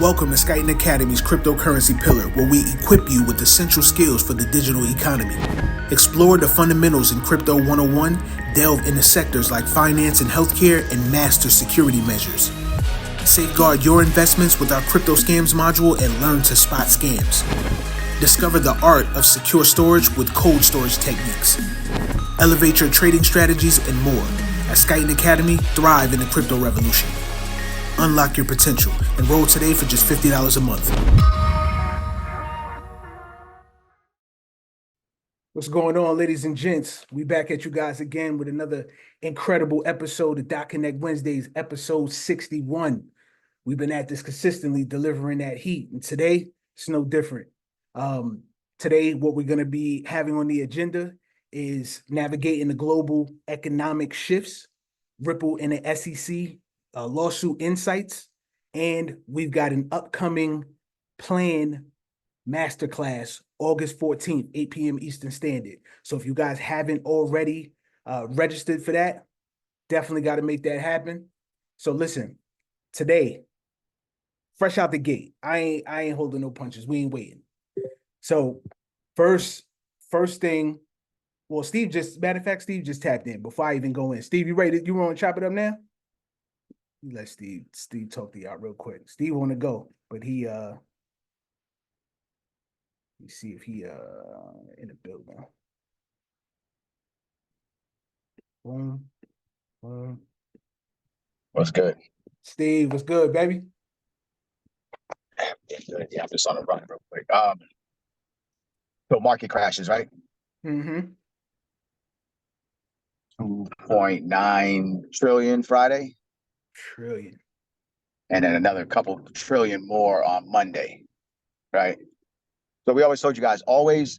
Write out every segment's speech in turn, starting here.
Welcome to Skyton Academy's cryptocurrency pillar, where we equip you with essential skills for the digital economy. Explore the fundamentals in Crypto 101, delve into sectors like finance and healthcare, and master security measures. Safeguard your investments with our Crypto Scams module and learn to spot scams. Discover the art of secure storage with cold storage techniques. Elevate your trading strategies and more. At Skyton Academy, thrive in the crypto revolution. Unlock your potential. Enroll today for just $50 a month. What's going on, ladies and gents? We back at you guys again with another incredible episode of Dot Connect Wednesdays, episode 61. We've been at this consistently, delivering that heat, and today it's no different. Today, what we're going to be having on the agenda is navigating the global economic shifts, Ripple in the SEC, lawsuit insights, and we've got an upcoming Plan Masterclass, August 14th, 8 p.m. Eastern Standard. So if you guys haven't already registered for that, definitely got to make that happen. So listen, today, fresh out the gate, I ain't holding no punches. We ain't waiting. So first thing, well, Steve just tapped in before I even go in. Steve, you ready? You want to chop it up now? Let Steve talk to y'all real quick. Steve want to go, but he let me see if he in the building. Boom. What's good? Steve, what's good, baby? Good. Yeah, I'm just on the run real quick. So market crashes, right? Mm-hmm. 2.9 trillion Friday. Trillion. And then another couple trillion more on Monday, right? So we always told you guys,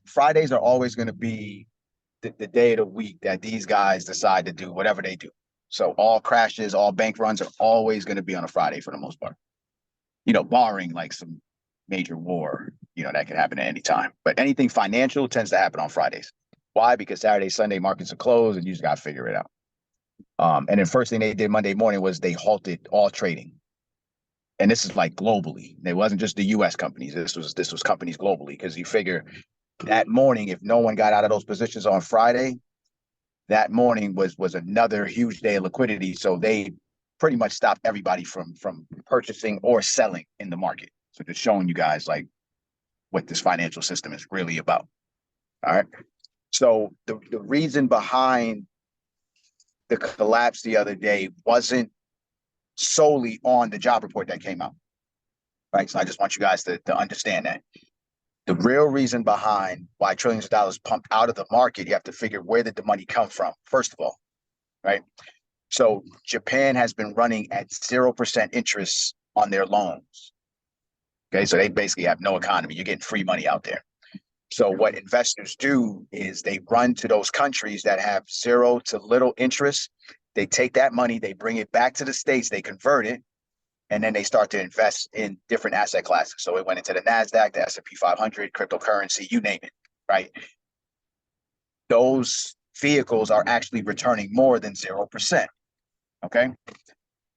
Fridays are always going to be the day of the week that these guys decide to do whatever they do. So all crashes, all bank runs are always going to be on a Friday for the most part. Barring like some major war, that can happen at any time. But anything financial tends to happen on Fridays. Why? Because Saturday, Sunday markets are closed and you just got to figure it out. And then first thing they did Monday morning was they halted all trading. And this is like globally. It wasn't just the US companies. This was companies globally, because you figure that morning, if no one got out of those positions on Friday, that morning was another huge day of liquidity. So they pretty much stopped everybody from purchasing or selling in the market. So just showing you guys like what this financial system is really about. All right. So the reason behind the collapse the other day wasn't solely on the job report that came out. Right. So I just want you guys to understand that. The real reason behind why trillions of dollars pumped out of the market, you have to figure, where did the money come from, first of all, right? So Japan has been running at 0% interest on their loans. Okay, so they basically have no economy. You're getting free money out there. So what investors do is they run to those countries that have zero to little interest. They take that money, they bring it back to the States, they convert it, and then they start to invest in different asset classes. So it went into the NASDAQ, the S&P 500, cryptocurrency, you name it, right? Those vehicles are actually returning more than 0%, okay?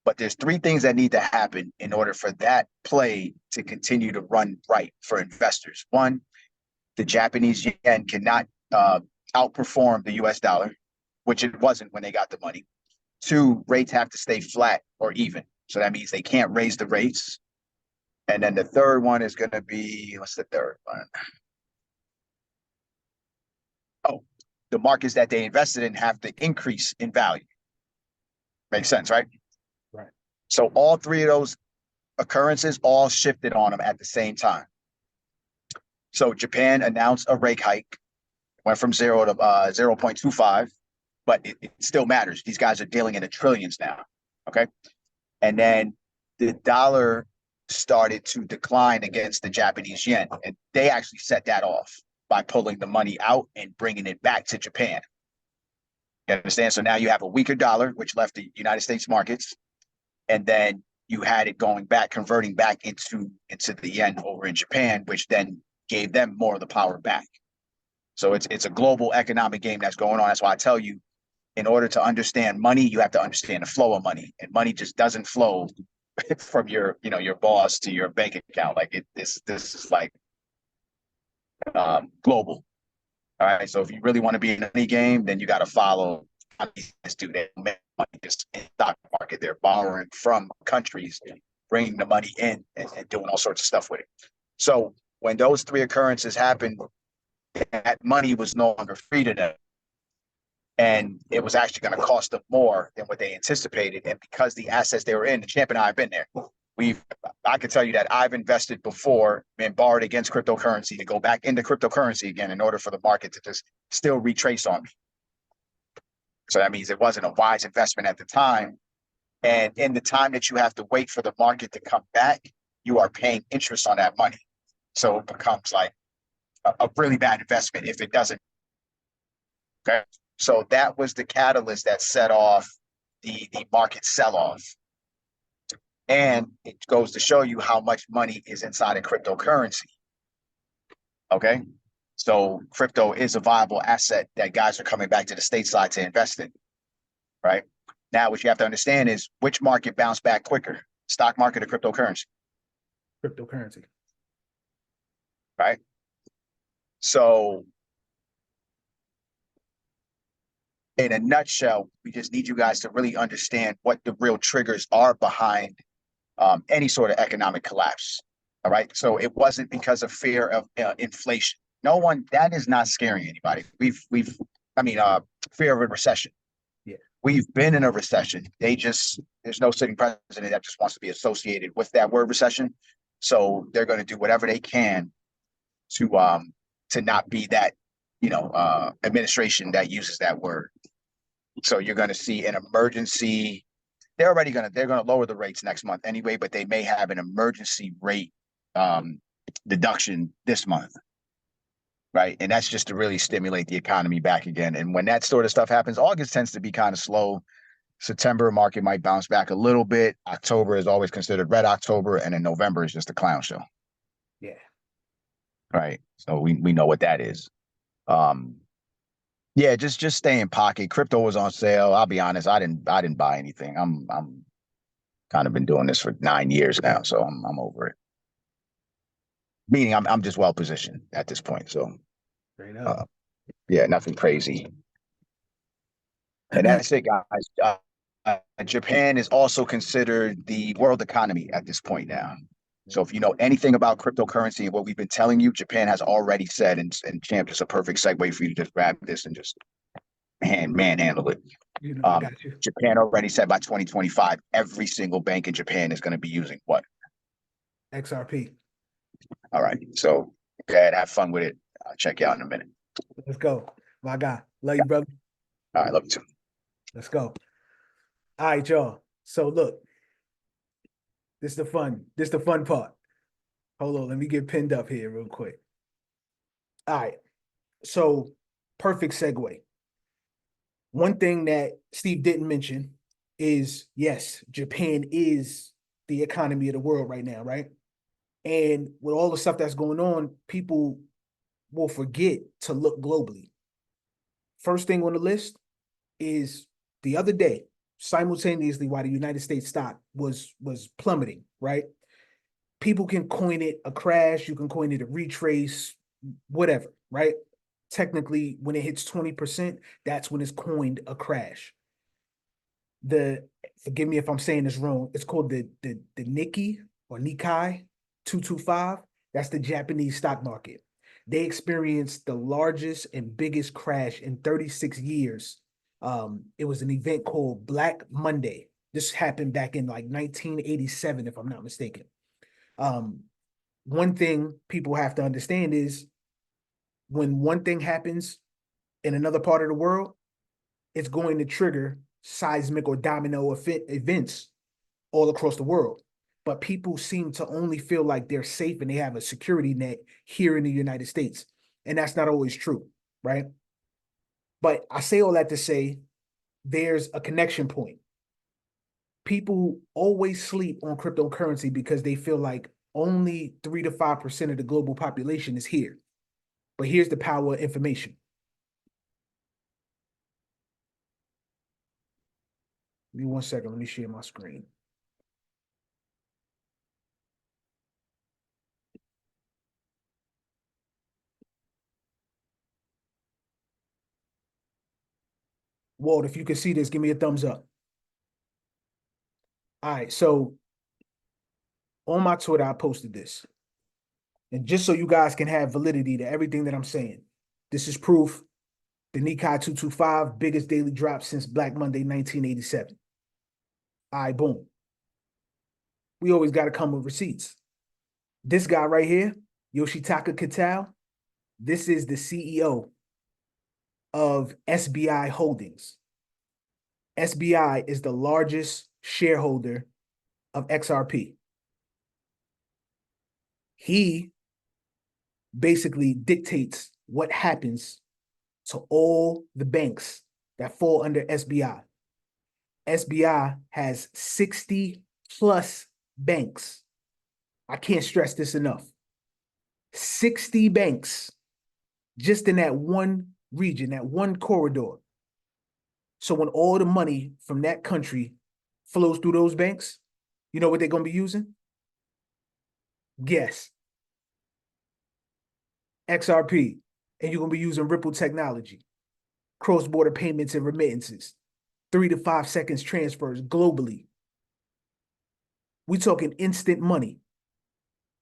But there's three things that need to happen in order for that play to continue to run right for investors. One, the Japanese yen cannot outperform the US dollar, which it wasn't when they got the money. Two, rates have to stay flat or even. So that means they can't raise the rates. And then the third one is going to be, what's the third one? Oh, the markets that they invested in have to increase in value. Makes sense, right? Right. So all three of those occurrences all shifted on them at the same time. So Japan announced a rate hike, went from 0 to 0.25, but it still matters. These guys are dealing in the trillions now, okay? And then the dollar started to decline against the Japanese yen. And they actually set that off by pulling the money out and bringing it back to Japan. You understand? So now you have a weaker dollar, which left the United States markets. And then you had it going back, converting back into the yen over in Japan, which then gave them more of the power back. So it's a global economic game that's going on. That's why I tell you, in order to understand money, you have to understand the flow of money. And money just doesn't flow from your, your boss to your bank account. Like this is like global. All right. So if you really want to be in any game, then you got to follow these do that money just in the stock market. They're borrowing from countries, bringing the money in and doing all sorts of stuff with it. So when those three occurrences happened, that money was no longer free to them. And it was actually going to cost them more than what they anticipated. And because the assets they were in, the champ and I have been there. I can tell you that I've invested before and borrowed against cryptocurrency to go back into cryptocurrency again in order for the market to just still retrace on me. So that means it wasn't a wise investment at the time. And in the time that you have to wait for the market to come back, you are paying interest on that money. So it becomes like a really bad investment if it doesn't. Okay. So that was the catalyst that set off the market sell-off. And it goes to show you how much money is inside of cryptocurrency. Okay. So crypto is a viable asset that guys are coming back to the stateside to invest in. Right. Now, what you have to understand is which market bounced back quicker, stock market or cryptocurrency? Cryptocurrency. Right. So in a nutshell, we just need you guys to really understand what the real triggers are behind any sort of economic collapse. All right. So it wasn't because of fear of inflation. No one, that is not scaring anybody. Fear of a recession. Yeah. We've been in a recession. There's no sitting president that just wants to be associated with that word recession. So they're going to do whatever they can to not be that, administration that uses that word. So you're going to see an emergency. They're going to lower the rates next month anyway, but they may have an emergency rate deduction this month. Right. And that's just to really stimulate the economy back again. And when that sort of stuff happens, August tends to be kind of slow. September market might bounce back a little bit. October is always considered red October. And then November is just a clown show. Yeah. Right. So we know what that is. Yeah, just stay in pocket. Crypto was on sale. I'll be honest, I didn't buy anything. I'm kind of been doing this for 9 years now, so I'm over it. Meaning I'm just well positioned at this point. So yeah, nothing crazy. And that's it, guys. Japan is also considered the world economy at this point now. So if you know anything about cryptocurrency and what we've been telling you, Japan has already said, and Champ, just a perfect segue for you to just grab this and just manhandle it. I got you. Japan already said by 2025, every single bank in Japan is going to be using what? XRP. All right. So go ahead, have fun with it. I'll check you out in a minute. Let's go. My guy. Love you, brother. All right, love you too. Let's go. All right, y'all. So look, this is the fun part. Hold on, let me get pinned up here real quick. All right. So perfect segue. One thing that Steve didn't mention is, yes, Japan is the economy of the world right now, right? And with all the stuff that's going on, people will forget to look globally. First thing on the list is the other day, simultaneously while the United States stock was plummeting, right? People can coin it a crash, you can coin it a retrace, whatever, right? Technically, when it hits 20%, that's when it's coined a crash. Forgive me if I'm saying this wrong, it's called the Nikkei or Nikkei 225. That's the Japanese stock market. They experienced the largest and biggest crash in 36 years. It was an event called Black Monday. This happened back in like 1987, if I'm not mistaken. One thing people have to understand is when one thing happens in another part of the world, it's going to trigger seismic or domino events all across the world. But people seem to only feel like they're safe and they have a security net here in the United States. And that's not always true, right? But I say all that to say there's a connection point. People always sleep on cryptocurrency because they feel like only 3 to 5% of the global population is here. But here's the power of information. Give me 1 second. Let me share my screen. Walt, if you can see this, give me a thumbs up. All right, so on my Twitter, I posted this. And just so you guys can have validity to everything that I'm saying, this is proof. The Nikkei 225, biggest daily drop since Black Monday 1987. All right, boom. We always got to come with receipts. This guy right here, Yoshitaka Kitao, this is the CEO of SBI Holdings. SBI is the largest shareholder of XRP. He basically dictates what happens to all the banks that fall under SBI. SBI has 60 plus banks. I can't stress this enough. 60 banks just in that one region, that one corridor. So when all the money from that country flows through those banks, you know what they're going to be using? Guess. XRP. And you're going to be using Ripple technology, cross-border payments and remittances, 3 to 5 seconds transfers globally. We talking instant money.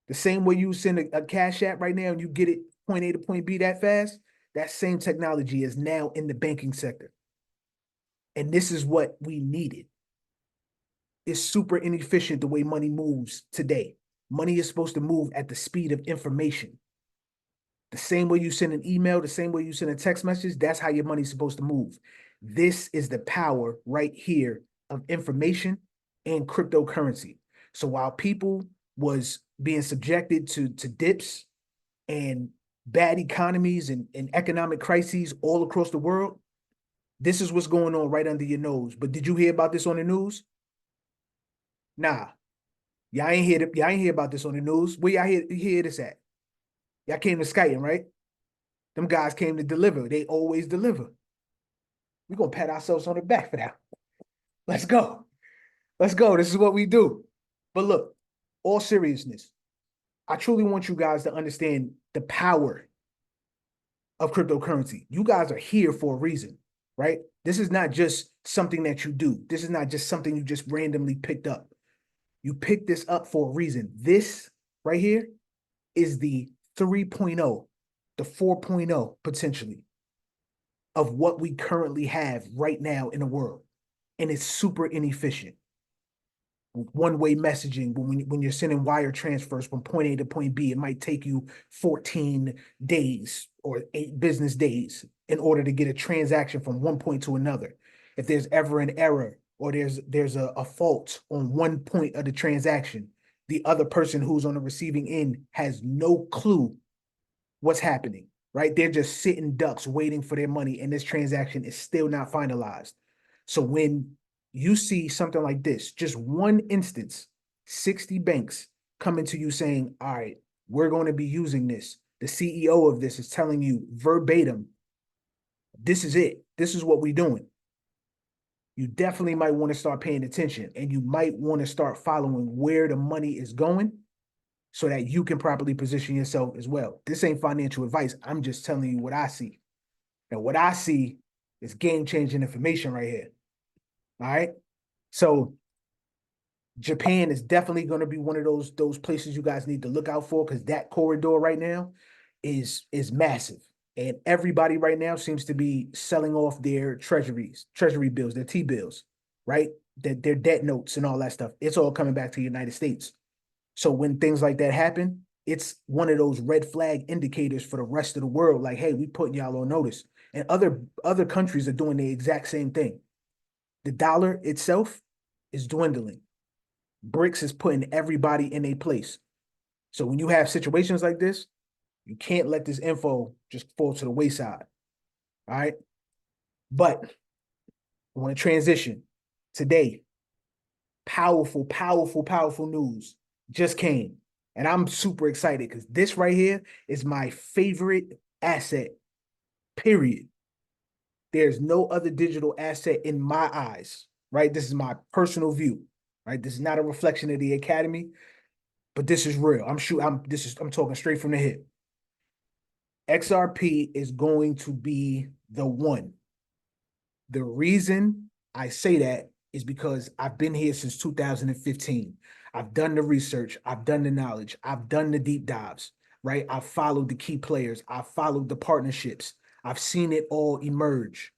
The same way you send a Cash App right now and you get it point A to point B that fast, that same technology is now in the banking sector. And this is what we needed. It's super inefficient the way money moves today. Money is supposed to move at the speed of information. The same way you send an email, the same way you send a text message, that's how your money's supposed to move. This is the power right here of information and cryptocurrency. So while people was being subjected to dips and bad economies and economic crises all across the world, this is what's going on right under your nose. But did you hear about this on the news? Nah. Y'all ain't hear about this on the news. Where y'all hear this at? Y'all came to Skype, right? Them guys came to deliver. They always deliver. We're going to pat ourselves on the back for that. Let's go. Let's go. This is what we do. But look, all seriousness, I truly want you guys to understand the power of cryptocurrency. You guys are here for a reason, right? This is not just something that you do. This is not just something you just randomly picked up. You picked this up for a reason. This right here is the 3.0, the 4.0 potentially of what we currently have right now in the world. And it's super inefficient. One-way messaging, when you're sending wire transfers from point A to point B, it might take you 14 days or 8 business days in order to get a transaction from one point to another. If there's ever an error or there's a fault on one point of the transaction, the other person who's on the receiving end has no clue what's happening, right? They're just sitting ducks waiting for their money, and this transaction is still not finalized. So when you see something like this, just one instance, 60 banks coming to you saying, all right, we're going to be using this. The CEO of this is telling you verbatim, this is it. This is what we're doing. You definitely might want to start paying attention, and you might want to start following where the money is going so that you can properly position yourself as well. This ain't financial advice. I'm just telling you what I see. And what I see is game-changing information right here. All right. So Japan is definitely going to be one of those places you guys need to look out for, because that corridor right now is massive. And everybody right now seems to be selling off their treasury bills, their T-bills, right? Their debt notes and all that stuff. It's all coming back to the United States. So when things like that happen, it's one of those red flag indicators for the rest of the world. Like, hey, we putting y'all on notice. And other countries are doing the exact same thing. The dollar itself is dwindling. BRICS is putting everybody in a place. So when you have situations like this, you can't let this info just fall to the wayside. All right. But I want to transition today. Powerful, powerful, powerful news just came. And I'm super excited because this right here is my favorite asset, period. There's no other digital asset in my eyes, right? This is my personal view, right? This is not a reflection of the academy, but this is real. I'm talking straight from the hip. XRP is going to be the one. The reason I say that is because I've been here since 2015. I've done the research, I've done the knowledge, I've done the deep dives, right? I've followed the key players, I've followed the partnerships, I've seen it all emerge.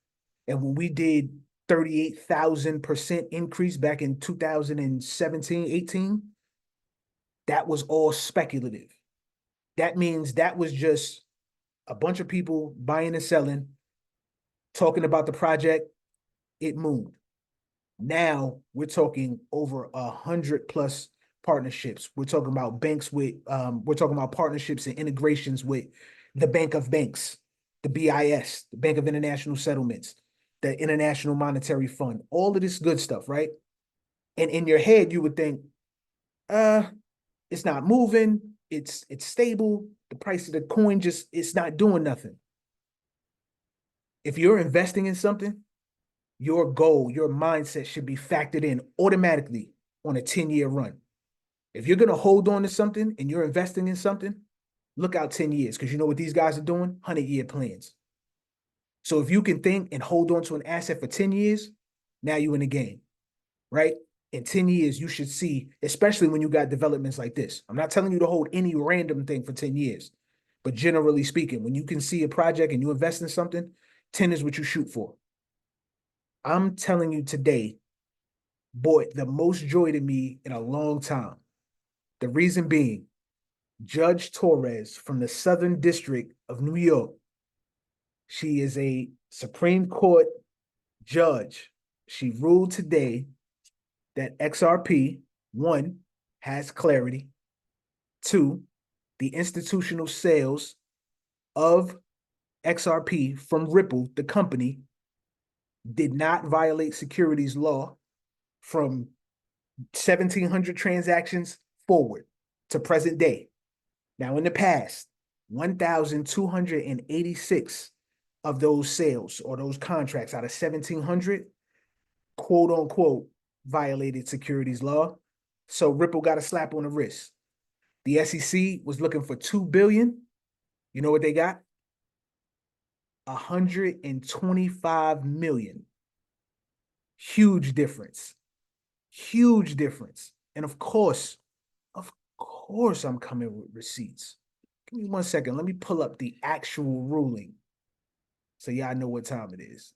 And when we did 38,000% increase back in 2017, 18, that was all speculative. That means that was just a bunch of people buying and selling, talking about the project, it moved. Now we're talking over 100+ partnerships. We're talking about banks with, we're talking about partnerships and integrations with the Bank of Banks, the BIS, the Bank of International Settlements, the International Monetary Fund, all of this good stuff, right? And in your head, you would think, uh, it's not moving, it's stable, the price of the coin just, it's not doing nothing. If you're investing in something, your goal, your mindset should be factored in automatically on a 10-year run. If you're going to hold on to something and you're investing in something, look out 10 years, because you know what these guys are doing? 100-year plans. So if you can think and hold on to an asset for 10 years, now you're in the game, right? In 10 years, you should see, especially when you got developments like this. I'm not telling you to hold any random thing for 10 years, but generally speaking, when you can see a project and you invest in something, 10 is what you shoot for. I'm telling you today, brought the most joy to me in a long time. The reason being, Judge Torres from the Southern District of New York, she is a Supreme Court judge. She ruled today that XRP, one, has clarity. Two, the institutional sales of XRP from Ripple, the company, did not violate securities law from 1,700 transactions forward to present day. Now, in the past, 1,286 of those sales or those contracts out of 1,700, quote unquote, violated securities law. So Ripple got a slap on the wrist. The SEC was looking for 2 billion. You know what they got? 125 million. Huge difference. Huge difference. And of course, I'm coming with receipts. Give me 1 second. Let me pull up the actual ruling so y'all know what time it is.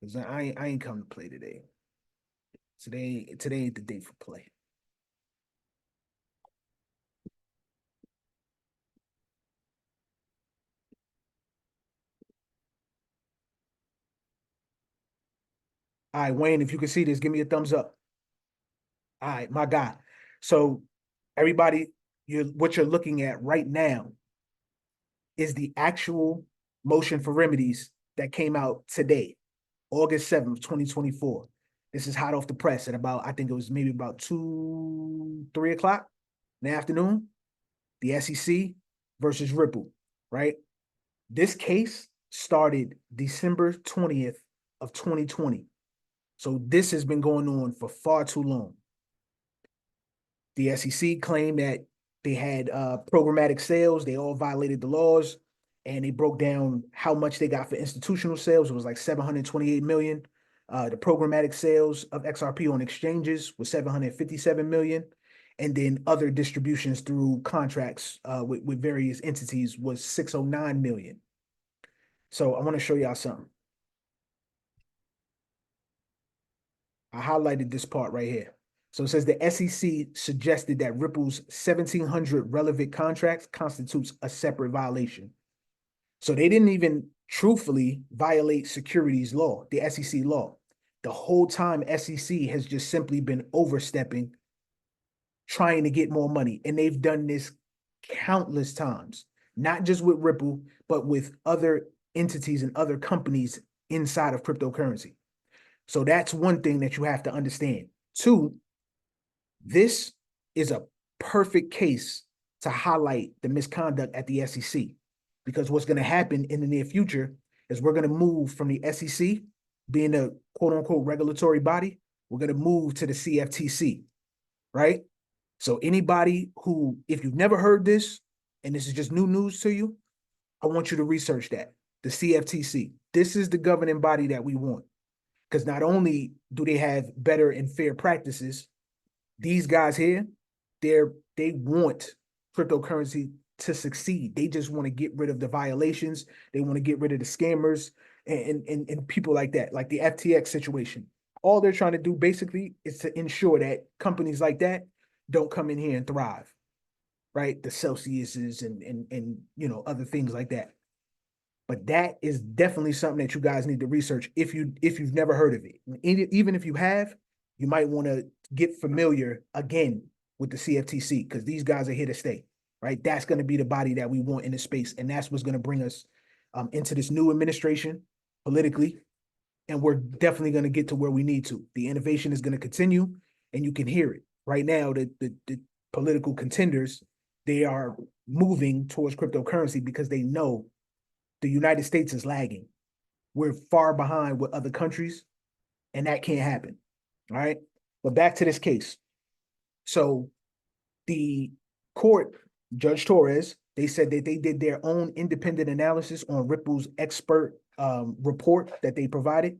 Because I ain't come to play today. Today ain't the day for play. All right, Wayne, if you can see this, give me a thumbs up. All right, my guy. So everybody, what you're looking at right now is the actual motion for remedies that came out today, August 7th, 2024. This is hot off the press at about, I think it was maybe about 2, 3 o'clock in the afternoon. The SEC versus Ripple, right? This case started December 20th of 2020. So this has been going on for far too long. The SEC claimed that they had programmatic sales. They all violated the laws, and they broke down how much they got for institutional sales. It was like 728 million. The programmatic sales of XRP on exchanges was 757 million. And then other distributions through contracts with various entities was 609 million. So I want to show y'all something. I highlighted this part right here. So it says the SEC suggested that Ripple's 1,700 relevant contracts constitutes a separate violation. So they didn't even truthfully violate securities law, the SEC law. The whole time SEC has just simply been overstepping, trying to get more money. And they've done this countless times, not just with Ripple, but with other entities and other companies inside of cryptocurrency. So that's one thing that you have to understand. Two, this is a perfect case to highlight the misconduct at the SEC, because what's going to happen in the near future is we're going to move from the SEC being a quote unquote regulatory body. We're going to move to the CFTC, right? So anybody who, if you've never heard this and this is just new news to you, I want you to research that. The CFTC. This is the governing body that we want. Because not only do they have better and fair practices, these guys here, they want cryptocurrency to succeed. They just want to get rid of the violations. They want to get rid of the scammers and people like that, like the FTX situation. All they're trying to do basically is to ensure that companies like that don't come in here and thrive, right? The Celsiuses and other things like that. But that is definitely something that you guys need to research if you've never heard of it. Even if you have, you might want to get familiar again with the CFTC because these guys are here to stay, right? That's going to be the body that we want in the space, and that's what's going to bring us into this new administration politically, and we're definitely going to get to where we need to. The innovation is going to continue, and you can hear it right now. The political contenders, they are moving towards cryptocurrency because they know the United States is lagging. We're far behind with other countries, and that can't happen. All right. But back to this case. So the court, Judge Torres, they said that they did their own independent analysis on Ripple's expert report that they provided.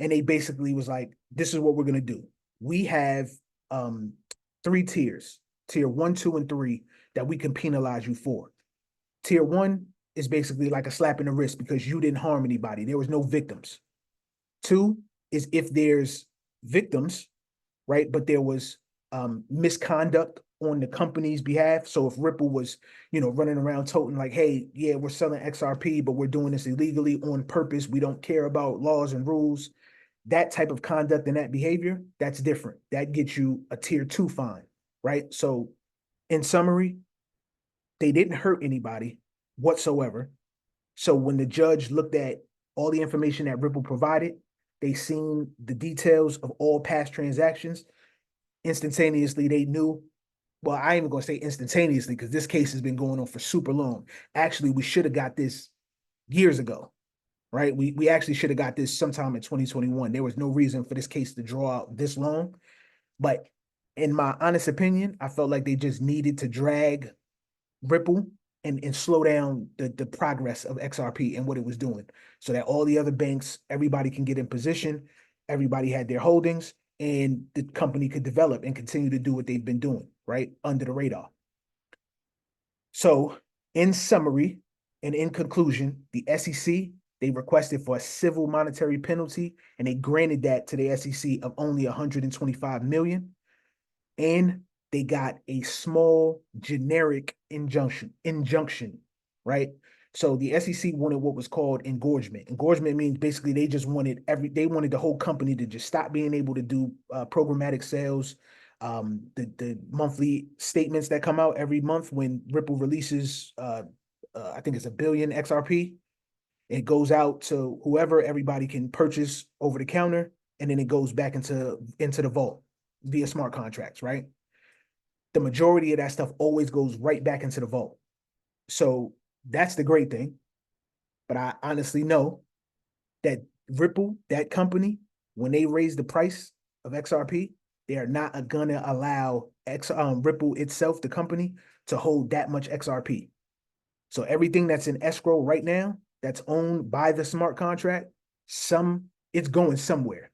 And they basically was like, this is what we're going to do. We have 3 tiers, tier 1, 2, and 3, that we can penalize you for. Tier 1 is basically like a slap in the wrist because you didn't harm anybody. There was no victims. 2 is if there's victims, right? But there was misconduct on the company's behalf. So if Ripple was, running around toting like, hey, yeah, we're selling XRP, but we're doing this illegally on purpose. We don't care about laws and rules. That type of conduct and that behavior, that's different. That gets you a tier 2 fine, right? So in summary, they didn't hurt anybody whatsoever. So when the judge looked at all the information that Ripple provided, they seen the details of all past transactions. Instantaneously, they knew. Well, I ain't even gonna say instantaneously because this case has been going on for super long. Actually, we should have got this years ago, right? We actually should have got this sometime in 2021. There was no reason for this case to draw out this long. But in my honest opinion, I felt like they just needed to drag Ripple and slow down the progress of XRP and what it was doing so that all the other banks, everybody can get in position, everybody had their holdings, and the company could develop and continue to do what they've been doing, right, under the radar. So in summary and in conclusion, the SEC, they requested for a civil monetary penalty, and they granted that to the SEC of only 125 million. And they got a small generic injunction, right? So the SEC wanted what was called engorgement. Engorgement means basically they just wanted they wanted the whole company to just stop being able to do programmatic sales. The monthly statements that come out every month when Ripple releases, I think it's 1 billion XRP. It goes out to whoever, everybody can purchase over the counter, and then it goes back into the vault via smart contracts, right? The majority of that stuff always goes right back into the vault. So that's the great thing. But I honestly know that Ripple, that company, when they raise the price of XRP, they are not gonna allow Ripple itself, the company, to hold that much XRP. So everything that's in escrow right now, that's owned by the smart contract, it's going somewhere.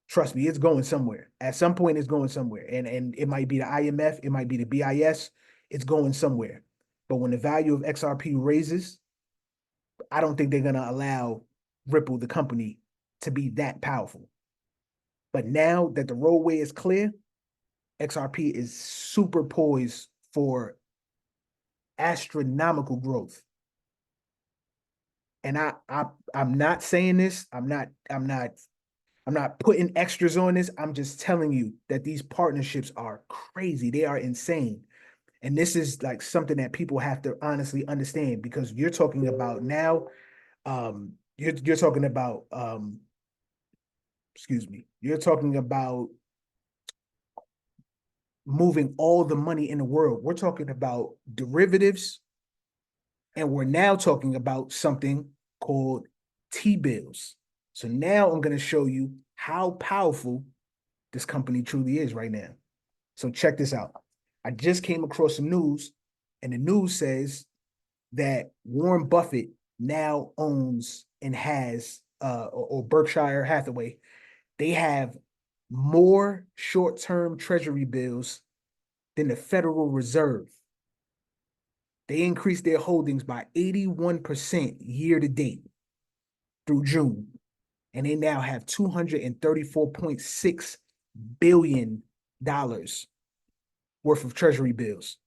Trust me, it's going somewhere. At some point, it's going somewhere. And it might be the IMF, it might be the BIS, it's going somewhere. But when the value of XRP raises, I don't think they're going to allow Ripple, the company, to be that powerful. But now that the roadway is clear, XRP is super poised for astronomical growth. And I'm not saying this, I'm not putting extras on this. I'm just telling you that these partnerships are crazy. They are insane. And this is like something that people have to honestly understand because you're talking about now, you're talking about, you're talking about moving all the money in the world. We're talking about derivatives, and we're now talking about something called T-bills. So now I'm going to show you how powerful this company truly is right now. So check this out. I just came across some news, and the news says that Warren Buffett now owns and has or Berkshire Hathaway, they have more short-term treasury bills than the Federal Reserve. They increased their holdings by 81% year to date through June, and they now have $234.6 billion worth of treasury bills.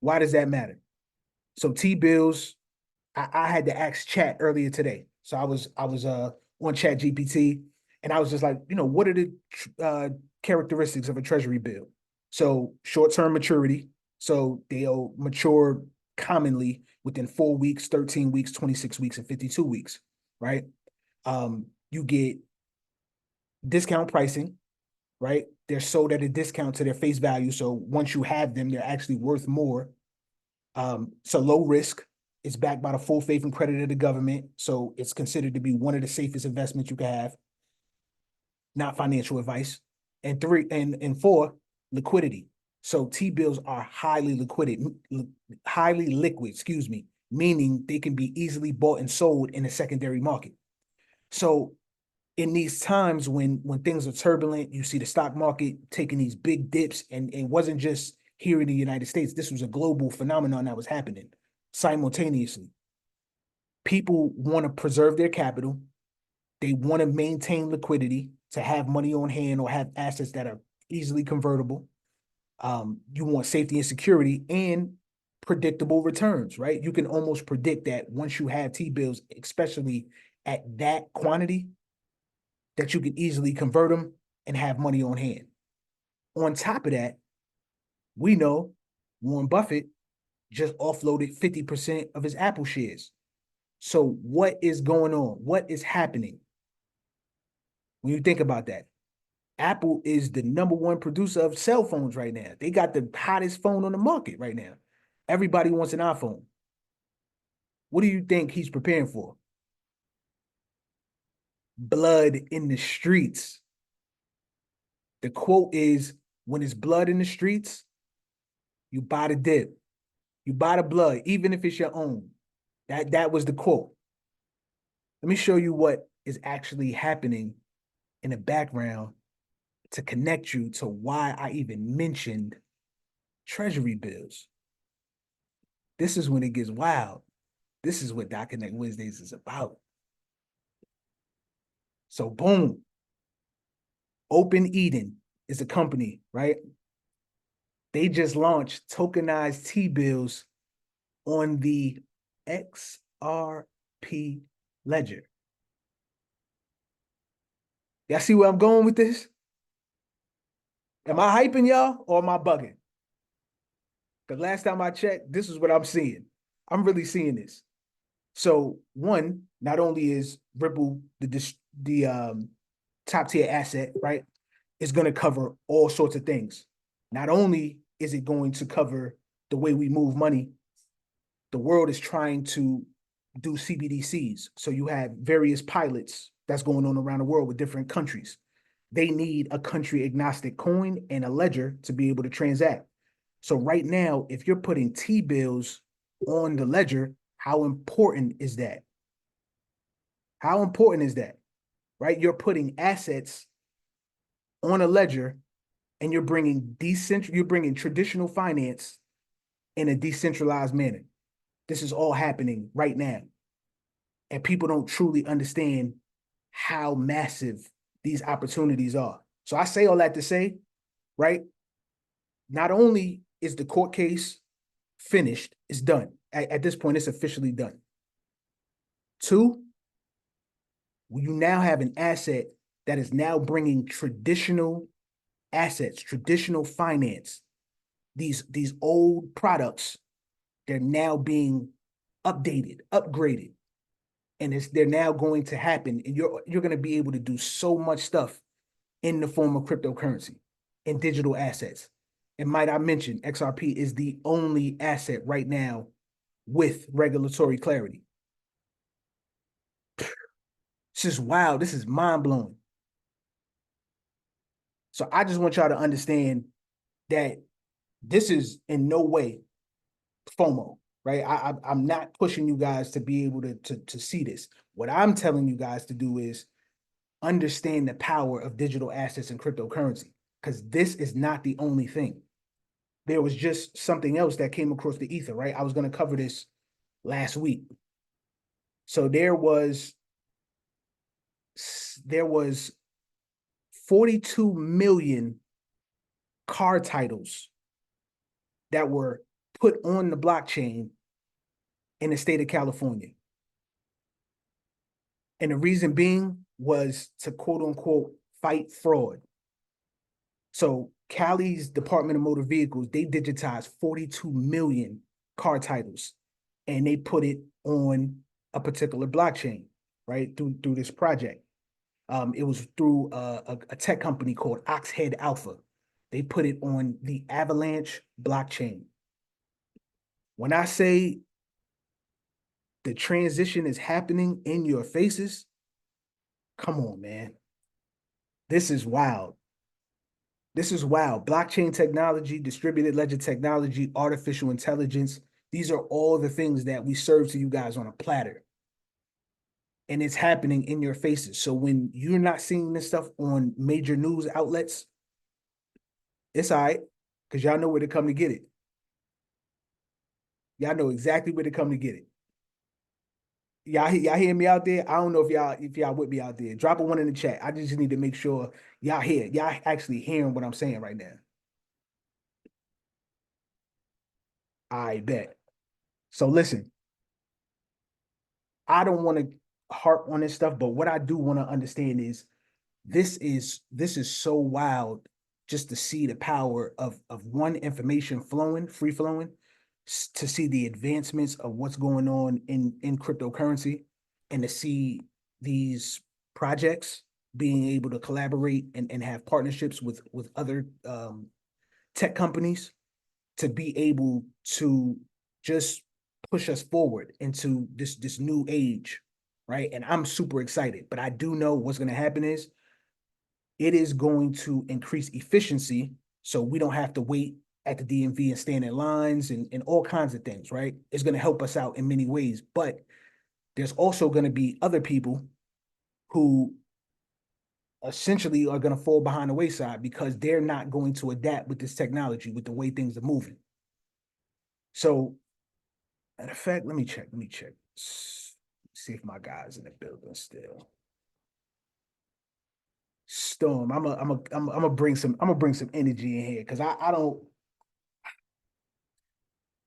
Why does that matter? So T-bills, I had to ask chat earlier today. So I was on Chat GPT, and I was just like, what are the characteristics of a treasury bill? So short-term maturity. So they'll mature commonly within 4 weeks, 13 weeks, 26 weeks, and 52 weeks, right? You get discount pricing, right? They're sold at a discount to their face value. So once you have them, they're actually worth more. So low risk. It's backed by the full faith and credit of the government. So it's considered to be one of the safest investments you can have. Not financial advice. And four, liquidity. So T-bills are highly liquid, meaning they can be easily bought and sold in the secondary market. So in these times when things are turbulent, you see the stock market taking these big dips, and it wasn't just here in the United States. This was a global phenomenon that was happening simultaneously. People want to preserve their capital. They want to maintain liquidity to have money on hand or have assets that are easily convertible. You want safety and security and predictable returns, right? You can almost predict that once you have T-bills, especially at that quantity, that you can easily convert them and have money on hand. On top of that, we know Warren Buffett just offloaded 50% of his Apple shares. So what is going on? What is happening? When you think about that, Apple is the #1 producer of cell phones right now. They got the hottest phone on the market right now. Everybody wants an iPhone. What do you think he's preparing for? Blood in the streets. The quote is, when it's blood in the streets, you buy the dip. You buy the blood, even if it's your own. That was the quote. Let me show you what is actually happening in the background to connect you to why I even mentioned treasury bills. This is when it gets wild. This is what Connect Wednesdays is about. So boom. Open Eden is a company, right? They just launched tokenized T-bills on the XRP ledger. Y'all see where I'm going with this? Am I hyping y'all or am I bugging? The last time I checked, this is what I'm seeing. I'm really seeing this. So one, not only is Ripple the top tier asset, right? It's going to cover all sorts of things. Not only is it going to cover the way we move money, the world is trying to do CBDCs. So you have various pilots that's going on around the world with different countries. They need a country agnostic coin and a ledger to be able to transact. So right now, if you're putting T-bills on the ledger, how important is that? How important is that? Right? You're putting assets on a ledger and you're bringing traditional finance in a decentralized manner. This is all happening right now. And people don't truly understand how massive these opportunities are. So I say all that to say, right? Not only is the court case finished, it's done. At this point, it's officially done. Two, you now have an asset that is now bringing traditional assets, traditional finance, these old products, they're now being updated, upgraded, and they're now going to happen, and you're going to be able to do so much stuff in the form of cryptocurrency and digital assets. And might I mention, XRP is the only asset right now with regulatory clarity. It's just wild. This is mind-blowing. So I just want y'all to understand that this is in no way FOMO. right? I'm not pushing you guys to be able to see this. What I'm telling you guys to do is understand the power of digital assets and cryptocurrency, because this is not the only thing. There was just something else that came across the ether, right? I was going to cover this last week. So there was 42 million car titles that were put on the blockchain in the state of California. And the reason being was to quote unquote fight fraud. So Cali's Department of Motor Vehicles, they digitized 42 million car titles and they put it on a particular blockchain, right? Through this project. It was through a tech company called Oxhead Alpha. They put it on the Avalanche blockchain. When I say the transition is happening in your faces, come on, man. This is wild. This is wild. Blockchain technology, distributed ledger technology, artificial intelligence. These are all the things that we serve to you guys on a platter. And it's happening in your faces. So when you're not seeing this stuff on major news outlets, it's all right, because y'all know where to come to get it. Y'all know exactly where to come to get it. Y'all hear me out there? I don't know if y'all with me out there. Drop a one in the chat. I just need to make sure y'all actually hearing what I'm saying right now. I bet. So listen, I don't want to harp on this stuff, but what I do want to understand is this is so wild just to see the power of one, information flowing, free flowing, to see the advancements of what's going on in cryptocurrency, and to see these projects being able to collaborate and have partnerships with other tech companies to be able to just push us forward into this new age, right? And I'm super excited, but I do know what's going to happen is it is going to increase efficiency, so we don't have to wait at the DMV and stand in lines and all kinds of things, right? It's going to help us out in many ways, but there's also going to be other people who essentially are going to fall behind the wayside because they're not going to adapt with this technology, with the way things are moving. So, matter of fact, let me check. See if my guy's in the building still. Storm, I'm gonna bring some energy in here because I don't.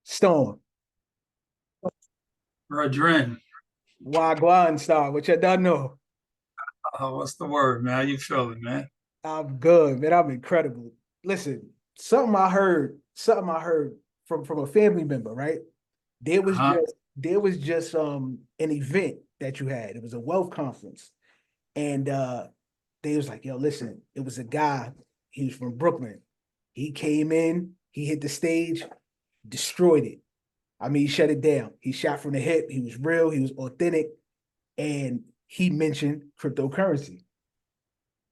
Storm, Rodrin, Wagwan Star, what you done know? what's the word, man? How you feeling, man? I'm good, man. I'm incredible. Listen, something I heard from a family member, right? There was Uh-huh. just an event that you had. It was a wealth conference. And they was like, yo, listen, it was a guy, he was from Brooklyn. He came in, he hit the stage, destroyed it. I mean, he shut it down. He shot from the hip. He was real. He was authentic. And he mentioned cryptocurrency.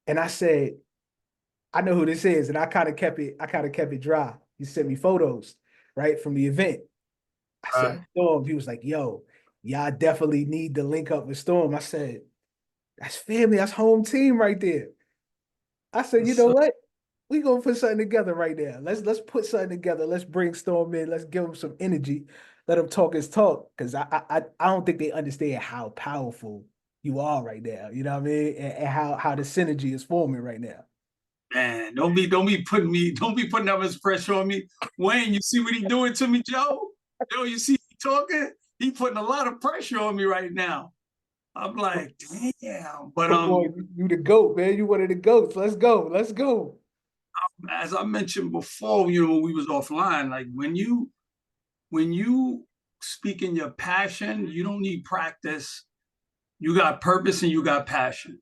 And I said, I know who this is. And I kind of kept it dry. He sent me photos, right, from the event. I said, Right. Storm. He was like, yo, y'all definitely need to link up with Storm. I said, that's family. That's home team right there. I said, you know So, what? We gonna put something together right now. Let's put something together. Let's bring Storm in. Let's give him some energy. Let him talk his talk. Because I don't think they understand how powerful you are right now. You know what I mean? And how the synergy is forming right now. man, don't be putting that much pressure on me. Wayne, you see what he doing to me, Joe? Joe, you see he talking? He putting a lot of pressure on me right now. I'm like, damn. But Come on, you the GOAT, man. You one of the GOATs. Let's go. Let's go. as I mentioned before, when we was offline, like when you speak in your passion, you don't need practice. You got purpose and you got passion.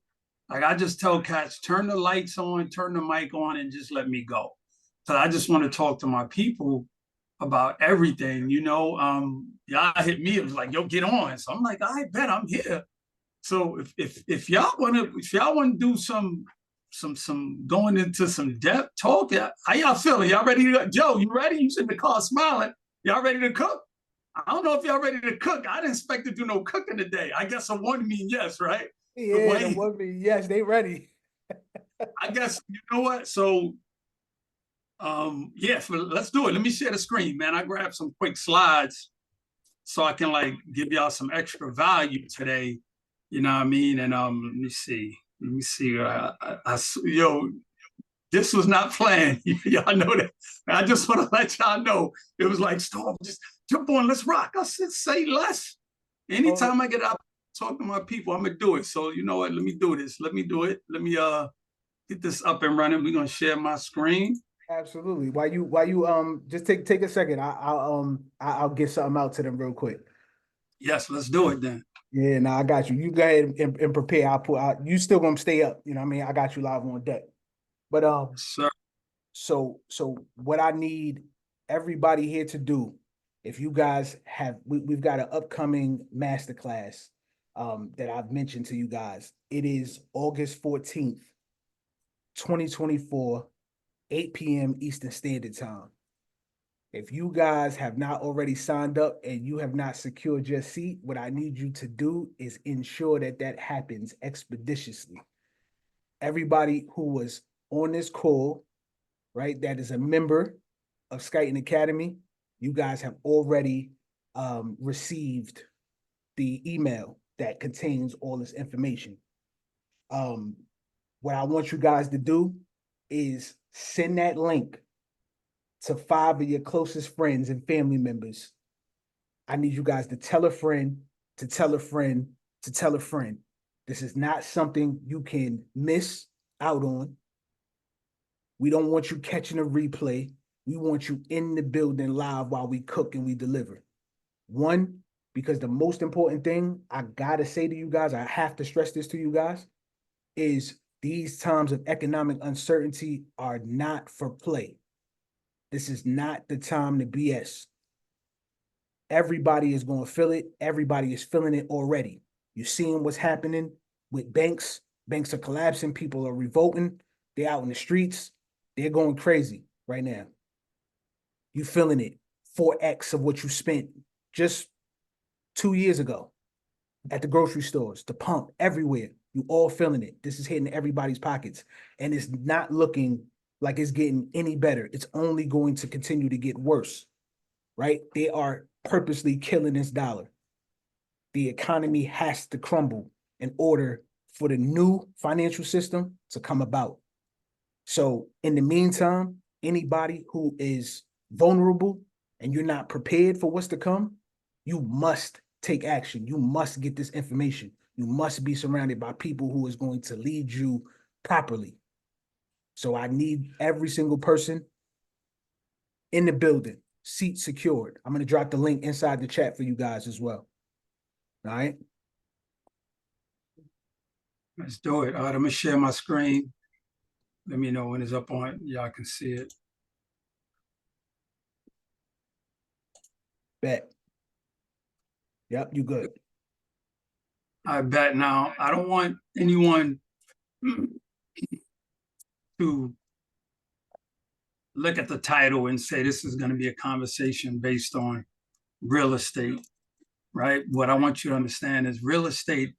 Like I just tell cats, turn the lights on, turn the mic on, and just let me go. So I just want to talk to my people about everything. Y'all hit me. It was like, yo, get on. So I'm like, I bet I'm here. So if y'all wanna do some going into some depth talk, how y'all feeling? Y'all ready to go? Joe, you ready? You sit in the car smiling. Y'all ready to cook? I don't know if y'all ready to cook. I didn't expect to do no cooking today. I guess a one mean yes, right? Yeah, the one mean yes, they ready. I guess, you know what? So, yeah, let's do it. Let me share the screen, man. I grabbed some quick slides so I can like give y'all some extra value today. You know what I mean? And let me see. Let me see. Yo, this was not planned. Y'all know that. I just want to let y'all know. It was like, Storm, just jump on, let's rock. I said, say less. Anytime I get up, talk to my people, I'm gonna do it. So you know what? Let me do this. Let me do it. Let me get this up and running. We're gonna share my screen. Absolutely. While you just take a second. I'll get something out to them real quick. Yes, let's do it then. Yeah, no, I got you. You go ahead and prepare. I'll put out. You still gonna stay up? You know what I mean? I got you live on deck. But Sir. so what I need everybody here to do, if you guys have, we've got an upcoming masterclass that I've mentioned to you guys. It is August 14th, 2024, 8 p.m. Eastern Standard Time. If you guys have not already signed up and you have not secured your seat, what I need you to do is ensure that that happens expeditiously. Everybody who was on this call, right, that is a member of Skyton Academy, you guys have already received the email that contains all this information. What I want you guys to do is send that link to 5 of your closest friends and family members. I need you guys to tell a friend, to tell a friend, to tell a friend. This is not something you can miss out on. We don't want you catching a replay. We want you in the building live while we cook and we deliver. One, because the most important thing I gotta say to you guys, I have to stress this to you guys, is these times of economic uncertainty are not for play. This is not the time to BS. Everybody is going to feel it. Everybody is feeling it already. You're seeing what's happening with banks. Banks are collapsing. People are revolting. They're out in the streets. They're going crazy right now. You feeling it. 4x of what you spent just 2 years ago at the grocery stores, the pump, everywhere. You all feeling it. This is hitting everybody's pockets. And it's not looking like it's getting any better. It's only going to continue to get worse, right? They are purposely killing this dollar. The economy has to crumble in order for the new financial system to come about. So in the meantime, anybody who is vulnerable and you're not prepared for what's to come, you must take action. You must get this information. You must be surrounded by people who is going to lead you properly. So I need every single person in the building, seat secured. I'm going to drop the link inside the chat for you guys as well. All right. Let's do it. All right, I'm gonna share my screen. Let me know when it's up on. Y'all can see it. Bet. Yep, you good. I bet. Now, I don't want anyone to look at the title and say this is going to be a conversation based on real estate, right? What I want you to understand is real estate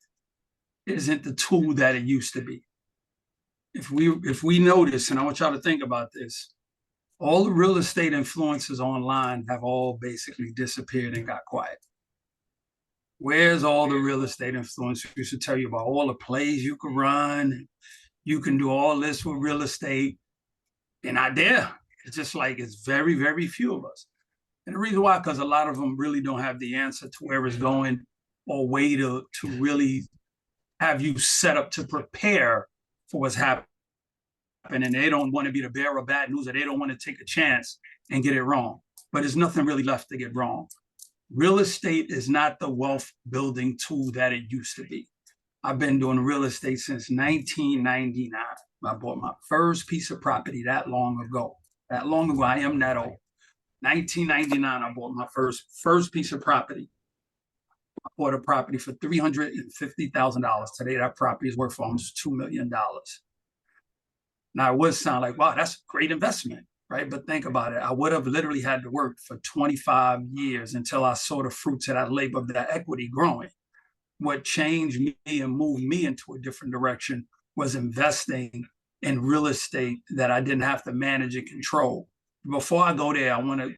isn't the tool that it used to be. If we notice, and I want y'all to think about this, all the real estate influencers online have all basically disappeared and got quiet. Where's all the real estate influencers who should tell you about all the plays you can run? You can do all this with real estate. They're not there. It's just like it's very, very few of us. And the reason why, because a lot of them really don't have the answer to where it's going or way to really have you set up to prepare for what's happening. And they don't want to be the bearer of bad news, or they don't want to take a chance and get it wrong. But there's nothing really left to get wrong. Real estate is not the wealth building tool that it used to be. I've been doing real estate since 1999. I bought my first piece of property that long ago. That long ago, I am that old. 1999, I bought my first piece of property. I bought a property for $350,000. Today, that property is worth almost $2 million. Now, it would sound like, wow, that's a great investment, right? But think about it. I would have literally had to work for 25 years until I saw the fruits of that labor, of that equity growing. What changed me and moved me into a different direction was investing in real estate that I didn't have to manage and control. Before I go there, I want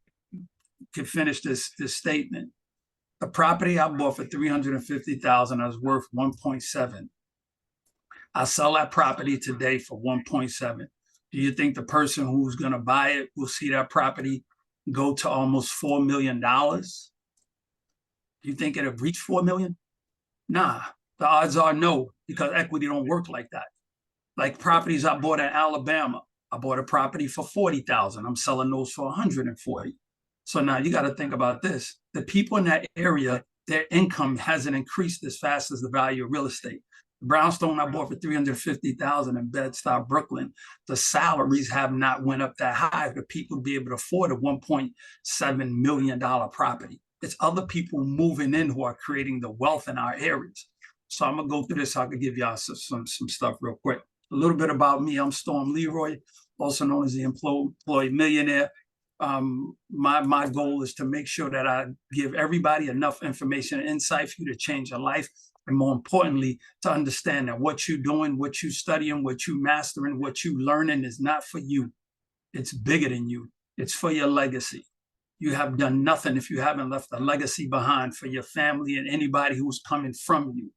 to finish this statement. The property I bought for $350,000 is worth 1.7. I sell that property today for 1.7. Do you think the person who's going to buy it will see that property go to almost $4 million? Do you think it'll reach 4 million? Nah, the odds are no, because equity don't work like that. Like properties I bought in Alabama, I bought a property for 40,000. I'm selling those for 140. So now you got to think about this. The people in that area, their income hasn't increased as fast as the value of real estate. The brownstone I bought for 350,000 in Bed-Stuy, Brooklyn, the salaries have not went up that high for people to be able to afford a $1.7 million property. It's other people moving in who are creating the wealth in our areas. So I'm gonna go through this so I can give y'all some stuff real quick. A little bit about me. I'm Storm Leroy, also known as the Employee Millionaire. My goal is to make sure that I give everybody enough information and insight for you to change your life. And more importantly, to understand that what you're doing, what you're studying, what you're mastering, what you're learning is not for you. It's bigger than you. It's for your legacy. You have done nothing if you haven't left a legacy behind for your family and anybody who's coming from you.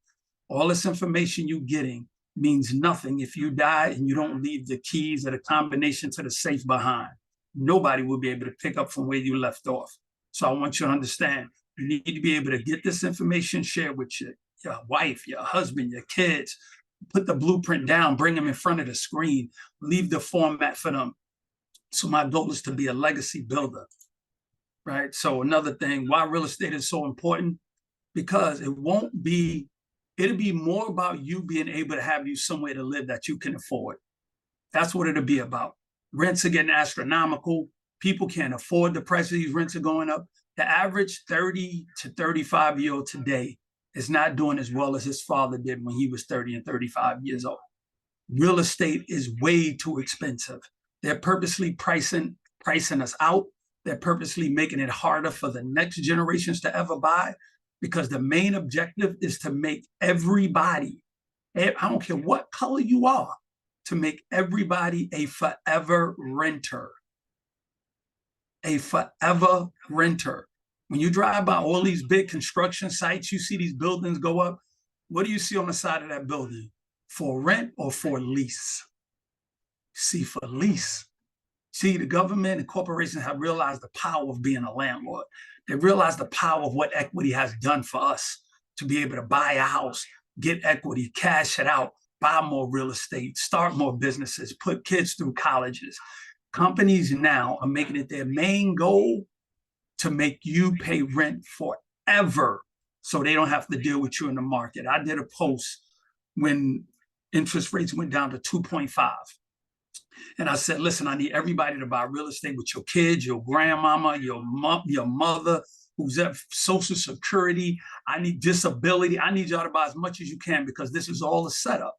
All this information you're getting means nothing if you die and you don't leave the keys or the combination to the safe behind. Nobody will be able to pick up from where you left off. So I want you to understand, you need to be able to get this information, share with your wife, your husband, your kids, put the blueprint down, bring them in front of the screen, leave the format for them. So my goal is to be a legacy builder, right? So another thing, why real estate is so important, because it'll be more about you being able to have you somewhere to live that you can afford. That's what it'll be about. Rents are getting astronomical. People can't afford the price of these rents are going up. The average 30 to 35-year-old today is not doing as well as his father did when he was 30 and 35 years old. Real estate is way too expensive. They're purposely pricing us out. They're purposely making it harder for the next generations to ever buy, because the main objective is to make everybody, I don't care what color you are, to make everybody a forever renter. A forever renter. When you drive by all these big construction sites, you see these buildings go up. What do you see on the side of that building? For rent or for lease? See, for lease. See, the government and corporations have realized the power of being a landlord. They realize the power of what equity has done for us to be able to buy a house, get equity, cash it out, buy more real estate, start more businesses, put kids through colleges. Companies now are making it their main goal to make you pay rent forever so they don't have to deal with you in the market. I did a post when interest rates went down to 2.5. And I said, listen, I need everybody to buy real estate with your kids, your grandmama, your mother, who's at Social Security. I need disability. I need y'all to buy as much as you can, because this is all a setup.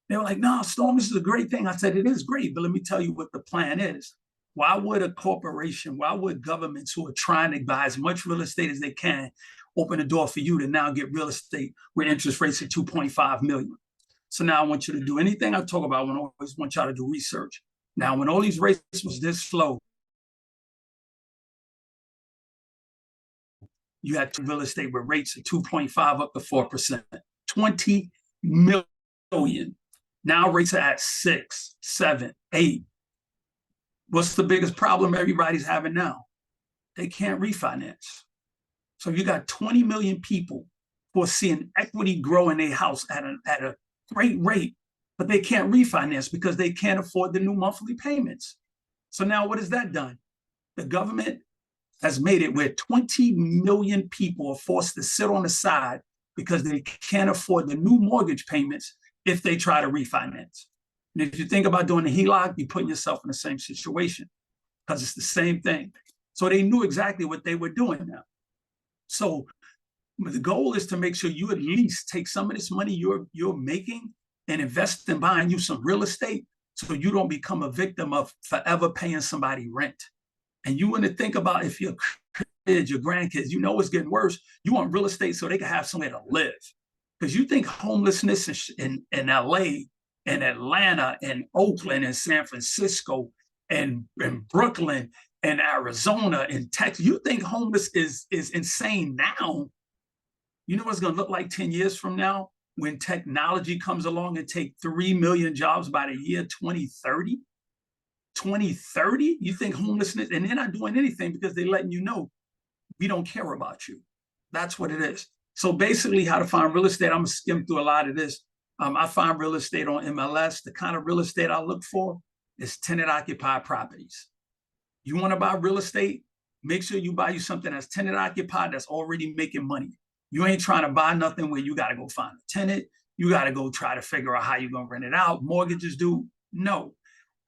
They were like, no, Storm, this is a great thing. I said, it is great, but let me tell you what the plan is. Why would a corporation, why would governments who are trying to buy as much real estate as they can open the door for you to now get real estate with interest rates at 2.5 million? So now I want you to do anything I talk about. I always want y'all to do research. Now, when all these rates was this low, you had real estate with rates of 2.5 up to 4%, 20 million. Now rates are at 6, 7, 8. What's the biggest problem everybody's having now? They can't refinance. So you got 20 million people who are seeing equity grow in their house at a great rate, but they can't refinance because they can't afford the new monthly payments. So now what has that done? The government has made it where 20 million people are forced to sit on the side because they can't afford the new mortgage payments if they try to refinance. And if you think about doing a HELOC, you're putting yourself in the same situation, because it's the same thing. So they knew exactly what they were doing now. So the goal is to make sure you at least take some of this money you're making and invest in buying you some real estate so you don't become a victim of forever paying somebody rent. And you want to think about if your kids, your grandkids, you know it's getting worse. You want real estate so they can have somewhere to live. Because you think homelessness in LA and Atlanta and Oakland and San Francisco and Brooklyn and Arizona and Texas, you think homeless is insane now. You know what it's going to look like 10 years from now when technology comes along and take 3 million jobs by the year 2030? 2030? You think homelessness, and they're not doing anything because they're letting you know we don't care about you. That's what it is. So basically, how to find real estate, I'm gonna skim through a lot of this. I find real estate on MLS. The kind of real estate I look for is tenant-occupied properties. You want to buy real estate, make sure you buy you something that's tenant-occupied, that's already making money. You ain't trying to buy nothing where you got to go find a tenant. You got to go try to figure out how you're going to rent it out. Mortgages do. No.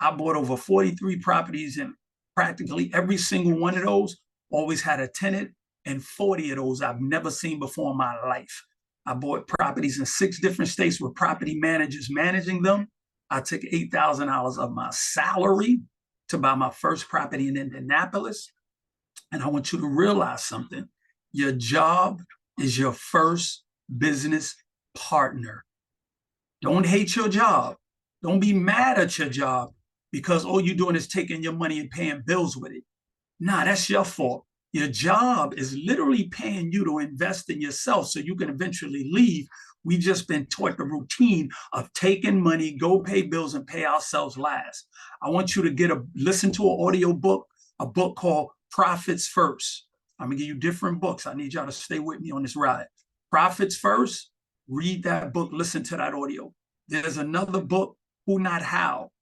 I bought over 43 properties, and practically every single one of those always had a tenant, and 40 of those I've never seen before in my life. I bought properties in 6 different states with property managers managing them. I took $8,000 of my salary to buy my first property in Indianapolis. And I want you to realize something. Your job is your first business partner. Don't hate your job. Don't be mad at your job because all you're doing is taking your money and paying bills with it. Nah, that's your fault. Your job is literally paying you to invest in yourself so you can eventually leave. We've just been taught the routine of taking money, go pay bills, and pay ourselves last. I want you to listen to an audio book, a book called Profits First. I'm gonna give you different books. I need y'all to stay with me on this ride. Profits First, read that book, listen to that audio. There's another book, Who Not How.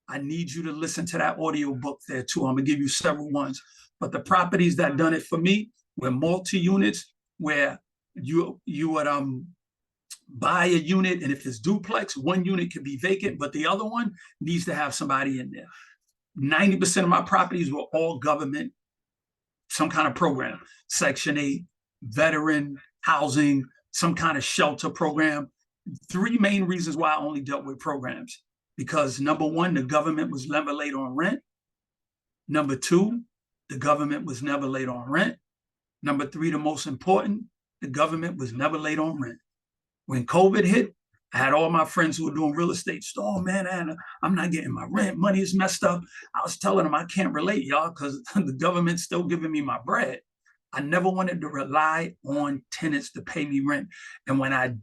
I need you to listen to that audio book there too. I'm gonna give you several ones. But the properties that done it for me were multi-units where you would buy a unit, and if it's duplex, one unit could be vacant, but the other one needs to have somebody in there. 90% of my properties were all government, some kind of program, Section 8, veteran housing, some kind of shelter program. 3 main reasons why I only dealt with programs. Because number 1, the government was never late on rent. Number 2, the government was never late on rent. Number 3, the most important, the government was never late on rent. When COVID hit, I had all my friends who were doing real estate. Oh man, Anna, I'm not getting my rent. Money is messed up. I was telling them I can't relate, y'all, because the government's still giving me my bread. I never wanted to rely on tenants to pay me rent. And when I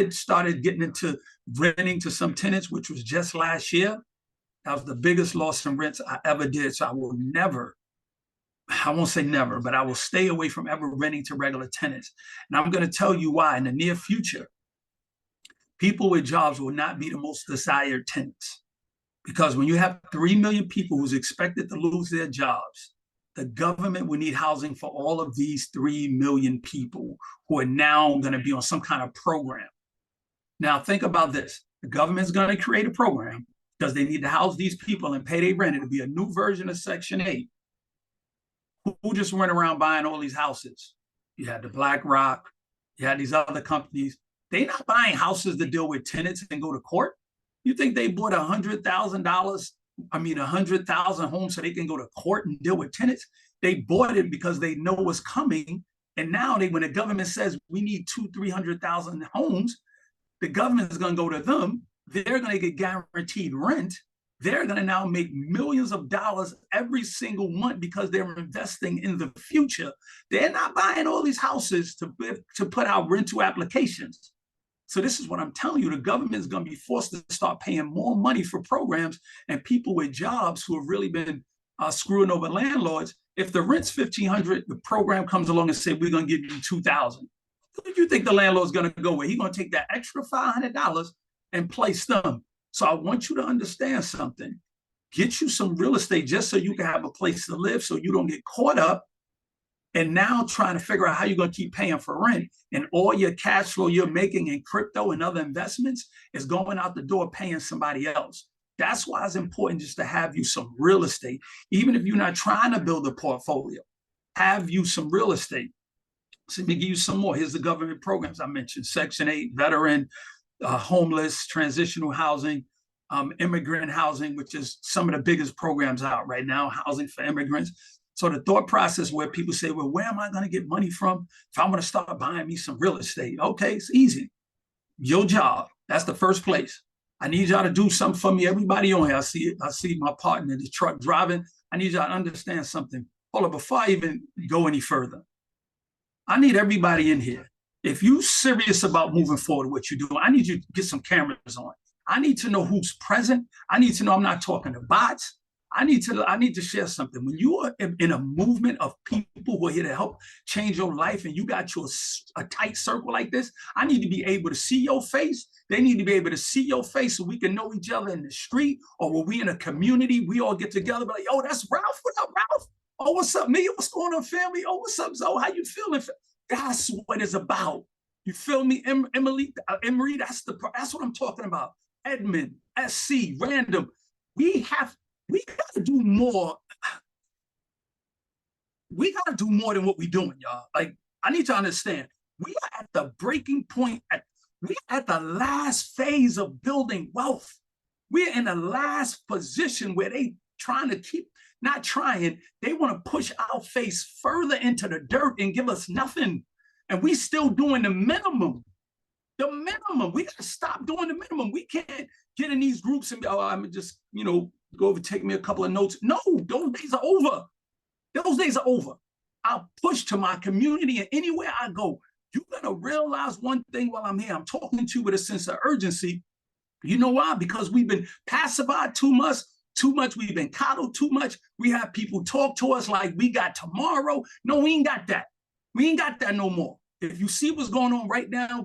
started getting into renting to some tenants, which was just last year, that was the biggest loss in rents I ever did. So I will never, I won't say never, but I will stay away from ever renting to regular tenants. And I'm going to tell you why. In the near future, people with jobs will not be the most desired tenants. Because when you have 3 million people who's expected to lose their jobs, the government will need housing for all of these 3 million people who are now going to be on some kind of program. Now, think about this. The government's going to create a program because they need to house these people and pay their rent. It'll be a new version of Section 8. Who just went around buying all these houses? You had the BlackRock, you had these other companies. They're not buying houses to deal with tenants and go to court. You think they bought $100,000, 100,000 homes so they can go to court and deal with tenants? They bought it because they know what's coming. And now when the government says we need 200,000-300,000 homes, the government is going to go to them. They're going to get guaranteed rent. They're going to now make millions of dollars every single month because they're investing in the future. They're not buying all these houses to put out rental applications. So this is what I'm telling you. The government is going to be forced to start paying more money for programs, and people with jobs who have really been screwing over landlords. If the rent's $1,500, the program comes along and say, we're going to give you $2,000. Who do you think the landlord's going to go with? He's going to take that extra $500 and place them. So I want you to understand something. Get you some real estate just so you can have a place to live, so you don't get caught up and now trying to figure out how you're going to keep paying for rent, and all your cash flow you're making in crypto and other investments is going out the door paying somebody else. That's why it's important just to have you some real estate. Even if you're not trying to build a portfolio, have you some real estate. So let me give you some more. Here's the government programs I mentioned: Section 8, veteran, homeless, transitional housing. immigrant housing, which is some of the biggest programs out right now, housing for immigrants. So the thought process where people say, well, where am I going to get money from if I want to start buying me some real estate? Okay, it's easy. Your job. That's the first place. I need y'all to do something for me. Everybody on here, I see my partner in the truck driving. I need y'all to understand something. Hold on, before I even go any further, I need everybody in here. If you're serious about moving forward with what you're doing, I need you to get some cameras on. I need to know who's present. I need to know I'm not talking to bots. I need to share something. When you are in a movement of people who are here to help change your life and you got a tight circle like this, I need to be able to see your face. They need to be able to see your face so we can know each other in the street, or when we in a community, we all get together, be like, yo, that's Ralph. What up, Ralph? Oh, what's up, Mia? What's going on, family? Oh, what's up, Zoe? How you feeling? That's what it's about. You feel me, Emily? Emery, that's what I'm talking about. Edmund, SC, Random. We got to do more. We got to do more than what we're doing, y'all. Like, I need to understand. We are at the breaking point. We're at the last phase of building wealth. We're in the last position where they trying to keep, not trying, they want to push our face further into the dirt and give us nothing. And we still doing the minimum. The minimum. We got to stop doing the minimum. We can't get in these groups and be, oh, I'm just, go over, take me a couple of notes. No, those days are over. Those days are over. I'll push to my community, and anywhere I go, you're going to realize one thing while I'm here. I'm talking to you with a sense of urgency. You know why? Because we've been pacified too much. We've been coddled too much. We have people talk to us like we got tomorrow. No, we ain't got that. We ain't got that no more. If you see what's going on right now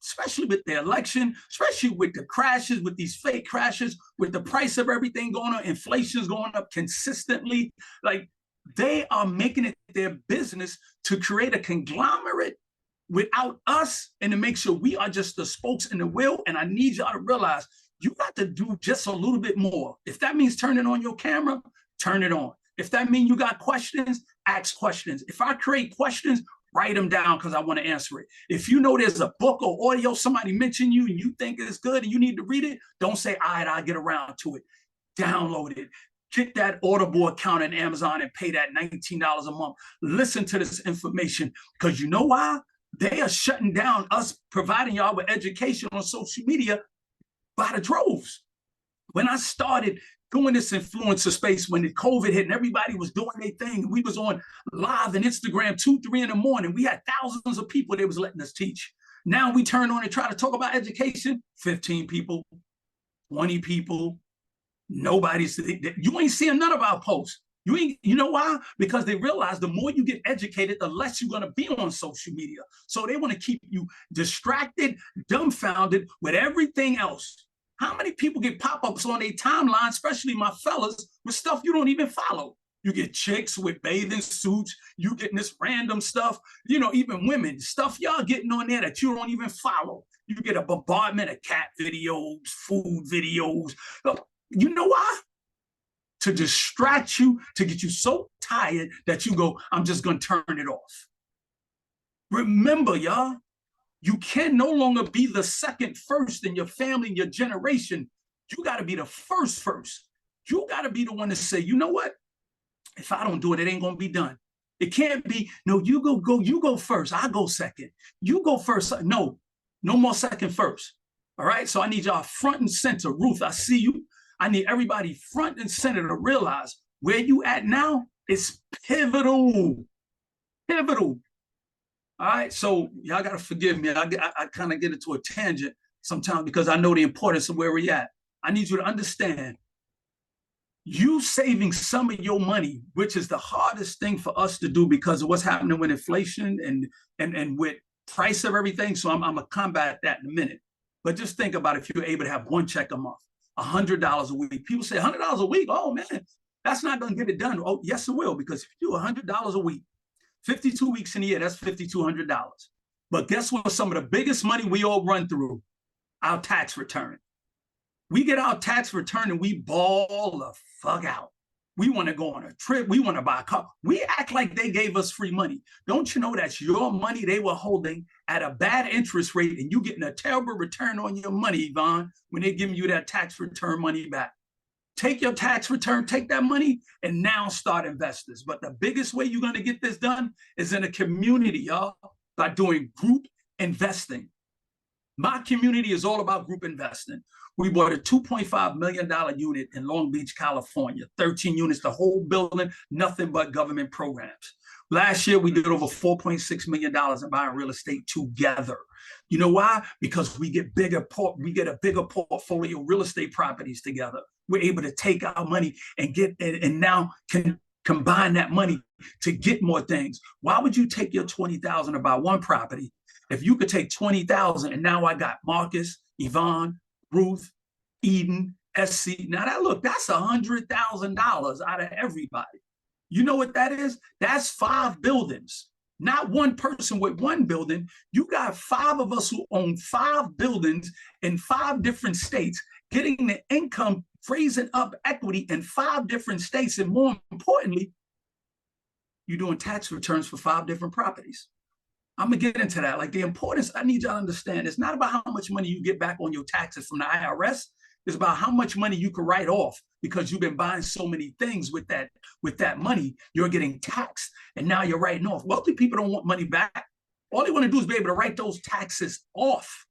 especially with the election, especially with the crashes, with these fake crashes, with the price of everything going on, inflation's going up consistently. Like, they are making it their business to create a conglomerate without us and to make sure we are just the spokes in the wheel. And I need y'all to realize you got to do just a little bit more. If that means turning on your camera, turn it on. If that means you got questions, ask questions. If I create questions, write them down because I want to answer it. If you know there's a book or audio, somebody mentioned you and you think it's good and you need to read it, don't say, all right, I'll get around to it. Download it. Get that Audible account in Amazon and pay that $19 a month. Listen to this information, because you know why? They are shutting down us providing y'all with education on social media by the droves. When I started doing this influencer space, when the COVID hit and everybody was doing their thing, we was on live and Instagram 2, 3 in the morning. We had thousands of people that was letting us teach. Now we turn on and try to talk about education, 15 people, 20 people. Nobody's, you ain't seeing none of our posts. You know why? Because they realize the more you get educated, the less you're going to be on social media. So they want to keep you distracted, dumbfounded with everything else. How many people get pop-ups on their timeline, especially my fellas, with stuff you don't even follow? You get chicks with bathing suits. You getting this random stuff. Even women, stuff y'all getting on there that you don't even follow. You get a bombardment of cat videos, food videos. You know why? To distract you, to get you so tired that you go, I'm just going to turn it off. Remember, y'all, you can no longer be the second first in your family, in your generation. You got to be the first. You got to be the one to say, you know what? If I don't do it, it ain't going to be done. It can't be, no, you go first. I go second. You go first. No more second first. All right. So I need y'all front and center. Ruth, I see you. I need everybody front and center to realize where you at now is pivotal. All right, so y'all got to forgive me. I kind of get into a tangent sometimes because I know the importance of where we're at. I need you to understand, you saving some of your money, which is the hardest thing for us to do because of what's happening with inflation and with price of everything. So I'm going to combat that in a minute. But just think about if you're able to have one check a month. $100 a week. People say $100 a week. Oh man, that's not going to get it done. Oh yes, it will, because if you do $100 a week, 52 weeks in a year, that's $5,200. But guess what? Some of the biggest money we all run through, our tax return. We get our tax return and we ball the fuck out. We want to go on a trip. We want to buy a car. We act like they gave us free money. Don't you know that's your money they were holding at a bad interest rate, and you getting a terrible return on your money, Yvonne, when they're giving you that tax return money back? Take your tax return, take that money, and now start investors. But the biggest way you're going to get this done is in a community, y'all, by doing group investing. My community is all about group investing. We bought a $2.5 million unit in Long Beach, California, 13 units, the whole building, nothing but government programs. Last year, we did over $4.6 million in buying real estate together. You know why? Because we get a bigger portfolio of real estate properties together. We're able to take our money and now can combine that money to get more things. Why would you take your $20,000 to buy one property if you could take $20,000 and now I got Marcus, Yvonne, Ruth, Eden, SC. Now that's $100,000 out of everybody. You know what that is? That's 5 buildings, not one person with one building. You got 5 of us who own 5 buildings in 5 different states, getting the income, raising up equity in 5 different states. And more importantly, you're doing tax returns for 5 different properties. I'm gonna get into that. Like, the importance, I need y'all to understand, it's not about how much money you get back on your taxes from the IRS. It's about how much money you can write off because you've been buying so many things with that money. You're getting taxed, and now you're writing off. Wealthy people don't want money back. All they want to do is be able to write those taxes off.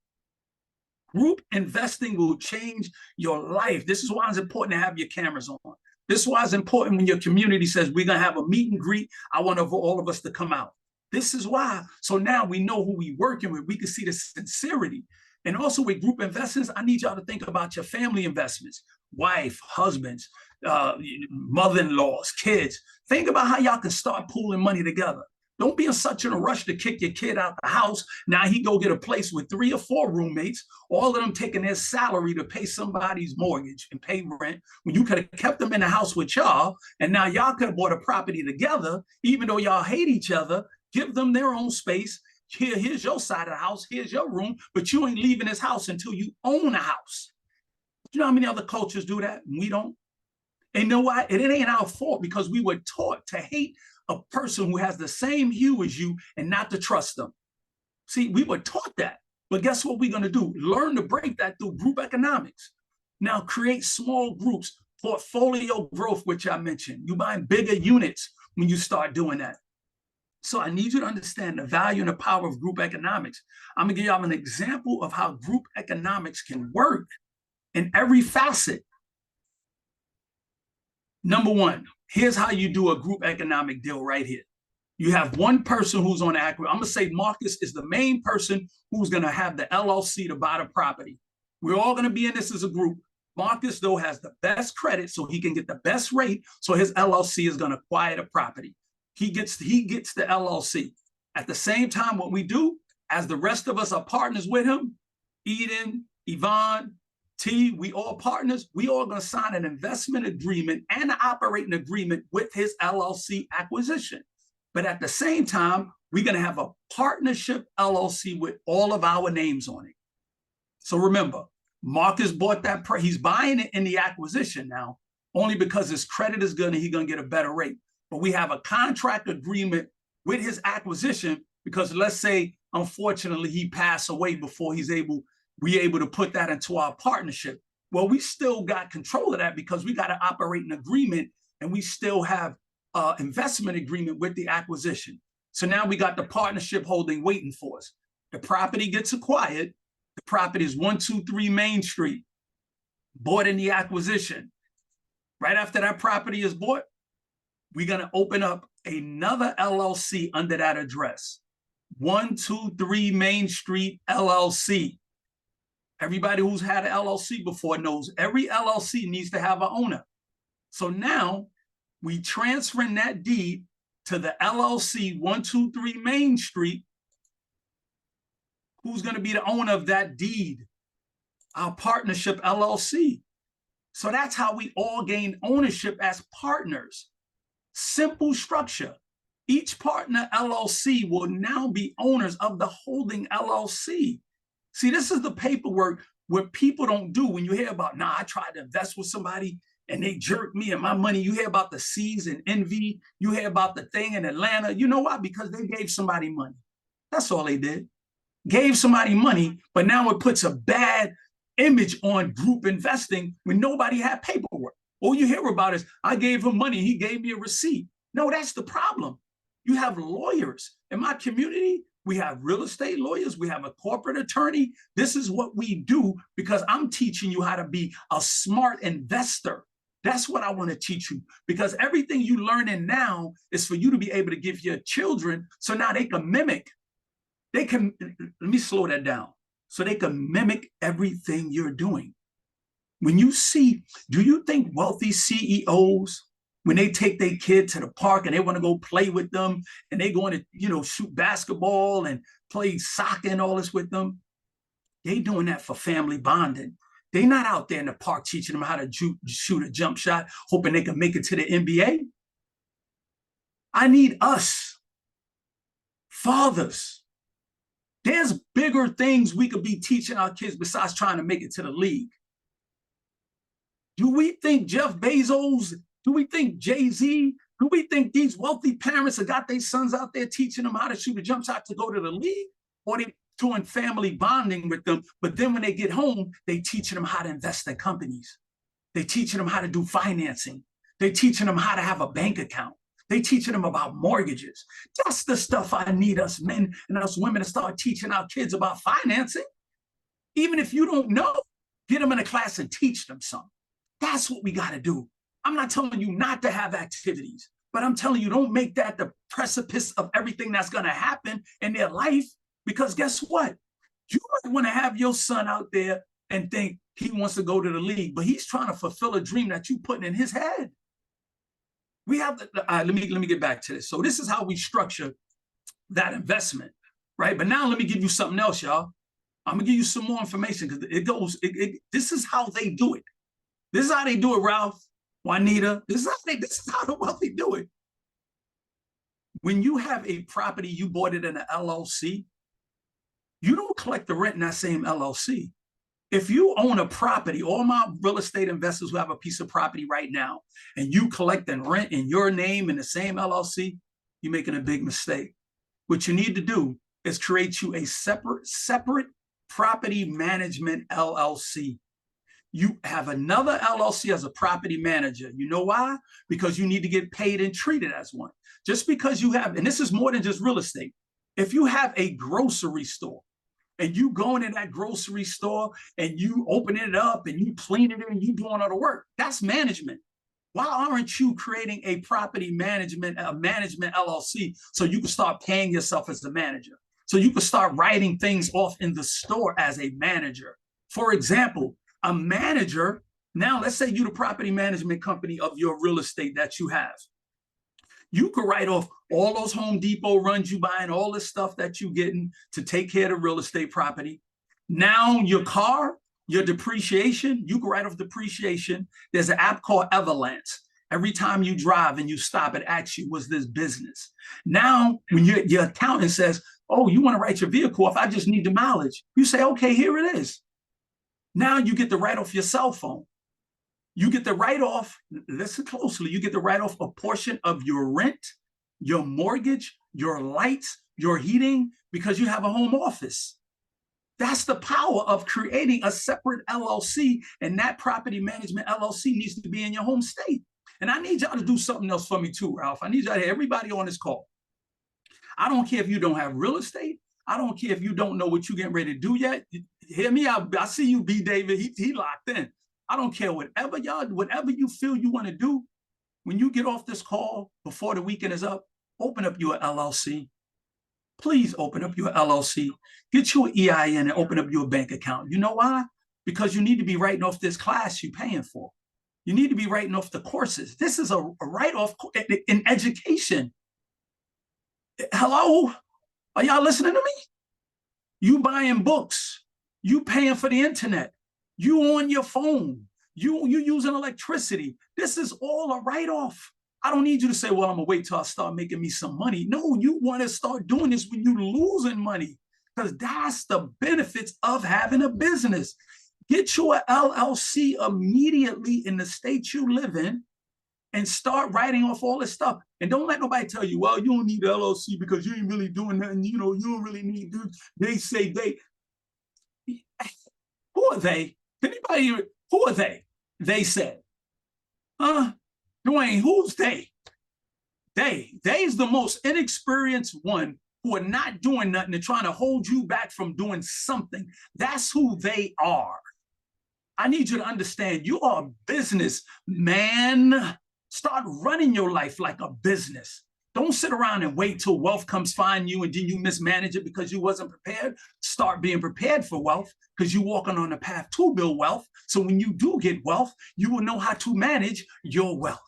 Group investing will change your life. This is why it's important to have your cameras on. This is why it's important when your community says, we're gonna have a meet and greet. I want all of us to come out. This is why. So now we know who we're working with. We can see the sincerity. And also with group investments, I need y'all to think about your family investments, wife, husbands, mother-in-laws, kids. Think about how y'all can start pooling money together. Don't be in such a rush to kick your kid out the house. Now he go get a place with 3 or 4 roommates, all of them taking their salary to pay somebody's mortgage and pay rent, when you could have kept them in the house with y'all, and now y'all could have bought a property together, even though y'all hate each other. Give them their own space. Here's your side of the house. Here's your room, but you ain't leaving this house until you own a house. You know how many other cultures do that? We don't. And you know why? It ain't our fault, because we were taught to hate a person who has the same hue as you and not to trust them. See, we were taught that. But guess what we're going to do? Learn to break that through group economics. Now create small groups, portfolio growth, which I mentioned. You buying bigger units when you start doing that. So I need you to understand the value and the power of group economics. I'm gonna give y'all an example of how group economics can work in every facet. Number 1, here's how you do a group economic deal right here. You have one person who's on the acquisition. I'm gonna say Marcus is the main person who's gonna have the LLC to buy the property. We're all gonna be in this as a group. Marcus, though, has the best credit, so he can get the best rate, so his LLC is gonna acquire the property. He gets the LLC. At the same time, what we do, as the rest of us are partners with him, Eden, Yvonne, T, we all partners, we all gonna sign an investment agreement and an operating agreement with his LLC acquisition. But at the same time, we're gonna have a partnership LLC with all of our names on it. So remember, Marcus bought that, he's buying it in the acquisition now, only because his credit is good and he's gonna get a better rate. But we have a contract agreement with his acquisition, because let's say, unfortunately, he passed away before we're able to put that into our partnership. Well, we still got control of that because we got to operate an agreement, and we still have an investment agreement with the acquisition. So now we got the partnership holding waiting for us. The property gets acquired. The property is 123 Main Street, bought in the acquisition. Right after that property is bought, we're going to open up another LLC under that address. 123 Main Street LLC. Everybody who's had an LLC before knows every LLC needs to have an owner. So now we transferring that deed to the LLC 123 Main Street. Who's going to be the owner of that deed? Our partnership LLC. So that's how we all gain ownership as partners. Simple structure. Each partner LLC will now be owners of the holding LLC. See, this is the paperwork where people don't do. When you hear about, I tried to invest with somebody and they jerk me and my money. You hear about the C's and Envy. You hear about the thing in Atlanta. You know why? Because they gave somebody money. That's all they did. Gave somebody money, but now it puts a bad image on group investing when nobody had paperwork. All you hear about is, I gave him money, he gave me a receipt. No, that's the problem. You have lawyers. In my community, we have real estate lawyers, we have a corporate attorney. This is what we do because I'm teaching you how to be a smart investor. That's what I want to teach you, because everything you learning now is for you to be able to give your children, so now they can mimic. They can, let me slow that down, so they can mimic everything you're doing. When you see, do you think wealthy CEOs, when they take their kid to the park and they want to go play with them and they going to, shoot basketball and play soccer and all this with them, they doing that for family bonding. They're not out there in the park teaching them how to shoot a jump shot, hoping they can make it to the NBA. I need us, fathers. There's bigger things we could be teaching our kids besides trying to make it to the league. Do we think Jeff Bezos, do we think Jay-Z, do we think these wealthy parents have got their sons out there teaching them how to shoot a jump shot to go to the league? Or they doing family bonding with them, but then when they get home, they teaching them how to invest in companies. They teaching them how to do financing. They teaching them how to have a bank account. They teaching them about mortgages. That's the stuff I need us men and us women to start teaching our kids about financing. Even if you don't know, get them in a class and teach them something. That's what we got to do. I'm not telling you not to have activities, but I'm telling you, don't make that the precipice of everything that's going to happen in their life. Because guess what? You might want to have your son out there and think he wants to go to the league, but he's trying to fulfill a dream that you putting in his head. We have to, let me get back to this. So this is how we structure that investment, right? But now let me give you something else, y'all. I'm gonna give you some more information because this is how they do it. This is how they do it, Ralph, Juanita. This is how the wealthy do it. When you have a property, you bought it in an LLC, you don't collect the rent in that same LLC. If you own a property, all my real estate investors who have a piece of property right now, and you collecting rent in your name in the same LLC, you're making a big mistake. What you need to do is create you a separate property management LLC. You have another LLC as a property manager. You know why? Because you need to get paid and treated as one. Just because you have, and this is more than just real estate. If you have a grocery store, and you go into that grocery store and you open it up and you clean it and you doing all the work, that's management. Why aren't you creating a property management LLC so you can start paying yourself as the manager? So you can start writing things off in the store as a manager. For example, a manager, now let's say you're the property management company of your real estate that you have. You could write off all those Home Depot runs you buying, all this stuff that you getting to take care of the real estate property. Now your car, your depreciation, you can write off depreciation. There's an app called Everlance. Every time you drive and you stop, it asks you, was this business? Now, when your accountant says, oh, you want to write your vehicle off, I just need the mileage. You say, okay, here it is. Now you get to write off your cell phone. You get to write off, listen closely, you get to write off a portion of your rent, your mortgage, your lights, your heating, because you have a home office. That's the power of creating a separate LLC, and that property management LLC needs to be in your home state. And I need y'all to do something else for me too, Ralph. I need y'all to, everybody on this call. I don't care if you don't have real estate. I don't care if you don't know what you're getting ready to do yet. Hear me out. I see you, B. David. He locked in. I don't care whatever you feel you want to do. When you get off this call before the weekend is up, open up your LLC. Please open up your LLC. Get your EIN and open up your bank account. You know why? Because you need to be writing off this class you're paying for. You need to be writing off the courses. This is a write-off in education. Hello? Are y'all listening to me? You buying books. You paying for the internet. You on your phone, you using electricity. This is all a write-off. I don't need you to say, well, I'm gonna wait till I start making me some money. No, you want to start doing this when you're losing money, because that's the benefits of having a business. Get you a LLC immediately in the state you live in and start writing off all this stuff. And don't let nobody tell you, well, you don't need LLC because you ain't really doing nothing. You know, you don't really need to. They say they. Who are they? Anybody? Who are they? They said. Dwayne, who's they? They's the most inexperienced one who are not doing nothing and trying to hold you back from doing something. That's who they are. I need you to understand you are a business man. Start running your life like a business. Don't sit around and wait till wealth comes find you and then you mismanage it because you wasn't prepared. Start being prepared for wealth because you're walking on the path to build wealth. So when you do get wealth, you will know how to manage your wealth.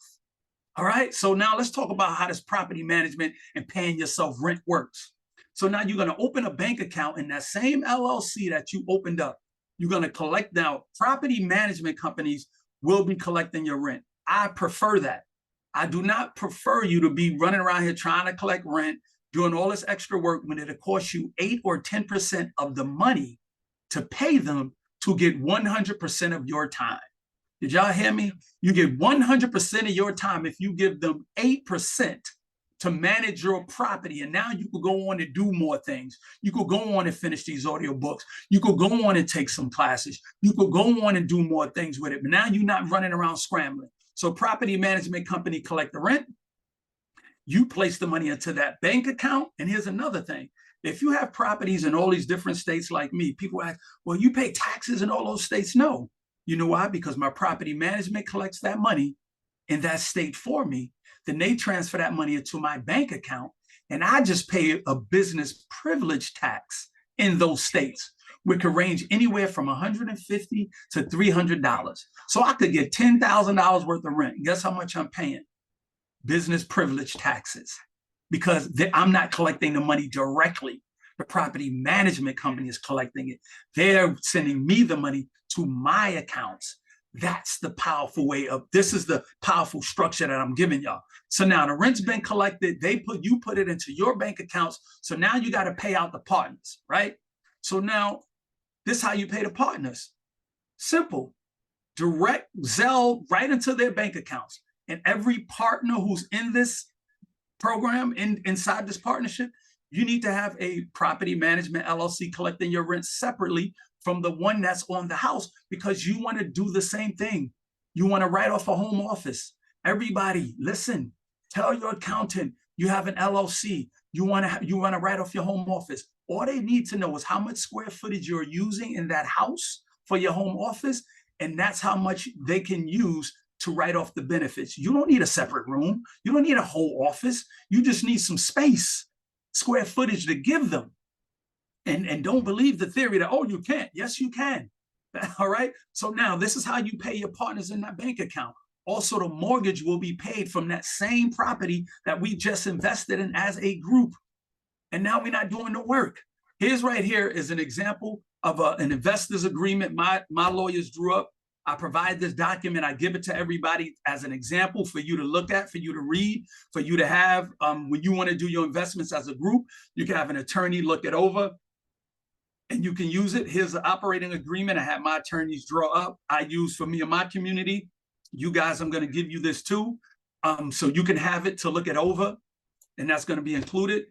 All right. So now let's talk about how this property management and paying yourself rent works. So now you're going to open a bank account in that same LLC that you opened up. You're going to collect now. Property management companies will be collecting your rent. I prefer that. I do not prefer you to be running around here trying to collect rent, doing all this extra work when it'll cost you 8 or 10% of the money to pay them to get 100% of your time. Did y'all hear me? You get 100% of your time if you give them 8% to manage your property. And now you could go on and do more things. You could go on and finish these audio books. You could go on and take some classes. You could go on and do more things with it. But now you're not running around scrambling. So property management company collect the rent. You place the money into that bank account. And here's another thing. If you have properties in all these different states like me, people ask, well, you pay taxes in all those states? No. You know why? Because my property management collects that money in that state for me. Then they transfer that money into my bank account. And I just pay a business privilege tax in those states, which could range anywhere from $150 to $300. So I could get $10,000 worth of rent. Guess how much I'm paying? Business privilege taxes, because I'm not collecting the money directly. The property management company is collecting it. They're sending me the money to my accounts. That's the powerful way of, this is the powerful structure that I'm giving y'all. So now the rent's been collected. You put it into your bank accounts. So now you got to pay out the partners, right? So now this is how you pay the partners. Simple. Direct Zelle right into their bank accounts. And every partner who's in this program, inside this partnership, you need to have a property management LLC collecting your rent separately from the one that's on the house, because you want to do the same thing. You want to write off a home office. Everybody, listen, tell your accountant you have an LLC. You want to write off your home office. All they need to know is how much square footage you're using in that house for your home office, and that's how much they can use to write off the benefits. You don't need a separate room. You don't need a whole office. You just need some space, square footage to give them. And don't believe the theory that, oh, you can't. Yes, you can. All right. So now this is how you pay your partners in that bank account. Also, the mortgage will be paid from that same property that we just invested in as a group. And now we're not doing the work. Here's right here is an example of an investor's agreement my lawyers drew up. I provide this document. I give it to everybody as an example for you to look at, for you to read, for you to have when you want to do your investments as a group. You can have an attorney look it over and you can use it. Here's the operating agreement I had my attorneys draw up. I use for me and my community. You guys, I'm going to give you this too. So you can have it to look it over, and that's going to be included.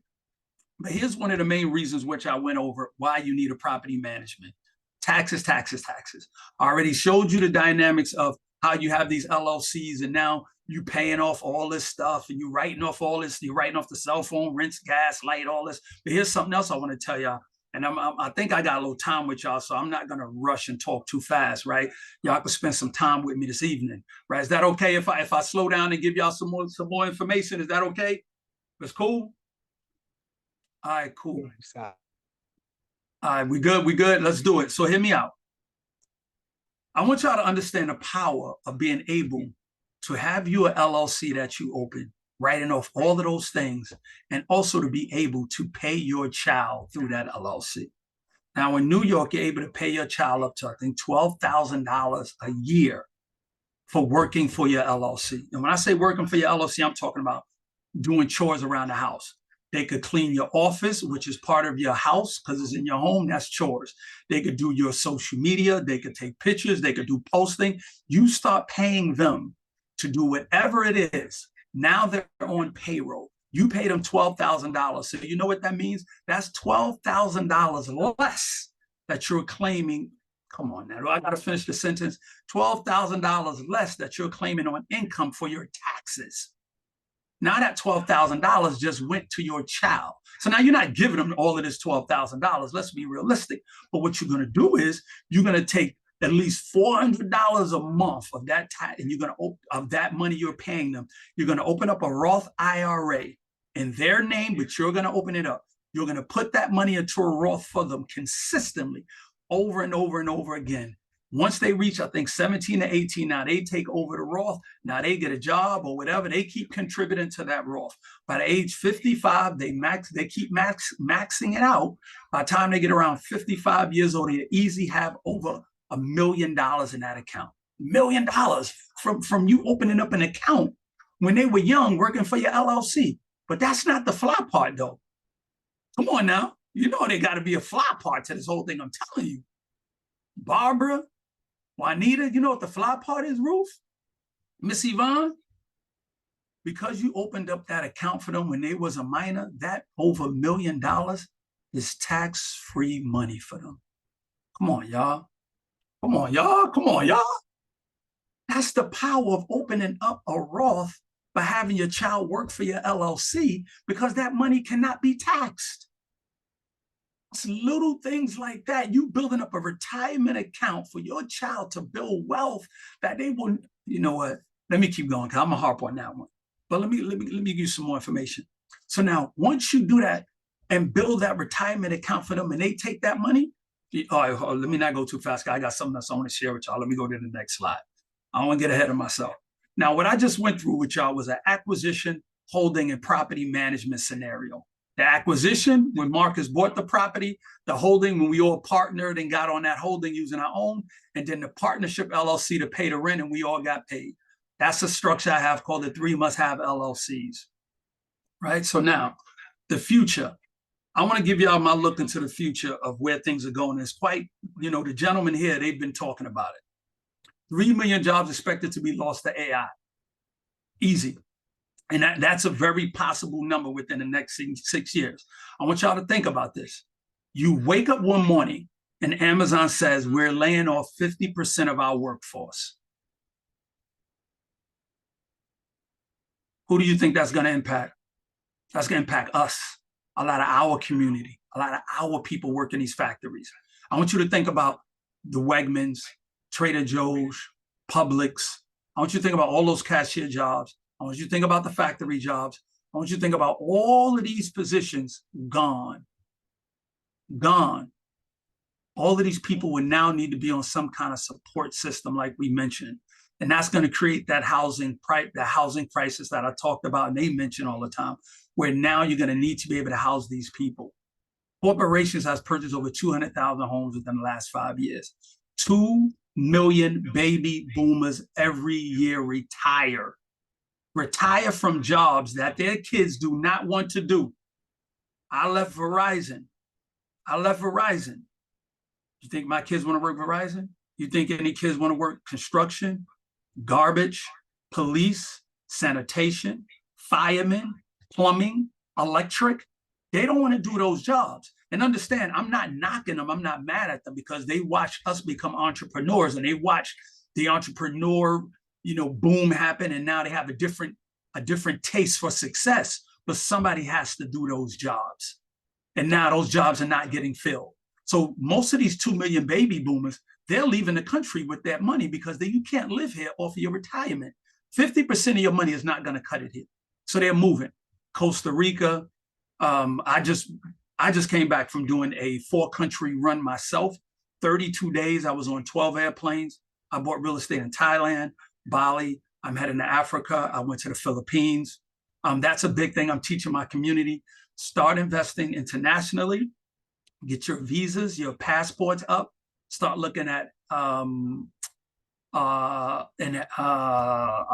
But here's one of the main reasons which I went over why you need a property management. Taxes, taxes, taxes. I already showed you the dynamics of how you have these LLCs and now you paying off all this stuff and you writing off all this, you're writing off the cell phone, rents, gas, light, all this. But here's something else I want to tell y'all. And I think I got a little time with y'all, so I'm not going to rush and talk too fast, right? Y'all can spend some time with me this evening, right? Is that okay if I slow down and give y'all some more information? Is that okay? That's cool? All right, cool. All right, we good. Let's do it. So hear me out. I want y'all to understand the power of being able to have your LLC that you open, writing off all of those things, and also to be able to pay your child through that LLC. Now in New York, you're able to pay your child up to, I think, $12,000 a year for working for your LLC. And when I say working for your LLC, I'm talking about doing chores around the house. They could clean your office, which is part of your house because it's in your home. That's chores. They could do your social media. They could take pictures. They could do posting. You start paying them to do whatever it is. Now they're on payroll. You pay them $12,000. So you know what that means? That's $12,000 less that you're claiming. Come on now, I got to finish the sentence. $12,000 less that you're claiming on income for your taxes. Now that $12,000 just went to your child. So now you're not giving them all of this $12,000. Let's be realistic. But what you're going to do is you're going to take at least $400 a month of that and you're going to of that money you're paying them. You're going to open up a Roth IRA in their name, but you're going to open it up. You're going to put that money into a Roth for them consistently over and over and over again. Once they reach, I think, 17 to 18, now they take over the Roth. Now they get a job or whatever. They keep contributing to that Roth. By the age 55, they keep maxing it out. By the time they get around 55 years old, they easily have over $1 million in that account. $1 million from you opening up an account when they were young, working for your LLC. But that's not the fly part, though. Come on now. You know there got to be a fly part to this whole thing. I'm telling you. Barbara, Juanita, you know what the fly part is, Ruth? Miss Yvonne? Because you opened up that account for them when they was a minor, that over $1 million is tax-free money for them. Come on, y'all. Come on, y'all. Come on, y'all. That's the power of opening up a Roth by having your child work for your LLC, because that money cannot be taxed. It's little things like that. You building up a retirement account for your child to build wealth that they will, you know what? Let me keep going because I'm gonna harp on that one. But let me give you some more information. So now, once you do that and build that retirement account for them and they take that money, all right, let me not go too fast. I got something else I want to share with y'all. Let me go to the next slide. I don't want to get ahead of myself. Now, what I just went through with y'all was an acquisition, holding, and property management scenario. The acquisition, when Marcus bought the property, the holding, when we all partnered and got on that holding using our own, and then the partnership LLC to pay the rent, and we all got paid. That's a structure I have called the 3 must-have LLCs, right? So now, the future. I want to give y'all my look into the future of where things are going. It's quite, you know, the gentlemen here, they've been talking about it. 3 million jobs expected to be lost to AI. Easy. And that's a very possible number within the next 6 years. I want y'all to think about this. You wake up one morning and Amazon says we're laying off 50% of our workforce. Who do you think that's going to impact? That's going to impact us, a lot of our community, a lot of our people work in these factories. I want you to think about the Wegmans, Trader Joe's, Publix. I want you to think about all those cashier jobs. I want you to think about the factory jobs. I want you to think about all of these positions gone. Gone. All of these people would now need to be on some kind of support system like we mentioned. And that's going to create that housing crisis that I talked about and they mention all the time, where now you're going to need to be able to house these people. Corporations has purchased over 200,000 homes within the last 5 years. 2 million baby boomers every year retire from jobs that their kids do not want to do. I left Verizon. You think my kids want to work Verizon? You think any kids want to work construction, garbage, police, sanitation, firemen, plumbing, electric? They don't want to do those jobs. And understand, I'm not knocking them. I'm not mad at them because they watch us become entrepreneurs and they watch the entrepreneur, boom happen. And now they have a different taste for success, but somebody has to do those jobs. And now those jobs are not getting filled. So most of these 2 million baby boomers, they're leaving the country with that money because you can't live here off of your retirement. 50% of your money is not going to cut it here. So they're moving. Costa Rica. I just came back from doing a 4-country run myself. 32 days. I was on 12 airplanes. I bought real estate in Thailand, Bali. I'm heading to Africa. I went to the Philippines. That's a big thing I'm teaching my community. Start investing internationally. Get your visas, your passports up. Start looking at, I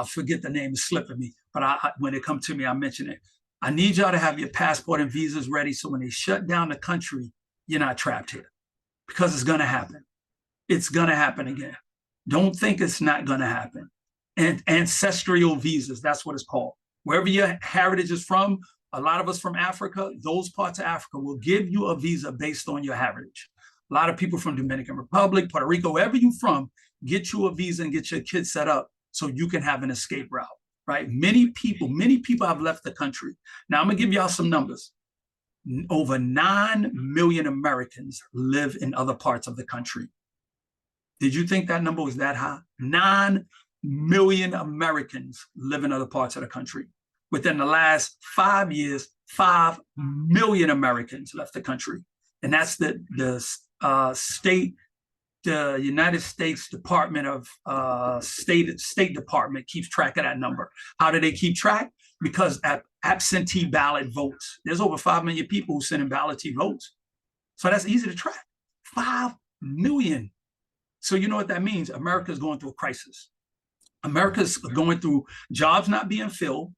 forget the name, it's slipping me, but when it comes to me, I mention it. I need y'all to have your passport and visas ready so when they shut down the country, you're not trapped here, because it's going to happen. It's going to happen again. Don't think it's not going to happen. And ancestral visas, that's what it's called. Wherever your heritage is from, a lot of us from Africa, those parts of Africa will give you a visa based on your heritage. A lot of people from Dominican Republic, Puerto Rico, wherever you're from, get you a visa and get your kids set up so you can have an escape route, right? Many people have left the country. Now I'm gonna give y'all some numbers. Over 9 million Americans live in other parts of the country. Did you think that number was that high? 9 million Americans live in other parts of the country. Within the last 5 years, 5 million Americans left the country. And that's the United States Department of State Department keeps track of that number. How do they keep track? Because absentee ballot votes. There's over 5 million people who send in absentee votes. So that's easy to track. 5 million. So you know what that means? America's going through a crisis. America's going through jobs not being filled.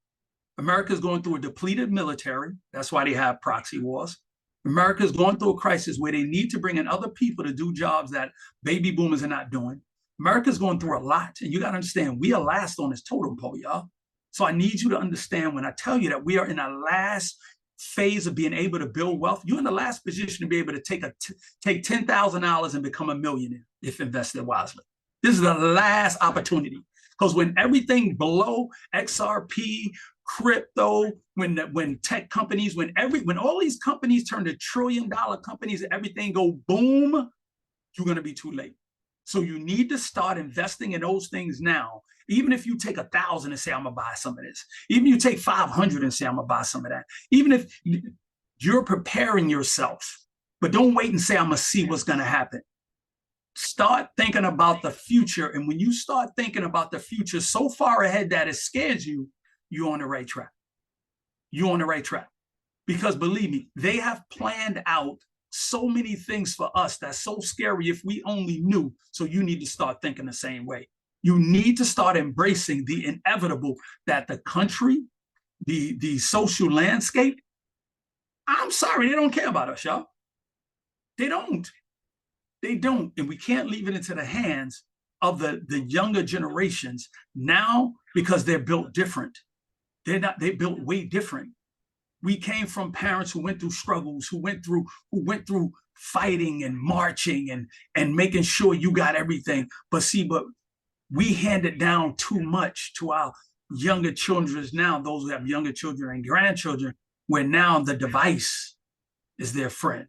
America's going through a depleted military. That's why they have proxy wars. America's going through a crisis where they need to bring in other people to do jobs that baby boomers are not doing. America's going through a lot. And you got to understand, we are last on this totem pole, y'all. So I need you to understand when I tell you that we are in the last phase of being able to build wealth, you're in the last position to be able to take $10,000 and become a millionaire if invested wisely. This is the last opportunity. Because when everything below XRP, crypto, when tech companies, when all these companies turn to $1 trillion companies and everything go boom, you're going to be too late. So you need to start investing in those things now. Even if you take 1,000 and say, I'm going to buy some of this. Even if you take 500 and say, I'm going to buy some of that. Even if you're preparing yourself, but don't wait and say, I'm going to see what's going to happen. Start thinking about the future. And when you start thinking about the future so far ahead that it scares you, you're on the right track. You're on the right track. Because believe me, they have planned out so many things for us that's so scary if we only knew. So you need to start thinking the same way. You need to start embracing the inevitable that the country, the social landscape, I'm sorry, they don't care about us, y'all. They don't. They don't. And we can't leave it into the hands of the younger generations now because they're built different. They built way different. We came from parents who went through struggles, who went through fighting and marching and making sure you got everything. But we handed down too much to our younger children now, those who have younger children and grandchildren, where now the device is their friend.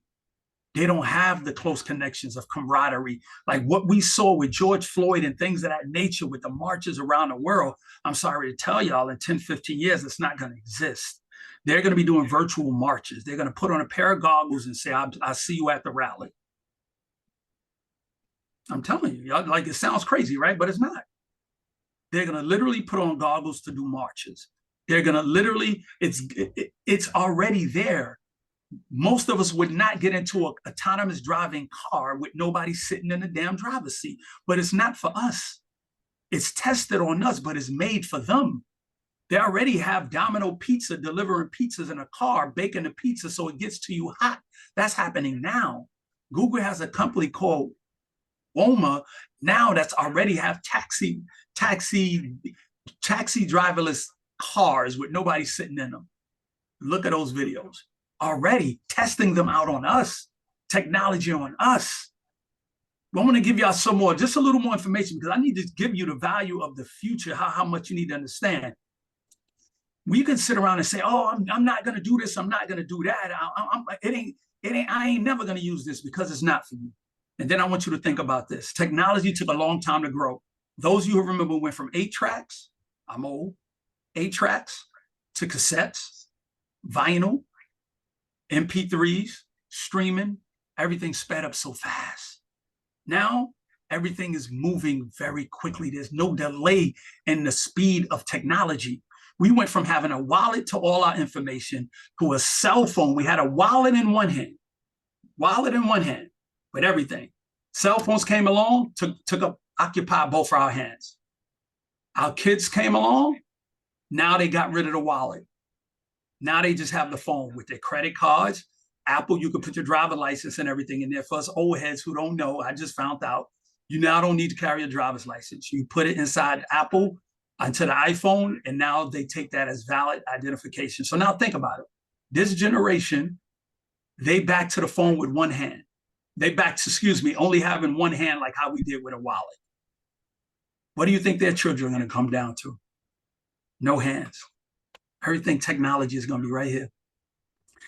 They don't have the close connections of camaraderie. Like what we saw with George Floyd and things of that nature with the marches around the world, I'm sorry to tell y'all, in 10, 15 years, it's not going to exist. They're going to be doing virtual marches. They're going to put on a pair of goggles and say, I'll see you at the rally. I'm telling you, y'all, like it sounds crazy, right? But it's not. They're going to literally put on goggles to do marches. They're going to literally, it's already there. Most of us would not get into an autonomous driving car with nobody sitting in the damn driver's seat, but it's not for us. It's tested on us, but it's made for them. They already have Domino Pizza delivering pizzas in a car, baking the pizza so it gets to you hot. That's happening now. Google has a company called Woma now that's already have taxi driverless cars with nobody sitting in them. Look at those videos. Already testing them out on us, technology on us. Well, I'm going to give y'all just a little more information because I need to give you the value of the future, how much you need to understand. We can sit around and say, oh, I'm not going to do this. I'm not going to do that. I ain't never going to use this because it's not for you. And then I want you to think about this. Technology took a long time to grow. Those of you who remember went from 8 tracks, I'm old, 8 tracks to cassettes, vinyl, MP3s, streaming, everything sped up so fast. Now, everything is moving very quickly. There's no delay in the speed of technology. We went from having a wallet to all our information to a cell phone. We had a wallet in one hand with everything. Cell phones came along, occupied both of our hands. Our kids came along, now they got rid of the wallet. Now they just have the phone with their credit cards. Apple, you can put your driver license and everything in there. For us old heads who don't know, I just found out, you now don't need to carry a driver's license. You put it inside Apple onto the iPhone, and now they take that as valid identification. So now think about it. This generation, they back to the phone with one hand. They back to, only having one hand like how we did with a wallet. What do you think their children are going to come down to? No hands. Everything technology is going to be right here.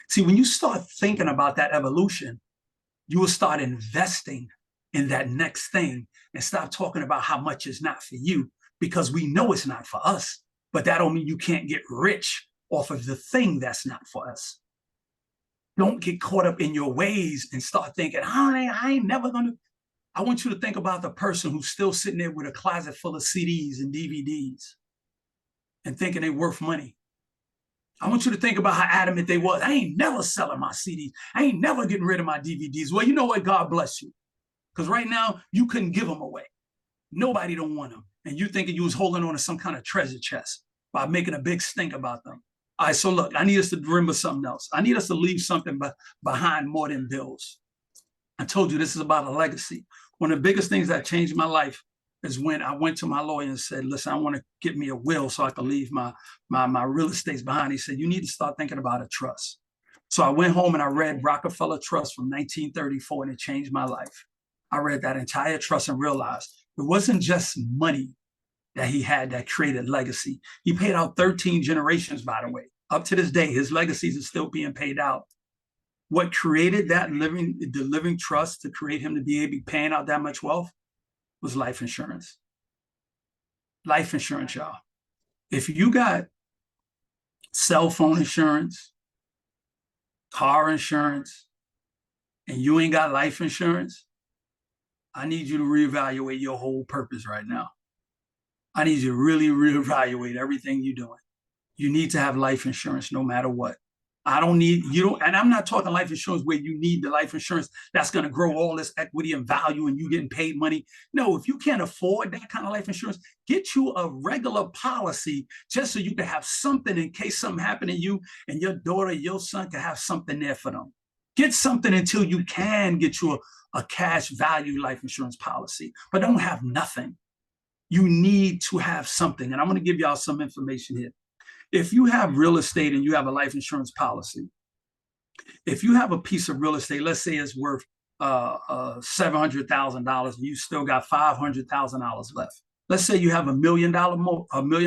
See, when you start thinking about that evolution, you will start investing in that next thing and stop talking about how much is not for you, because we know it's not for us, but that don't mean you can't get rich off of the thing that's not for us. Don't get caught up in your ways and start thinking, I ain't never gonna. I want you to think about the person who's still sitting there with a closet full of CDs and DVDs and thinking they're worth money. I want you to think about how adamant they was. I ain't never selling my CDs. I ain't never getting rid of my DVDs. Well, you know what? God bless you. Because right now, you couldn't give them away. Nobody don't want them. And you thinking you was holding on to some kind of treasure chest by making a big stink about them. All right, so look, I need us to remember something else. I need us to leave something behind more than bills. I told you this is about a legacy. One of the biggest things that changed my life is when I went to my lawyer and said, listen, I want to get me a will so I can leave my real estates behind. He said, you need to start thinking about a trust. So I went home and I read Rockefeller Trust from 1934, and it changed my life. I read that entire trust and realized it wasn't just money that he had that created legacy. He paid out 13 generations, by the way. Up to this day, his legacies are still being paid out. What created that the living trust to create him to be able to be paying out that much wealth was life insurance. Life insurance, y'all. If you got cell phone insurance, car insurance, and you ain't got life insurance, I need you to reevaluate your whole purpose right now. I need you to really reevaluate everything you're doing. You need to have life insurance no matter what. And I'm not talking life insurance where you need the life insurance that's going to grow all this equity and value and you getting paid money. No, if you can't afford that kind of life insurance, get you a regular policy just so you can have something in case something happened to you and your daughter, your son can have something there for them. Get something until you can get you a cash value life insurance policy, but don't have nothing. You need to have something. And I'm going to give y'all some information here. If you have real estate and you have a life insurance policy, if you have a piece of real estate, let's say it's worth $700,000 and you still got $500,000 left. Let's say you have $1 million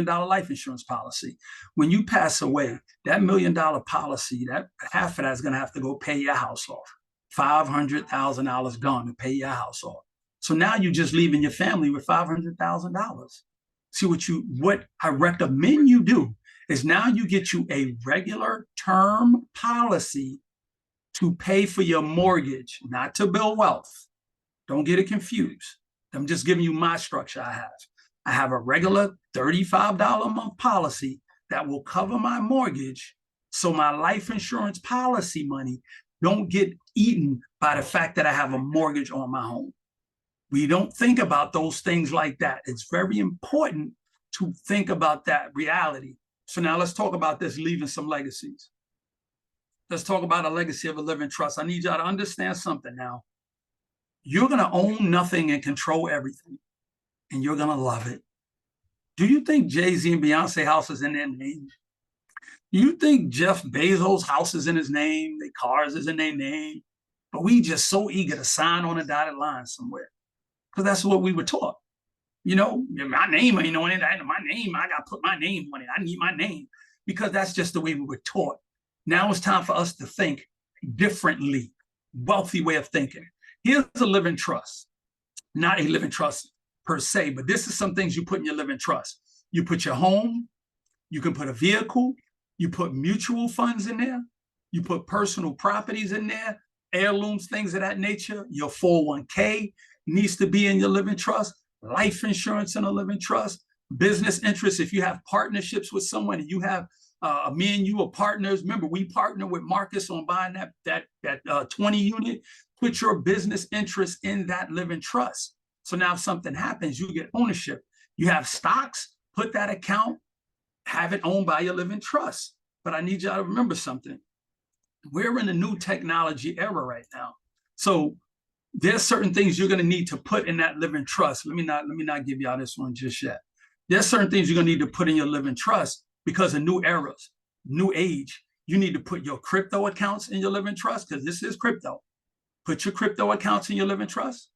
life insurance policy. When you pass away, that $1 million policy, that half of that is going to have to go pay your house off. $500,000 gone to pay your house off. So now you're just leaving your family with $500,000. See, what I recommend you do is now you get you a regular term policy to pay for your mortgage, not to build wealth. Don't get it confused. I'm just giving you my structure I have. I have a regular $35 a month policy that will cover my mortgage so my life insurance policy money don't get eaten by the fact that I have a mortgage on my home. We don't think about those things like that. It's very important to think about that reality. So now let's talk about this, leaving some legacies. Let's talk about a legacy of a living trust. I need y'all to understand something now. You're going to own nothing and control everything, and you're going to love it. Do you think Jay-Z and Beyonce house is in their name? Do you think Jeff Bezos' house is in his name? Their cars is in their name? But we just so eager to sign on a dotted line somewhere because that's what we were taught. You know, my name ain't on it. My name, I got to put my name on it. I need my name because that's just the way we were taught. Now it's time for us to think differently, wealthy way of thinking. Here's a living trust, not a living trust per se, but this is some things you put in your living trust. You put your home, you can put a vehicle, you put mutual funds in there, you put personal properties in there, heirlooms, things of that nature. Your 401k needs to be in your living trust. Life insurance in a living trust, business interests. If you have partnerships with someone and you have me and you are partners, remember we partner with Marcus on buying that 20 unit, put your business interest in that living trust. So now if something happens, you get ownership. You have stocks, put that account, have it owned by your living trust. but I need y'all to remember something. We're in a new technology era right now. So there's certain things you're going to need to put in that living trust. Let me not give y'all this one just yet. There's certain things you're going to need to put in your living trust because of new eras, new age. You need to put your crypto accounts in your living trust because this is crypto. Put your crypto accounts in your living trust.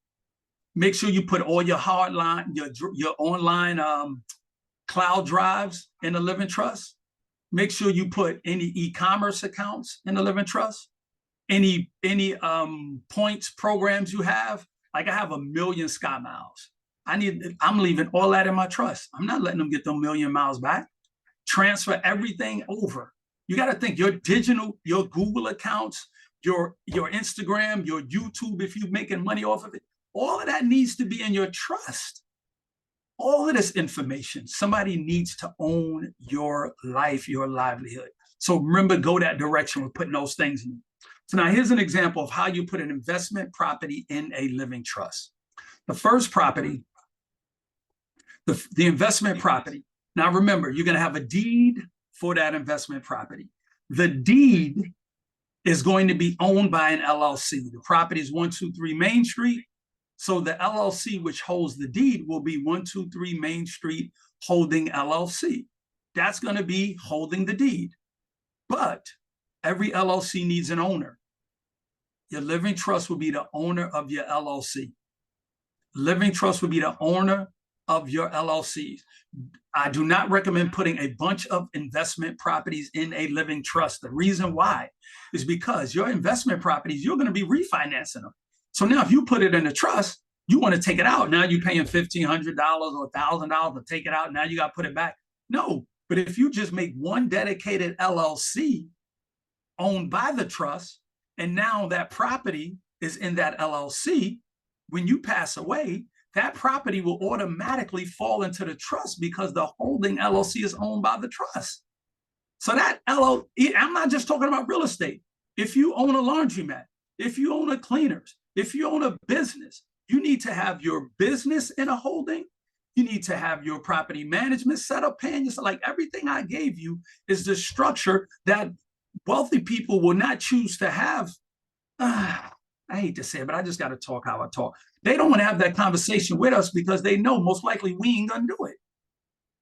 Make sure you put all your hardline, your online cloud drives in the living trust. Make sure you put any e-commerce accounts in the living trust. Any points programs you have. Like I have 1 million Sky Miles. I'm leaving all that in my trust. I'm not letting them get them 1 million miles back. Transfer everything over. You got to think your digital, your Google accounts, your Instagram, your YouTube, if you're making money off of it, all of that needs to be in your trust. All of this information, somebody needs to own your life, your livelihood. So remember, go that direction with putting those things in. So now here's an example of how you put an investment property in a living trust. The first property, the investment property. Now remember, you're going to have a deed for that investment property. The deed is going to be owned by an LLC. The property is 123 Main Street. So the LLC which holds the deed will be 123 Main Street Holding LLC. That's going to be holding the deed. But every LLC needs an owner. Your living trust will be the owner of your LLC. Living trust will be the owner of your LLCs. I do not recommend putting a bunch of investment properties in a living trust. The reason why is because your investment properties, you're going to be refinancing them. So now if you put it in a trust, you want to take it out. Now you're paying $1,500 or $1,000 to take it out. Now you got to put it back. No, but if you just make one dedicated LLC owned by the trust, and now that property is in that LLC, when you pass away, that property will automatically fall into the trust because the holding LLC is owned by the trust. So that LLC, I'm not just talking about real estate. If you own a laundromat, if you own a cleaners, if you own a business, you need to have your business in a holding. You need to have your property management set up, paying yourself. Like everything I gave you is the structure that wealthy people will not choose to have. I hate to say it, but I just got to talk how I talk. They don't want to have that conversation with us because they know most likely we ain't going to do it.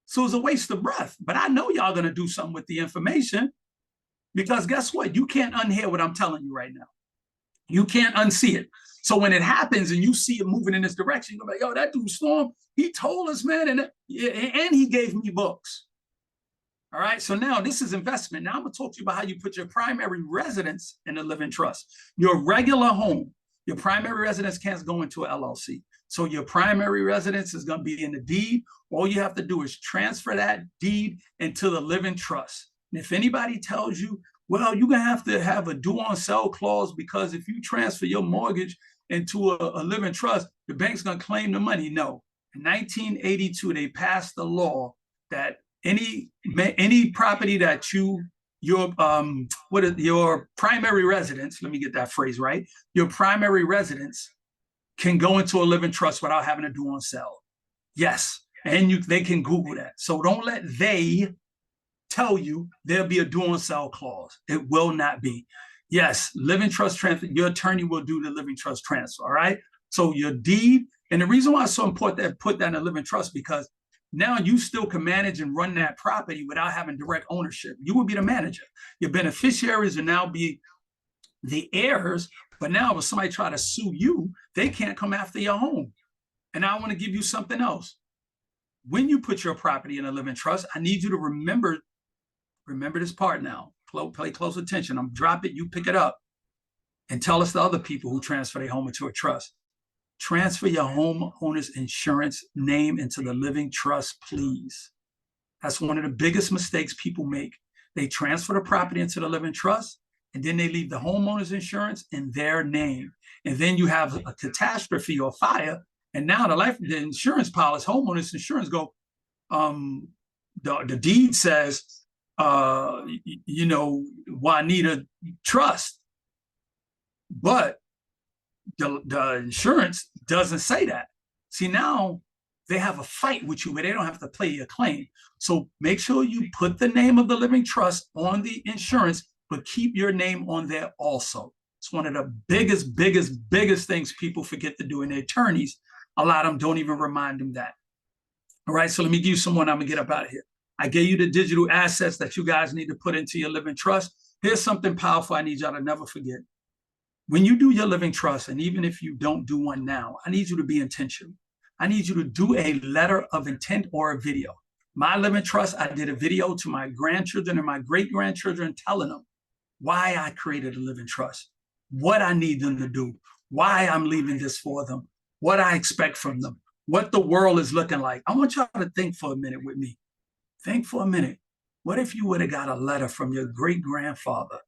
So it's a waste of breath. But I know y'all going to do something with the information because guess what? You can't unhear what I'm telling you right now. You can't unsee it. So when it happens and you see it moving in this direction, you're like, yo, that dude Storm, he told us, man, and he gave me books. All right, so now this is investment. Now I'm gonna talk to you about how you put your primary residence in a living trust. Your regular home, your primary residence can't go into an LLC. So your primary residence is gonna be in the deed. All you have to do is transfer that deed into the living trust. And if anybody tells you, well, you're gonna have to have a due on sell clause because if you transfer your mortgage into a living trust, the bank's gonna claim the money. No, in 1982, they passed the law that any property that your primary residence, let me get that phrase right, your primary residence can go into a living trust without having to do on sell. Yes, and they can Google that. So don't let they tell you there'll be a due on sell clause. It will not be. Yes, living trust transfer, your attorney will do the living trust transfer, all right? So your deed, and the reason why it's so important to put that in a living trust because now you still can manage and run that property without having direct ownership. You will be the manager. Your beneficiaries will now be the heirs, but now if somebody try to sue you, they can't come after your home. And I want to give you something else. When you put your property in a living trust, I need you to remember this part now. Pay close attention. I'm drop it, you pick it up, and tell us the other people who transfer their home into a trust. Transfer your homeowner's insurance name into the living trust, please. That's one of the biggest mistakes people make. They transfer the property into the living trust, and then they leave the homeowner's insurance in their name. And then you have a catastrophe or fire, and now the insurance policy, homeowner's insurance go, the deed says, Juanita Trust, but the insurance doesn't say that. See, now they have a fight with you where they don't have to pay your claim. So make sure you put the name of the living trust on the insurance, but keep your name on there also. It's one of the biggest things people forget to do, and the attorneys, a lot of them don't even remind them that. All right, so let me give you someone. I'm gonna get up out of here. I gave you the digital assets that you guys need to put into your living trust. Here's something powerful I need y'all to never forget. When you do your living trust, and even if you don't do one now, I need you to be intentional. I need you to do a letter of intent or a video. My living trust, I did a video to my grandchildren and my great-grandchildren telling them why I created a living trust, what I need them to do, why I'm leaving this for them, what I expect from them, what the world is looking like. I want y'all to think for a minute with me. Think for a minute. What if you would have got a letter from your great-grandfather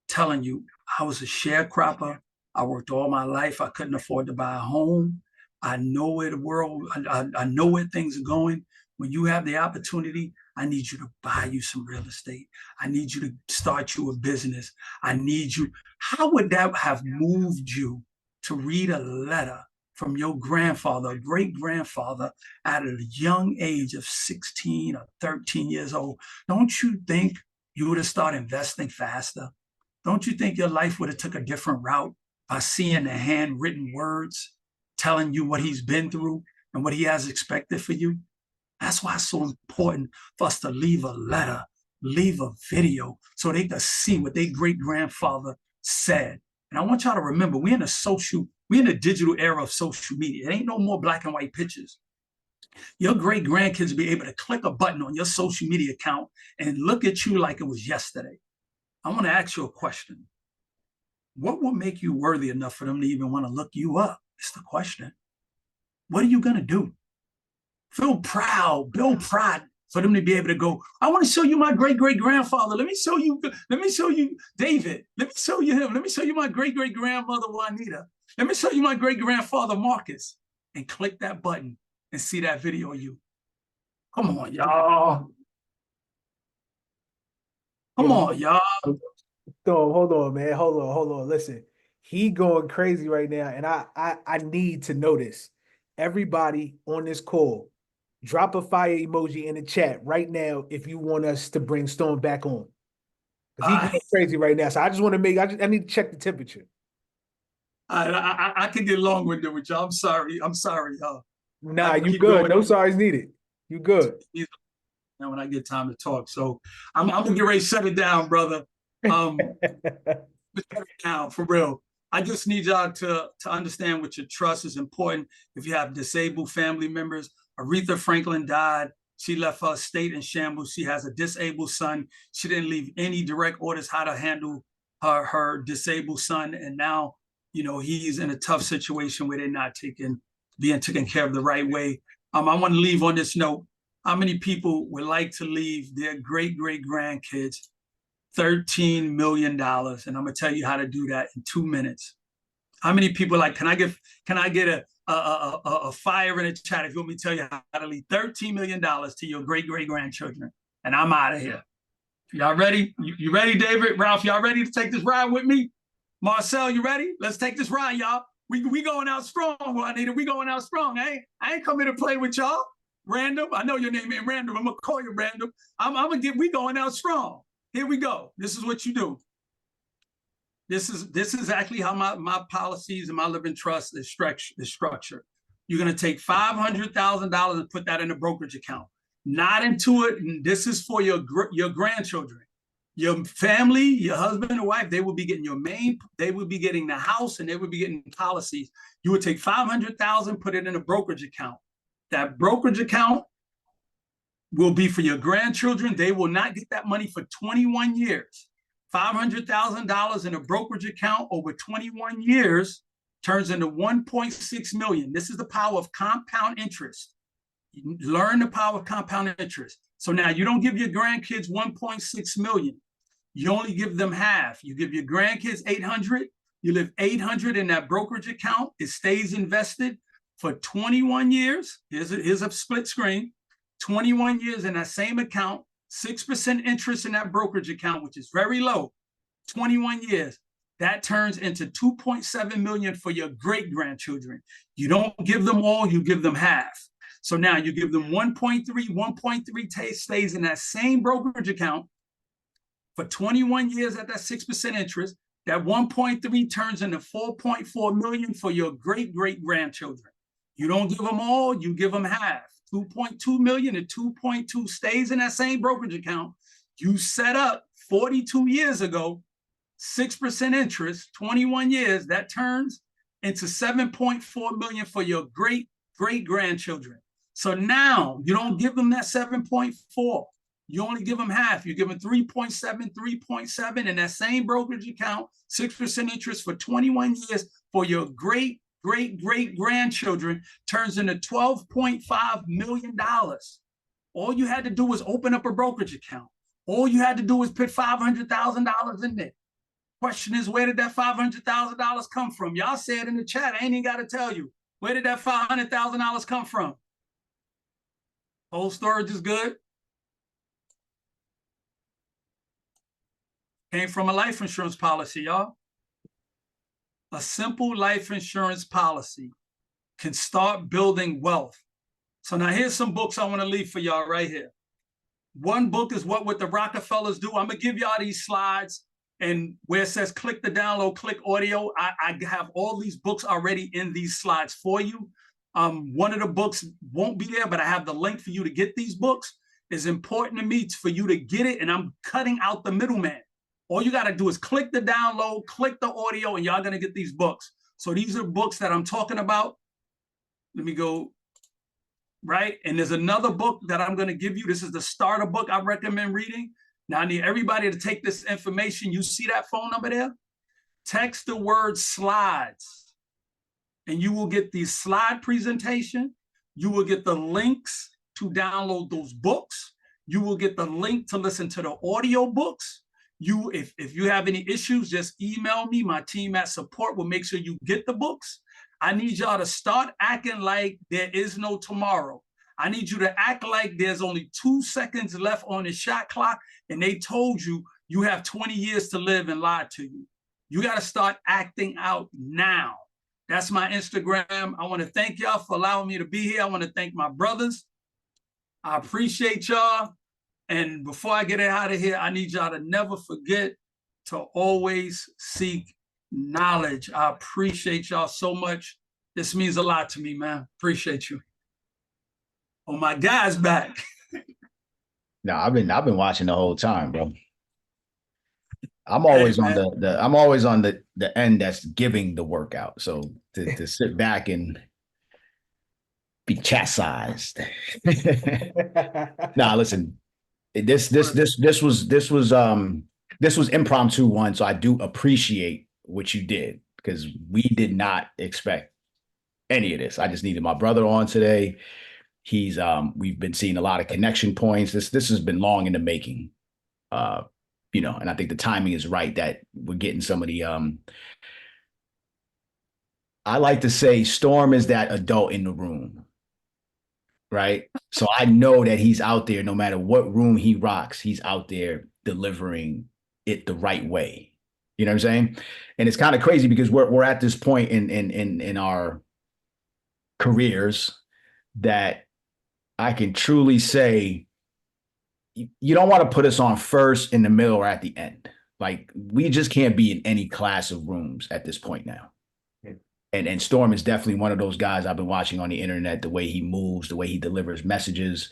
telling you, I was a sharecropper, I worked all my life, I couldn't afford to buy a home, I know where the world, I know where things are going. When you have the opportunity, I need you to buy you some real estate. I need you to start you a business. I need you. How would that have moved you to read a letter from your grandfather, great-grandfather, at a young age of 16 or 13 years old? Don't you think you would have started investing faster? Don't you think your life would have took a different route by seeing the handwritten words telling you what he's been through and what he has expected for you? That's why it's so important for us to leave a letter, leave a video, so they can see what their great-grandfather said. And I want y'all to remember, we're in a digital era of social media. It ain't no more black and white pictures. Your great-grandkids will be able to click a button on your social media account and look at you like it was yesterday. I want to ask you a question. What will make you worthy enough for them to even want to look you up? It's the question. What are you going to do? Feel proud, build pride for them to be able to go, I want to show you my great-great-grandfather. Let me show you David. Let me show you him. Let me show you my great-great-grandmother Juanita. Let me show you my great-grandfather Marcus. And click that button and see that video of you. Come on, y'all. Come on, y'all. Hold on, man. Hold on. Listen, he going crazy right now, and I need to know this. Everybody on this call, drop a fire emoji in the chat right now if you want us to bring Storm back on. Because he's going crazy right now. So I just want to I need to check the temperature. I can get long-winded with y'all. I'm sorry, y'all. Nah, you good. No sorries needed. You good. Now when I get time to talk. So I'm gonna get ready to shut it down, brother. Shut it down for real. I just need y'all to understand what your trust is important. If you have disabled family members, Aretha Franklin died. She left her estate in shambles. She has a disabled son. She didn't leave any direct orders how to handle her disabled son. And now, you know, he's in a tough situation where they're not being taken care of the right way. I want to leave on this note. How many people would like to leave their great-great-grandkids $13 million? And I'm gonna tell you how to do that in 2 minutes. How many people like, can I get a fire in the chat if you want me to tell you how to leave $13 million to your great-great-grandchildren? And I'm out of here. Y'all ready? You ready, David? Ralph, y'all ready to take this ride with me? Marcel, you ready? Let's take this ride, y'all. We going out strong, Juanita. We going out strong. I ain't coming to play with y'all. Random. I know your name ain't Random. I'm gonna call you Random. We going out strong. Here we go. This is what you do. This is exactly how my policies and my living trust is structured. You're gonna take $500,000 and put that in a brokerage account. Not into it. And this is for your grandchildren. Your family, your husband and wife, they will be getting they will be getting the house, and they will be getting policies. You would take $500,000, put it in a brokerage account. That brokerage account will be for your grandchildren. They will not get that money for 21 years. $500,000 in a brokerage account over 21 years turns into $1.6 million. This is the power of compound interest. You learn the power of compound interest. So now you don't give your grandkids 1.6 million. You only give them half. You give your grandkids 800. You leave 800 in that brokerage account. It stays invested for 21 years. Here's a split screen. 21 years in that same account, 6% interest in that brokerage account, which is very low. 21 years. That turns into 2.7 million for your great-grandchildren. You don't give them all, you give them half. So now you give them 1.3 stays in that same brokerage account for 21 years at that 6% interest. That 1.3 turns into 4.4 million for your great-great-grandchildren. You don't give them all, you give them half. 2.2 million and 2.2 stays in that same brokerage account. You set up 42 years ago, 6% interest, 21 years, that turns into 7.4 million for your great-great-grandchildren. So now you don't give them that 7.4. You only give them half. You give them 3.7 in that same brokerage account, 6% interest for 21 years for your great-great-great-grandchildren, turns into $12.5 million. All you had to do was open up a brokerage account. All you had to do was put $500,000 in there. Question is, where did that $500,000 come from? Y'all said in the chat, I ain't even got to tell you. Where did that $500,000 come from? Cold storage is good. Came from a life insurance policy, y'all. A simple life insurance policy can start building wealth. So now here's some books I want to leave for y'all right here. One book is What Would the Rockefellers Do? I'm going to give y'all these slides, and where it says click the download, click audio, I have all these books already in these slides for you. One of the books won't be there, but I have the link for you to get these books. It's important to me for you to get it, and I'm cutting out the middleman. All you got to do is click the download, click the audio, and y'all going to get these books. So these are books that I'm talking about. Let me go right. And there's another book that I'm going to give you. This is the starter book I recommend reading. Now I need everybody to take this information. You see that phone number there? Text the word slides, and you will get the slide presentation. You will get the links to download those books. You will get the link to listen to the audio books. If you have any issues, just email me. My team at support will make sure you get the books. I need y'all to start acting like there is no tomorrow. I need you to act like there's only 2 seconds left on the shot clock, and they told you you have 20 years to live and lied to you. You got to start acting out now. That's my Instagram. I want to thank y'all for allowing me to be here. I want to thank my brothers. I appreciate y'all. And before I get out of here, I need y'all to never forget to always seek knowledge. I appreciate y'all so much. This means a lot to me, man. Appreciate you. Oh, my guy's back. No, I've been watching the whole time, bro. I'm always on I'm always on the end that's giving the workout. So to sit back and be chastised. Nah, listen. This was impromptu one, so I do appreciate what you did, because we did not expect any of this. I just needed my brother on today. We've been seeing a lot of connection points. This has been long in the making, and I think the timing is right that we're getting some of the. I like to say Storm is that adult in the room. Right. So I know that he's out there, no matter what room he rocks, he's out there delivering it the right way. You know what I'm saying? And it's kind of crazy because we're at this point in our careers that I can truly say you don't want to put us on first, in the middle, or at the end. Like, we just can't be in any class of rooms at this point now. And Storm is definitely one of those guys I've been watching on the internet, the way he moves, the way he delivers messages.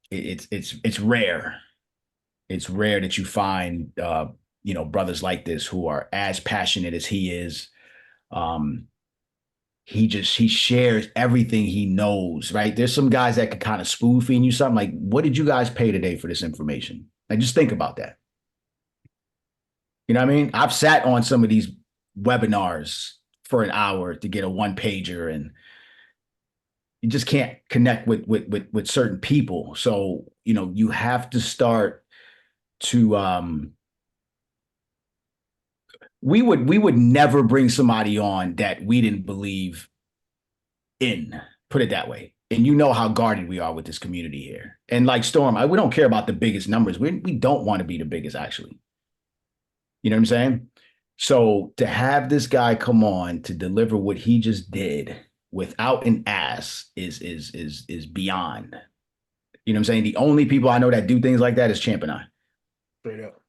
It's rare. It's rare that you find, brothers like this who are as passionate as he is. He shares everything he knows, right? There's some guys that could kind of spoon feed you something like, what did you guys pay today for this information? Like, just think about that. You know what I mean? I've sat on some of these webinars for an hour to get a one-pager, and you just can't connect with certain people. So, you have to start to we would never bring somebody on that we didn't believe in, put it that way. And you know how guarded we are with this community here. And like Storm, we don't care about the biggest numbers. We don't want to be the biggest, actually. You know what I'm saying? So to have this guy come on to deliver what he just did without an ass is beyond. You know what I'm saying? The only people I know that do things like that is Champ and I. Straight up.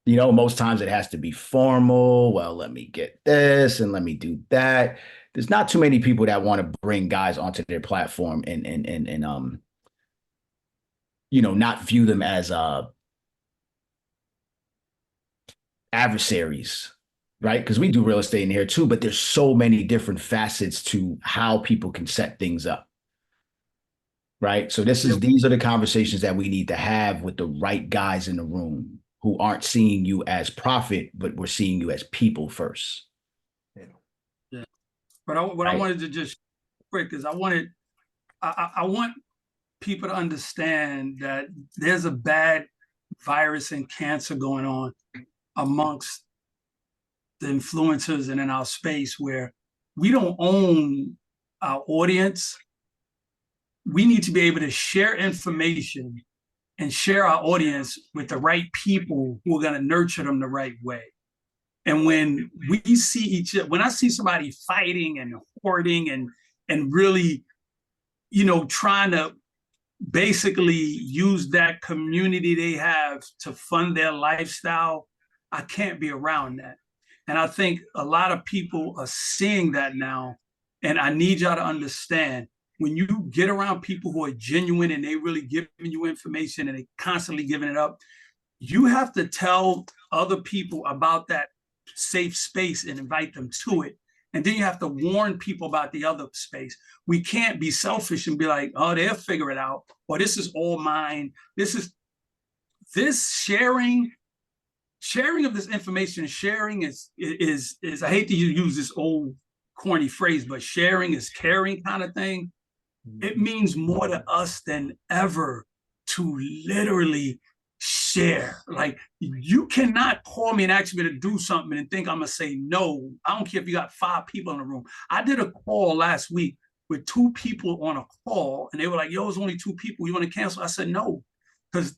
You know, most times it has to be formal. Well, let me get this and let me do that. There's not too many people that want to bring guys onto their platform and you know, not view them as adversaries, right? Because we do real estate in here too, but there's so many different facets to how people can set things up. Right. So these are the conversations that we need to have with the right guys in the room who aren't seeing you as profit, but we're seeing you as people first. Yeah. But what I wanted to just quick is I want people to understand that there's a bad virus and cancer going on amongst the influencers and in our space where we don't own our audience. We need to be able to share information and share our audience with the right people who are going to nurture them the right way. And when we see when I see somebody fighting and hoarding and really, you know, trying to basically use that community they have to fund their lifestyle, I can't be around that. And I think a lot of people are seeing that now. And I need y'all to understand, when you get around people who are genuine and they really giving you information and they constantly giving it up, you have to tell other people about that safe space and invite them to it. And then you have to warn people about the other space. We can't be selfish and be like, oh, they'll figure it out. Or this is all mine. This sharing of this information, sharing is I hate to use this old corny phrase, but sharing is caring kind of thing. It means more to us than ever to literally share. Like, you cannot call me and ask me to do something and think I'm gonna say no. I don't care if you got 5 people in the room. I did a call last week with 2 people on a call and they were like, yo, it's only 2 people. You want to cancel? I said no. Because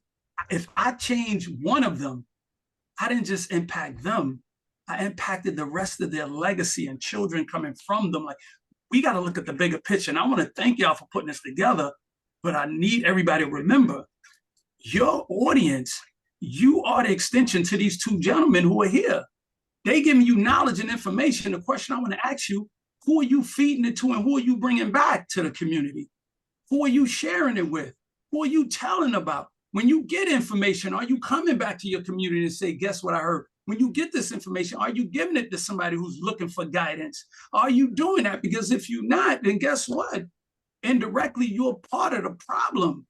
if I change one of them, I didn't just impact them. I impacted the rest of their legacy and children coming from them. Like, we got to look at the bigger picture. And I want to thank y'all for putting this together, but I need everybody to remember, your audience, you are the extension to these 2 gentlemen who are here. They giving you knowledge and information. The question I want to ask you, who are you feeding it to and who are you bringing back to the community? Who are you sharing it with? Who are you telling about? When you get information, are you coming back to your community and say, guess what I heard? When you get this information, are you giving it to somebody who's looking for guidance? Are you doing that? Because if you're not, then guess what? Indirectly, you're part of the problem.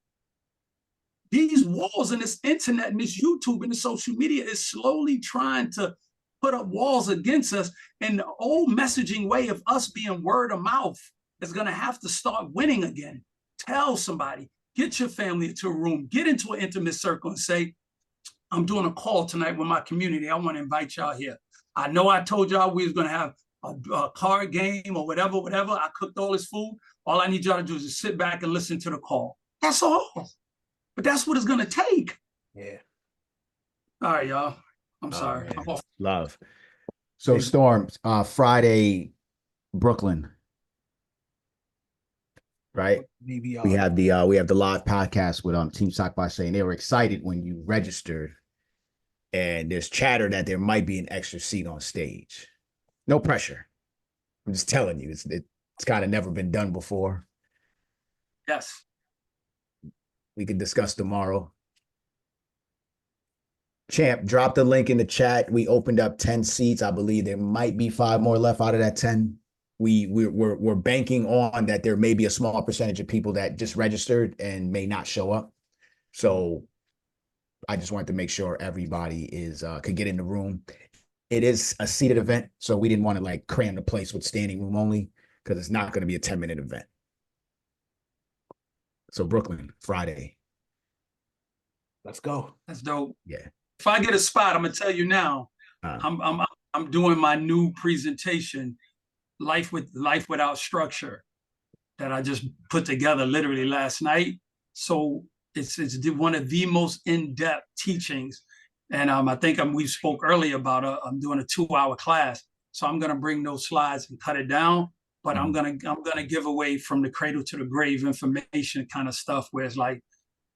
These walls and this internet and this YouTube and the social media is slowly trying to put up walls against us. And the old messaging way of us being word of mouth is going to have to start winning again. Tell somebody, get your family into a room, get into an intimate circle and say, I'm doing a call tonight with my community. I want to invite y'all here. I know I told y'all we was going to have a card game or whatever. I cooked all this food. All I need y'all to do is just sit back and listen to the call. That's all. But that's what it's going to take. Yeah. All right, y'all. I'm sorry. Man. I'm off. Love. So Storm, Friday, Brooklyn. Right. Maybe we have the live podcast with Team Sock by saying they were excited when you registered, and there's chatter that there might be an extra seat on stage. No pressure. I'm just telling you, it's kind of never been done before. Yes. We can discuss tomorrow. Champ, drop the link in the chat. We opened up 10 seats. I believe there might be 5 more left out of that 10. We're banking on that there may be a small percentage of people that just registered and may not show up. So I just wanted to make sure everybody could get in the room. It is a seated event, so we didn't want to like cram the place with standing room only because it's not going to be a 10-minute event. So Brooklyn, Friday. Let's go. That's dope. Yeah. If I get a spot, I'm gonna tell you now. I'm doing my new presentation, Life Without Structure, that I just put together literally last night. So it's one of the most in-depth teachings. And I think we spoke earlier about I'm doing a 2-hour class. So I'm gonna bring those slides and cut it down. but I'm gonna give away from the cradle to the grave information kind of stuff where it's like,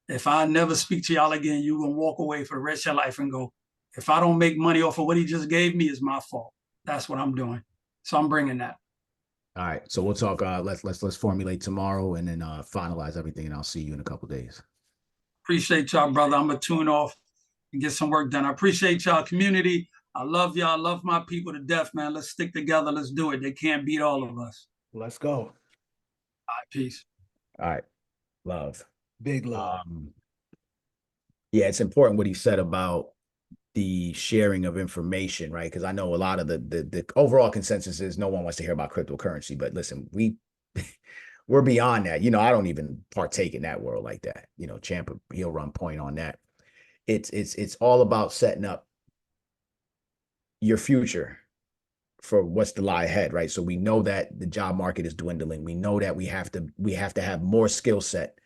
if I never speak to y'all again, you gonna walk away for the rest of your life and go, if I don't make money off of what he just gave me, it's my fault. That's what I'm doing. So I'm bringing that. All right. So we'll talk. Let's formulate tomorrow and then finalize everything, and I'll see you in a couple of days. Appreciate y'all, brother. I'm gonna tune off and get some work done. I appreciate y'all, community. I love y'all. I love my people to death, man. Let's stick together. Let's do it. They can't beat all of us. Let's go. All right, peace. All right. Love. Big love. Yeah, it's important what he said about the sharing of information, right? Because I know a lot of the overall consensus is no one wants to hear about cryptocurrency. But listen, we're beyond that. You know, I don't even partake in that world like that. You know, Champ, he'll run point on that. It's all about setting up your future for what's to lie ahead, right? So we know that the job market is dwindling. We know that we have to have more skill set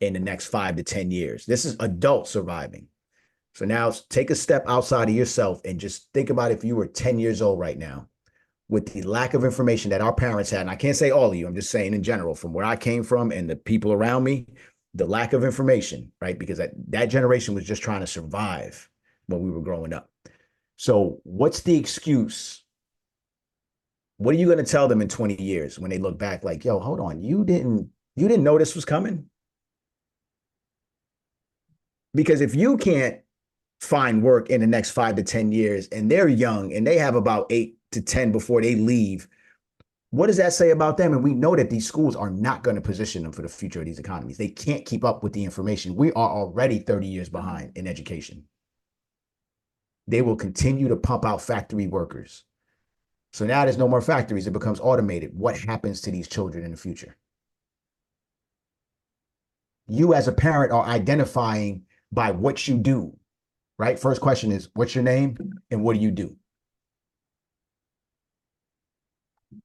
in the next 5 to 10 years. This is adult surviving. So now take a step outside of yourself and just think about if you were 10 years old right now with the lack of information that our parents had. And I can't say all of you, I'm just saying in general, from where I came from and the people around me, the lack of information, right? Because that generation was just trying to survive when we were growing up. So what's the excuse? What are you going to tell them in 20 years when they look back like, yo, hold on, you didn't know this was coming? Because if you can't find work in the next 5 to 10 years and they're young and they have about 8 to 10 before they leave, what does that say about them? And we know that these schools are not going to position them for the future of these economies. They can't keep up with the information. We are already 30 years behind in education. They will continue to pump out factory workers. So now there's no more factories. It becomes automated. What happens to these children in the future? You as a parent are identifying by what you do, right? First question is, what's your name and what do you do?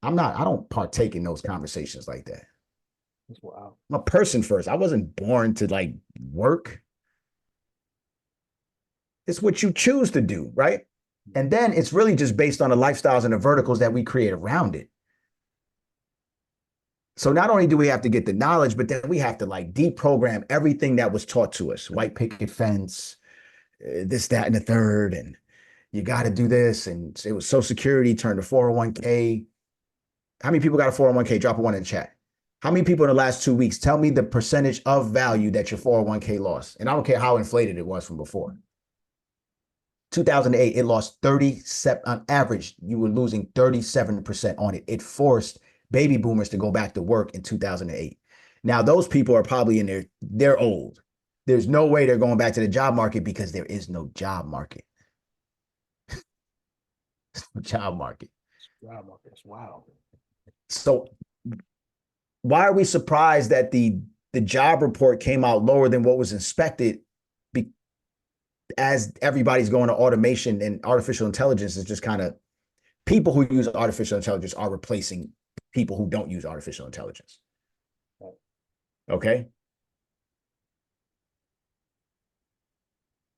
I don't partake in those conversations like that. Wow. I'm a person first. I wasn't born to like work. It's what you choose to do, right? And then it's really just based on the lifestyles and the verticals that we create around it. So not only do we have to get the knowledge, but then we have to like deprogram everything that was taught to us. White picket fence, this, that, and the third. And you got to do this. And it was Social Security turned to 401k. How many people got a 401k? Drop a 1 in the chat. How many people in the last 2 weeks, tell me the percentage of value that your 401k lost? And I don't care how inflated it was from before. 2008, it lost 37, on average, you were losing 37% on it. It forced baby boomers to go back to work in 2008. Now, those people are probably they're old. There's no way they're going back to the job market because there is no job market. Job market. Job market. That's wild. So why are we surprised that the job report came out lower than what was expected? As everybody's going to automation and artificial intelligence is just kind of people who use artificial intelligence are replacing people who don't use artificial intelligence. Okay.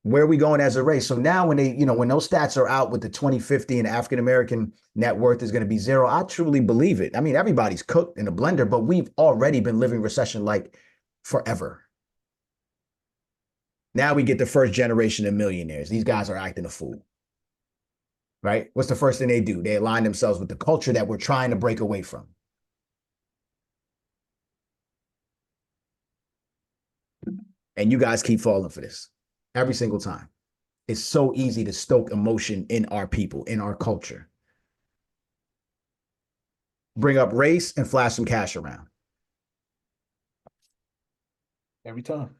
Where are we going as a race? So now when when those stats are out with the 2050 and African-American net worth is going to be 0, I truly believe it. I mean, everybody's cooked in a blender, but we've already been living recession-like forever. Now we get the first generation of millionaires. These guys are acting a fool, right? What's the first thing they do? They align themselves with the culture that we're trying to break away from. And you guys keep falling for this every single time. It's so easy to stoke emotion in our people, in our culture. Bring up race and flash some cash around. Every time.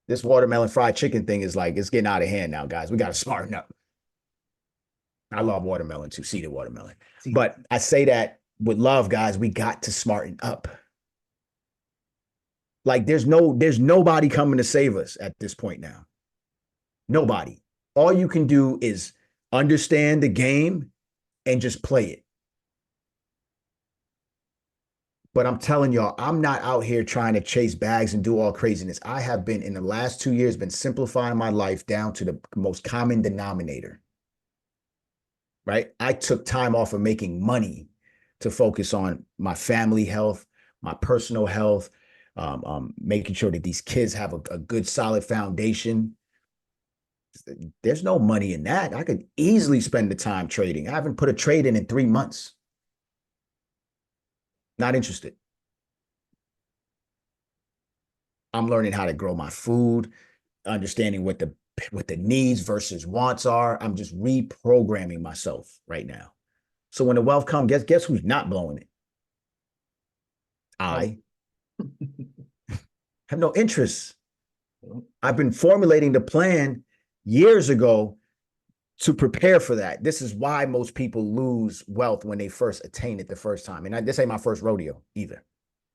This watermelon fried chicken thing is like, it's getting out of hand now, guys. We got to smarten up. I love watermelon too, seeded watermelon. But I say that with love, guys, we got to smarten up. Like there's nobody coming to save us at this point now. Nobody. All you can do is understand the game and just play it. But I'm telling y'all, I'm not out here trying to chase bags and do all craziness. I have been, in the last 2 years, been simplifying my life down to the most common denominator. right? I took time off of making money to focus on my family health, my personal health, making sure that these kids have a good, solid foundation. There's no money in that. I could easily spend the time trading. I haven't put a trade in 3 months. Not interested. I'm learning how to grow my food, understanding what the needs versus wants are. I'm just reprogramming myself right now. So when the wealth comes, guess who's not blowing it? I have no interest. I've been formulating the plan years ago to prepare for that. This is why most people lose wealth when they first attain it the first time. And this ain't my first rodeo either.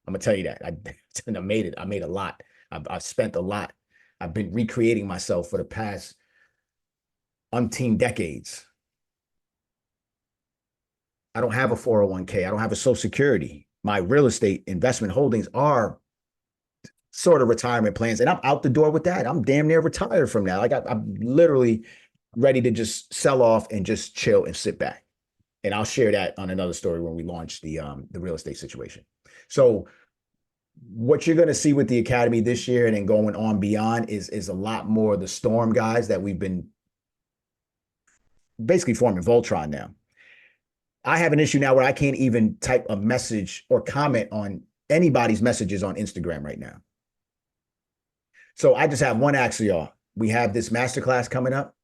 I'm gonna tell you that. I made it. I made a lot. I've spent a lot. I've been recreating myself for the past umpteen decades. I don't have a 401k. I don't have a Social Security. My real estate investment holdings are sort of retirement plans, and I'm out the door with that. I'm damn near retired from that. Like I'm literally ready to just sell off and just chill and sit back. And I'll share that on another story when we launch the real estate situation. So what you're going to see with the Academy this year and then going on beyond is a lot more of the Storm guys that we've been basically forming Voltron now. I have an issue now where I can't even type a message or comment on anybody's messages on Instagram right now. So I just have one ask for y'all. We have this masterclass coming up.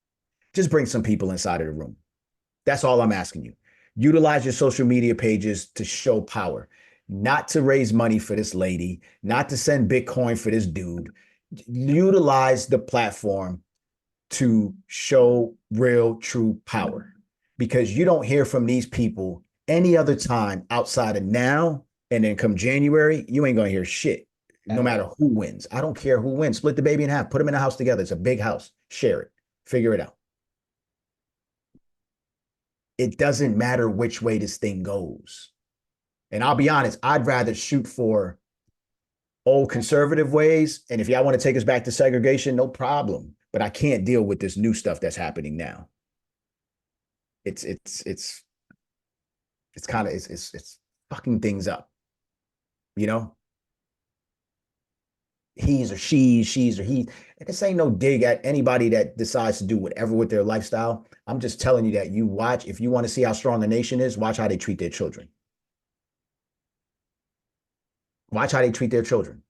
Just bring some people inside of the room. That's all I'm asking you. Utilize your social media pages to show power, not to raise money for this lady, not to send Bitcoin for this dude. Utilize the platform to show real, true power, because you don't hear from these people any other time outside of now. And then come January, you ain't going to hear shit, no matter who wins. I don't care who wins. Split the baby in half, put them in a house together. It's a big house. Share it. Figure it out. It doesn't matter which way this thing goes. And I'll be honest, I'd rather shoot for old conservative ways. And if y'all want to take us back to segregation, no problem. But I can't deal with this new stuff that's happening now. It's kind of it's fucking things up, you know? He's or she's or he. And this ain't no dig at anybody that decides to do whatever with their lifestyle. I'm just telling you that you watch, if you want to see how strong a nation is, watch how they treat their children. Watch how they treat their children.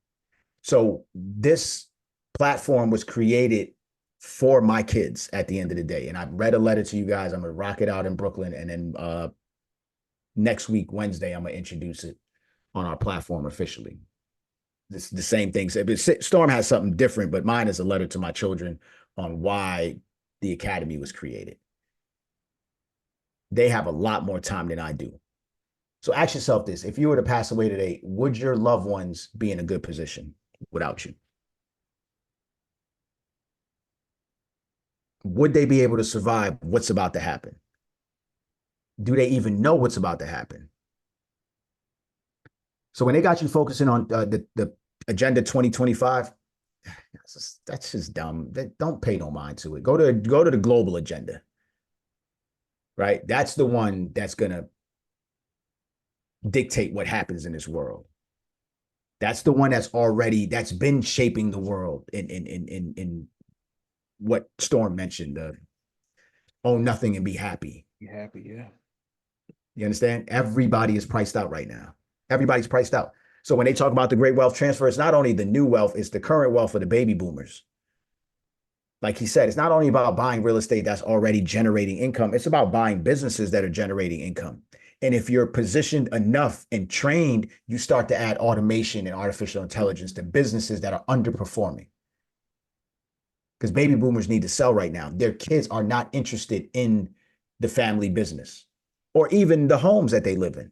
So this platform was created for my kids at the end of the day. And I read a letter to you guys. I'm going to rock it out in Brooklyn. And then next week, Wednesday, I'm going to introduce it on our platform officially. This the same thing. Storm has something different, but mine is a letter to my children on why the Academy was created. They have a lot more time than I do. So ask yourself this: if you were to pass away today, would your loved ones be in a good position without you? Would they be able to survive what's about to happen? Do they even know what's about to happen? So when they got you focusing on the Agenda 2025, that's just dumb. Don't pay no mind to it. Go to the global agenda, right? That's the one that's gonna dictate what happens in this world. That's the one that's been shaping the world in what Storm mentioned, own nothing and be happy. Be happy, yeah. You understand? Everybody is priced out right now. Everybody's priced out. So when they talk about the great wealth transfer, it's not only the new wealth, it's the current wealth of the baby boomers. Like he said, it's not only about buying real estate that's already generating income. It's about buying businesses that are generating income. And if you're positioned enough and trained, you start to add automation and artificial intelligence to businesses that are underperforming. Because baby boomers need to sell right now. Their kids are not interested in the family business or even the homes that they live in.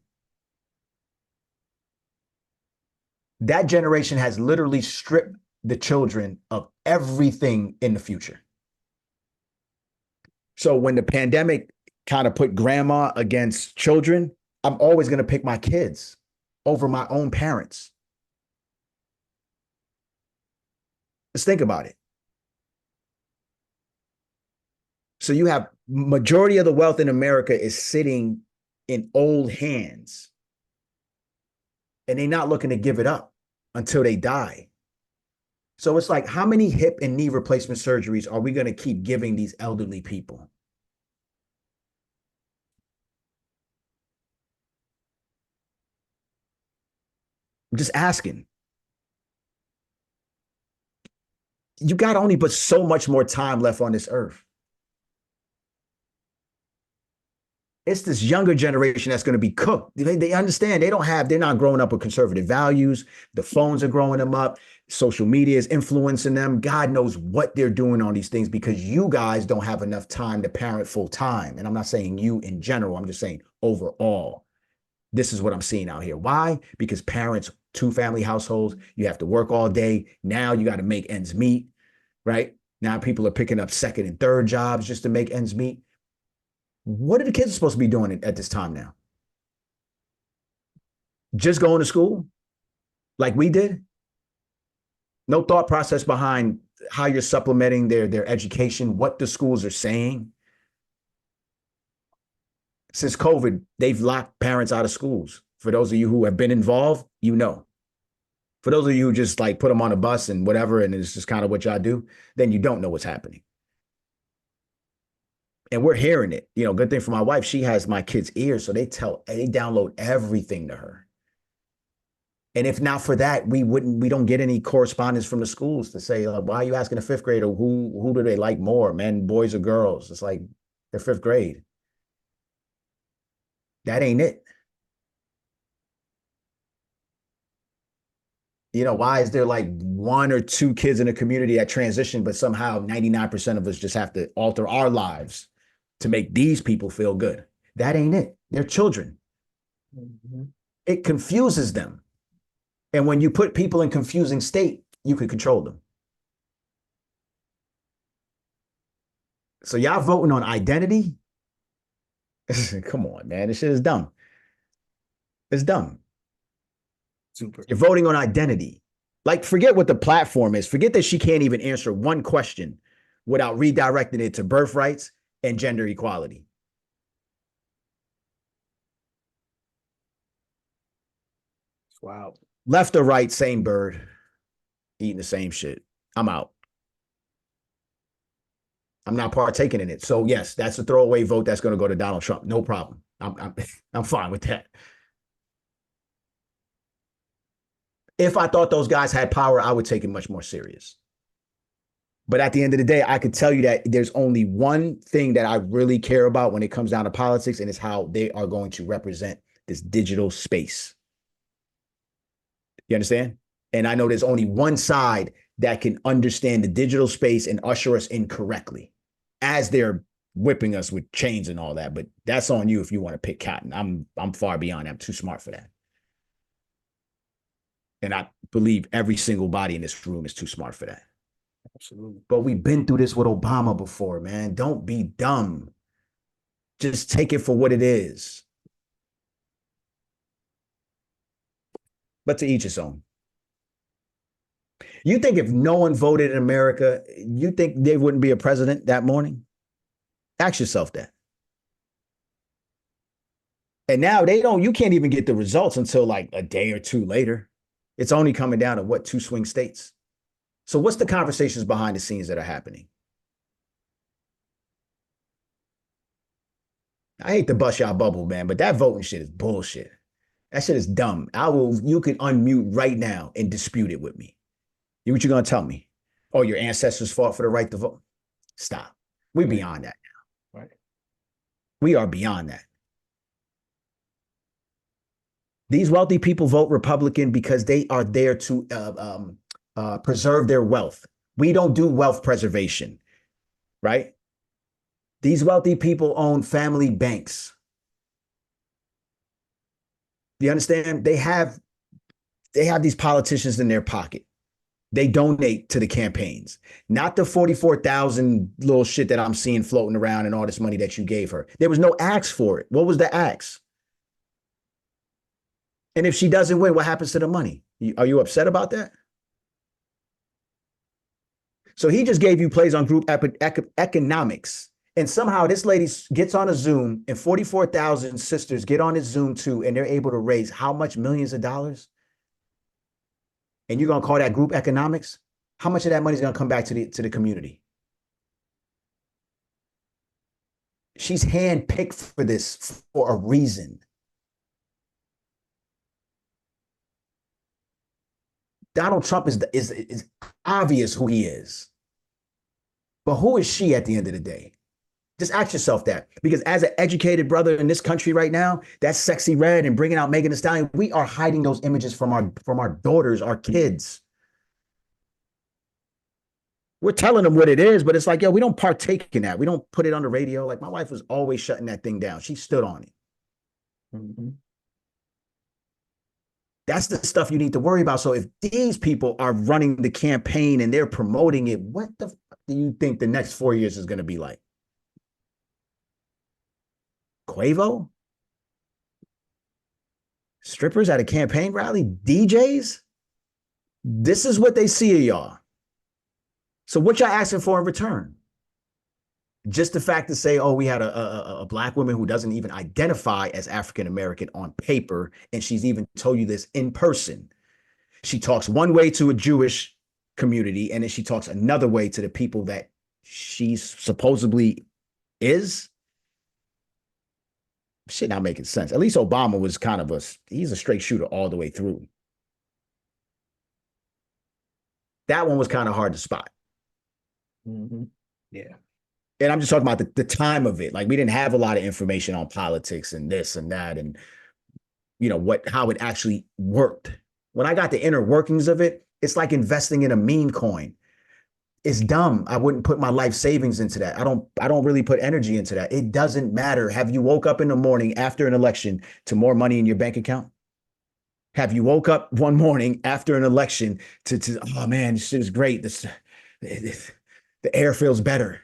That generation has literally stripped the children of everything in the future. So when the pandemic kind of put grandma against children, I'm always going to pick my kids over my own parents. Let's think about it. So you have majority of the wealth in America is sitting in old hands, and they're not looking to give it up until they die. So it's like, how many hip and knee replacement surgeries are we going to keep giving these elderly people? I'm just asking. You got only but so much more time left on this earth. It's this younger generation that's going to be cooked. They understand they're not growing up with conservative values. The phones are growing them up. Social media is influencing them. God knows what they're doing on these things because you guys don't have enough time to parent full time. And I'm not saying you in general. I'm just saying overall. This is what I'm seeing out here. Why? Because parents, 2-family households, you have to work all day. Now you got to make ends meet, right? Now people are picking up second and third jobs just to make ends meet. What are the kids supposed to be doing at this time now? Just going to school like we did? No thought process behind how you're supplementing their education, what the schools are saying. Since COVID, they've locked parents out of schools. For those of you who have been involved, you know. For those of you who just like put them on a bus and whatever, and it's just kind of what y'all do, then you don't know what's happening. And we're hearing it. You know, good thing for my wife, she has my kids' ears, so they download everything to her. And if not for that, we don't get any correspondence from the schools to say, why are you asking a fifth grader who do they like more, men, boys, or girls? It's like they're fifth grade. That ain't it. You know, why is there like 1 or 2 kids in a community that transition, but somehow 99% of us just have to alter our lives to make these people feel good? That ain't it. They're children. Mm-hmm. It confuses them. And when you put people in confusing state, you can control them. So y'all voting on identity? Come on, man. This shit is dumb. It's dumb. Super. You're voting on identity. Like, forget what the platform is. Forget that she can't even answer one question without redirecting it to birthrights and gender equality. Wow. Left or right, same bird, eating the same shit. I'm out. I'm not partaking in it. So yes, that's a throwaway vote that's going to go to Donald Trump. No problem. I'm fine with that. If I thought those guys had power, I would take it much more serious. But at the end of the day, I could tell you that there's only one thing that I really care about when it comes down to politics, and it's how they are going to represent this digital space. You understand? And I know there's only one side that can understand the digital space and usher us in correctly as they're whipping us with chains and all that. But that's on you if you want to pick cotton. I'm far beyond that. I'm too smart for that. And I believe every single body in this room is too smart for that. Absolutely. But we've been through this with Obama before, man. Don't be dumb. Just take it for what it is. But to each his own. You think if no one voted in America, you think there wouldn't be a president that morning? Ask yourself that. And now you can't even get the results until like a day or two later. It's only coming down to 2 swing states. So what's the conversations behind the scenes that are happening? I hate to bust y'all bubble, man, but that voting shit is bullshit. That shit is dumb. You can unmute right now and dispute it with me. What you gonna tell me? Oh, your ancestors fought for the right to vote? Stop. We're beyond that now. Right. We are beyond that. These wealthy people vote Republican because they are there to preserve their wealth. We don't do wealth preservation, right? These wealthy people own family banks. You understand? They have these politicians in their pocket. They donate to the campaigns, not the 44,000 little shit that I'm seeing floating around and all this money that you gave her. There was no axe for it. What was the axe? And if she doesn't win, what happens to the money? Are you upset about that? So he just gave you plays on group economics And somehow this lady gets on a Zoom and 44,000 sisters get on this Zoom too, and they're able to raise how much millions of dollars? And you're going to call that group economics? How much of that money is going to come back to the community? She's handpicked for this for a reason. Donald Trump is obvious who he is. But who is she at the end of the day? Just ask yourself that, because as an educated brother in this country right now, that's Sexy Red and bringing out Megan Thee Stallion, we are hiding those images from our daughters, our kids. We're telling them what it is, but it's like, yo, we don't partake in that. We don't put it on the radio. Like my wife was always shutting that thing down. She stood on it. Mm-hmm. That's the stuff you need to worry about. So if these people are running the campaign and they're promoting it, what the fuck do you think the next 4 years is going to be like? Quavo? Strippers at a campaign rally? DJs? This is what they see of y'all. So what y'all asking for in return? Just the fact to say, oh, we had a black woman who doesn't even identify as African-American on paper, and she's even told you this in person. She talks one way to a Jewish community, and then she talks another way to the people that she supposedly is. Shit not making sense. At least Obama was kind of he's a straight shooter all the way through. That one was kind of hard to spot. Mm-hmm. Yeah. And I'm just talking about the time of it. Like we didn't have a lot of information on politics and this and that and, you know, how it actually worked. When I got the inner workings of it, it's like investing in a meme coin. It's dumb. I wouldn't put my life savings into that. I don't really put energy into that. It doesn't matter. Have you woke up in the morning after an election to more money in your bank account? Have you woke up one morning after an election to oh man, this shit is great. The air feels better.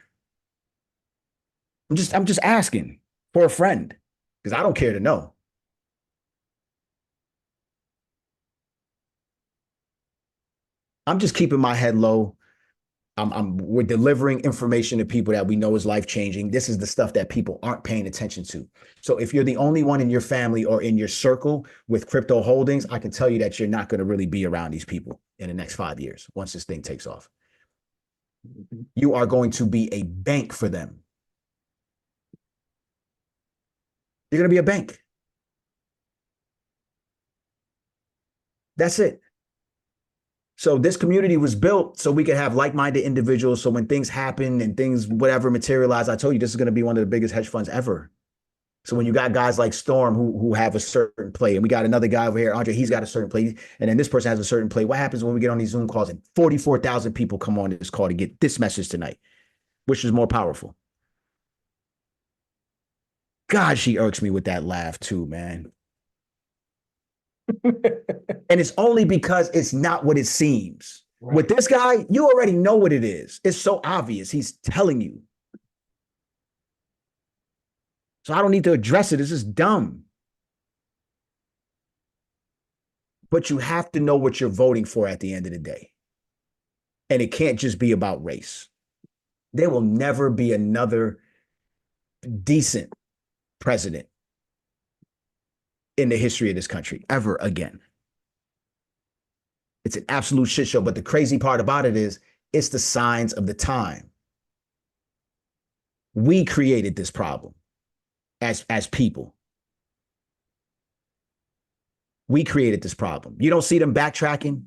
I'm just asking for a friend because I don't care to know. I'm just keeping my head low. We're delivering information to people that we know is life-changing. This is the stuff that people aren't paying attention to. So if you're the only one in your family or in your circle with crypto holdings, I can tell you that you're not going to really be around these people in the next 5 years once this thing takes off. You are going to be a bank for them. You're going to be a bank. That's it. So this community was built so we could have like-minded individuals. So when things happen and things, whatever, materialize, I told you this is going to be one of the biggest hedge funds ever. So when you got guys like Storm who have a certain play, and we got another guy over here, Andre, he's got a certain play, and then this person has a certain play. What happens when we get on these Zoom calls and 44,000 people come on this call to get this message tonight? Which is more powerful? God, she irks me with that laugh too, man. And it's only because it's not what it seems. Right. With this guy, you already know what it is. It's so obvious. He's telling you. So I don't need to address it. It's just dumb. But you have to know what you're voting for at the end of the day. And it can't just be about race. There will never be another decent president in the history of this country ever again. It's an absolute shit show. But the crazy part about it is it's the signs of the time. We created this problem as people. We created this problem. You don't see them backtracking.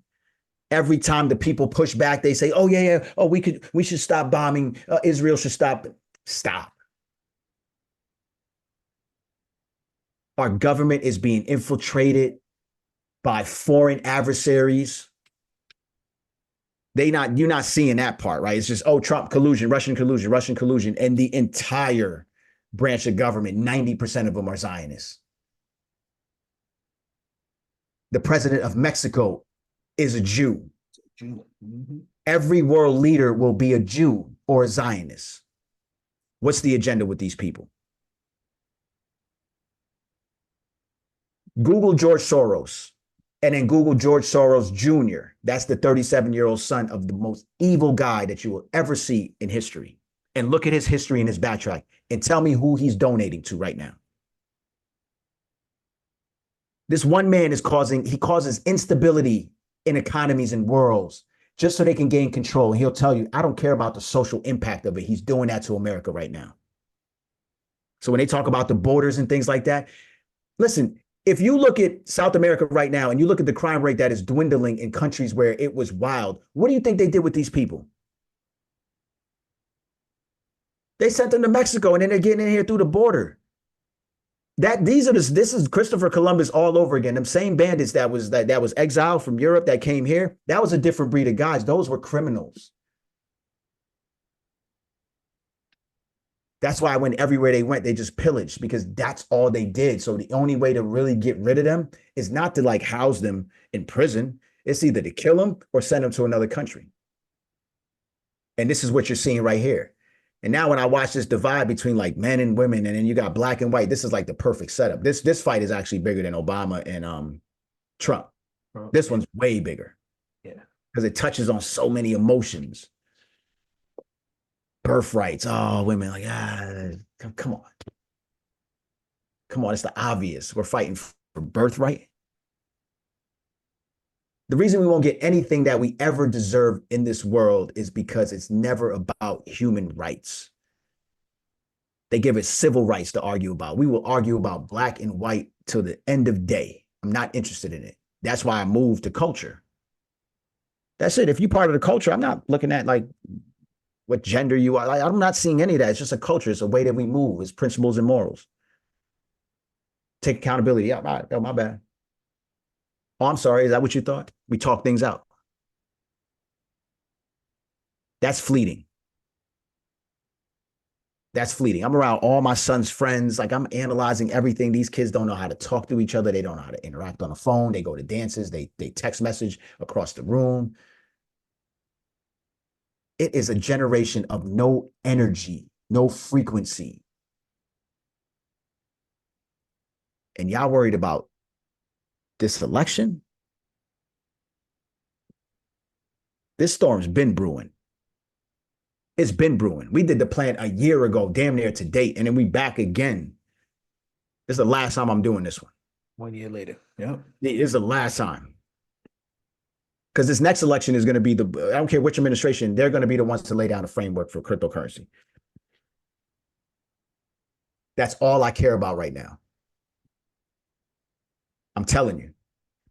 Every time the people push back, they say, oh, yeah. Oh, we should stop bombing. Israel should stop. Stop. Our government is being infiltrated by foreign adversaries. You're not seeing that part, right? It's just, oh, Trump collusion, Russian collusion. And the entire branch of government, 90% of them are Zionists. The president of Mexico is a Jew. Mm-hmm. Every world leader will be a Jew or a Zionist. What's the agenda with these people? Google George Soros and then Google George Soros Jr. That's the 37-year-old son of the most evil guy that you will ever see in history. and look at his history and his backtrack and tell me who he's donating to right now. This one man he causes instability in economies and worlds just so they can gain control. And he'll tell you, I don't care about the social impact of it. He's doing that to America right now. So when they talk about the borders and things like that, listen, if you look at South America right now and you look at the crime rate that is dwindling in countries where it was wild, what do you think they did with these people? They sent them to Mexico and then they're getting in here through the border. This is Christopher Columbus all over again. Them same bandits that was exiled from Europe that came here, that was a different breed of guys. Those were criminals. That's why when everywhere they went, they just pillaged because that's all they did. So the only way to really get rid of them is not to like house them in prison. It's either to kill them or send them to another country. And this is what you're seeing right here. And now when I watch this divide between like men and women, and then you got black and white, this is like the perfect setup. This fight is actually bigger than Obama and Trump. This one's way bigger. Yeah. Because it touches on so many emotions. Birthrights. Oh, women like, come on. Come on, it's the obvious. We're fighting for birthright. The reason we won't get anything that we ever deserve in this world is because it's never about human rights. They give us civil rights to argue about. We will argue about black and white till the end of day. I'm not interested in it. That's why I moved to culture. That's it. If you're part of the culture, I'm not looking at like what gender you are. Like, I'm not seeing any of that. It's just a culture. It's a way that we move. It's principles and morals. Take accountability. Yeah, my bad. Oh, I'm sorry. Is that what you thought? We talk things out. That's fleeting. That's fleeting. I'm around all my son's friends. Like I'm analyzing everything. These kids don't know how to talk to each other. They don't know how to interact on the phone. They go to dances. They text message across the room. It is a generation of no energy, no frequency. And y'all worried about this election? This storm's been brewing. It's been brewing. We did the plan a year ago, damn near to date, and then we back again. This is the last time I'm doing this one. 1 year later. Yep. This is the last time. Because this next election is going to be I don't care which administration, they're going to be the ones to lay down a framework for cryptocurrency. That's all I care about right now. I'm telling you,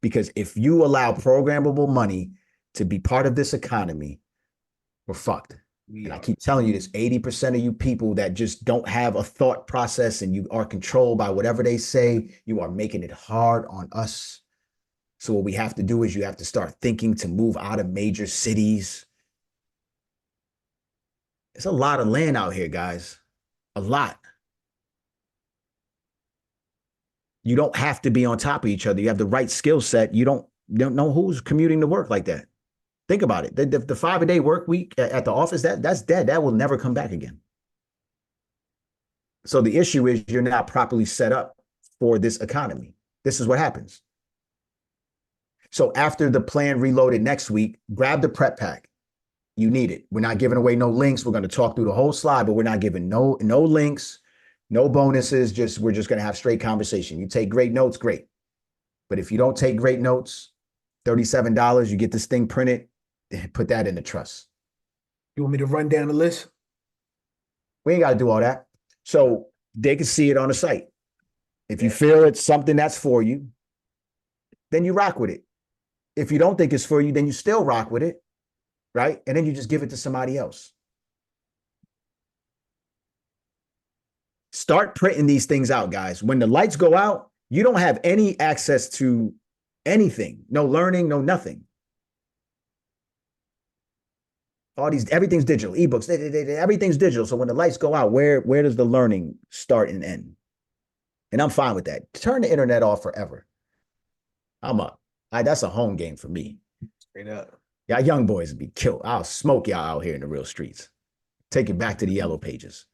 because if you allow programmable money to be part of this economy, we're fucked. And I keep telling you this, 80% of you people that just don't have a thought process and you are controlled by whatever they say, you are making it hard on us. So what we have to do is you have to start thinking to move out of major cities. There's a lot of land out here, guys. A lot. You don't have to be on top of each other. You have the right skill set. You don't know who's commuting to work like that. Think about it. The 5-a-day work week at the office, that's dead. That will never come back again. So the issue is you're not properly set up for this economy. This is what happens. So after the plan reloaded next week, grab the prep pack. You need it. We're not giving away no links. We're going to talk through the whole slide, but we're not giving no links, no bonuses. We're just going to have straight conversation. You take great notes, great. But if you don't take great notes, $37, you get this thing printed, put that in the trust. You want me to run down the list? We ain't got to do all that. So they can see it on the site. If you feel it's something that's for you, then you rock with it. If you don't think it's for you, then you still rock with it, right? And then you just give it to somebody else. Start printing these things out, guys. When the lights go out, you don't have any access to anything. No learning, no nothing. Everything's digital, ebooks, everything's digital. So when the lights go out, where does the learning start and end? And I'm fine with that. Turn the internet off forever. I'm up. That's a home game for me. Straight up. Y'all young boys would be killed. I'll smoke y'all out here in the real streets. Take it back to the yellow pages.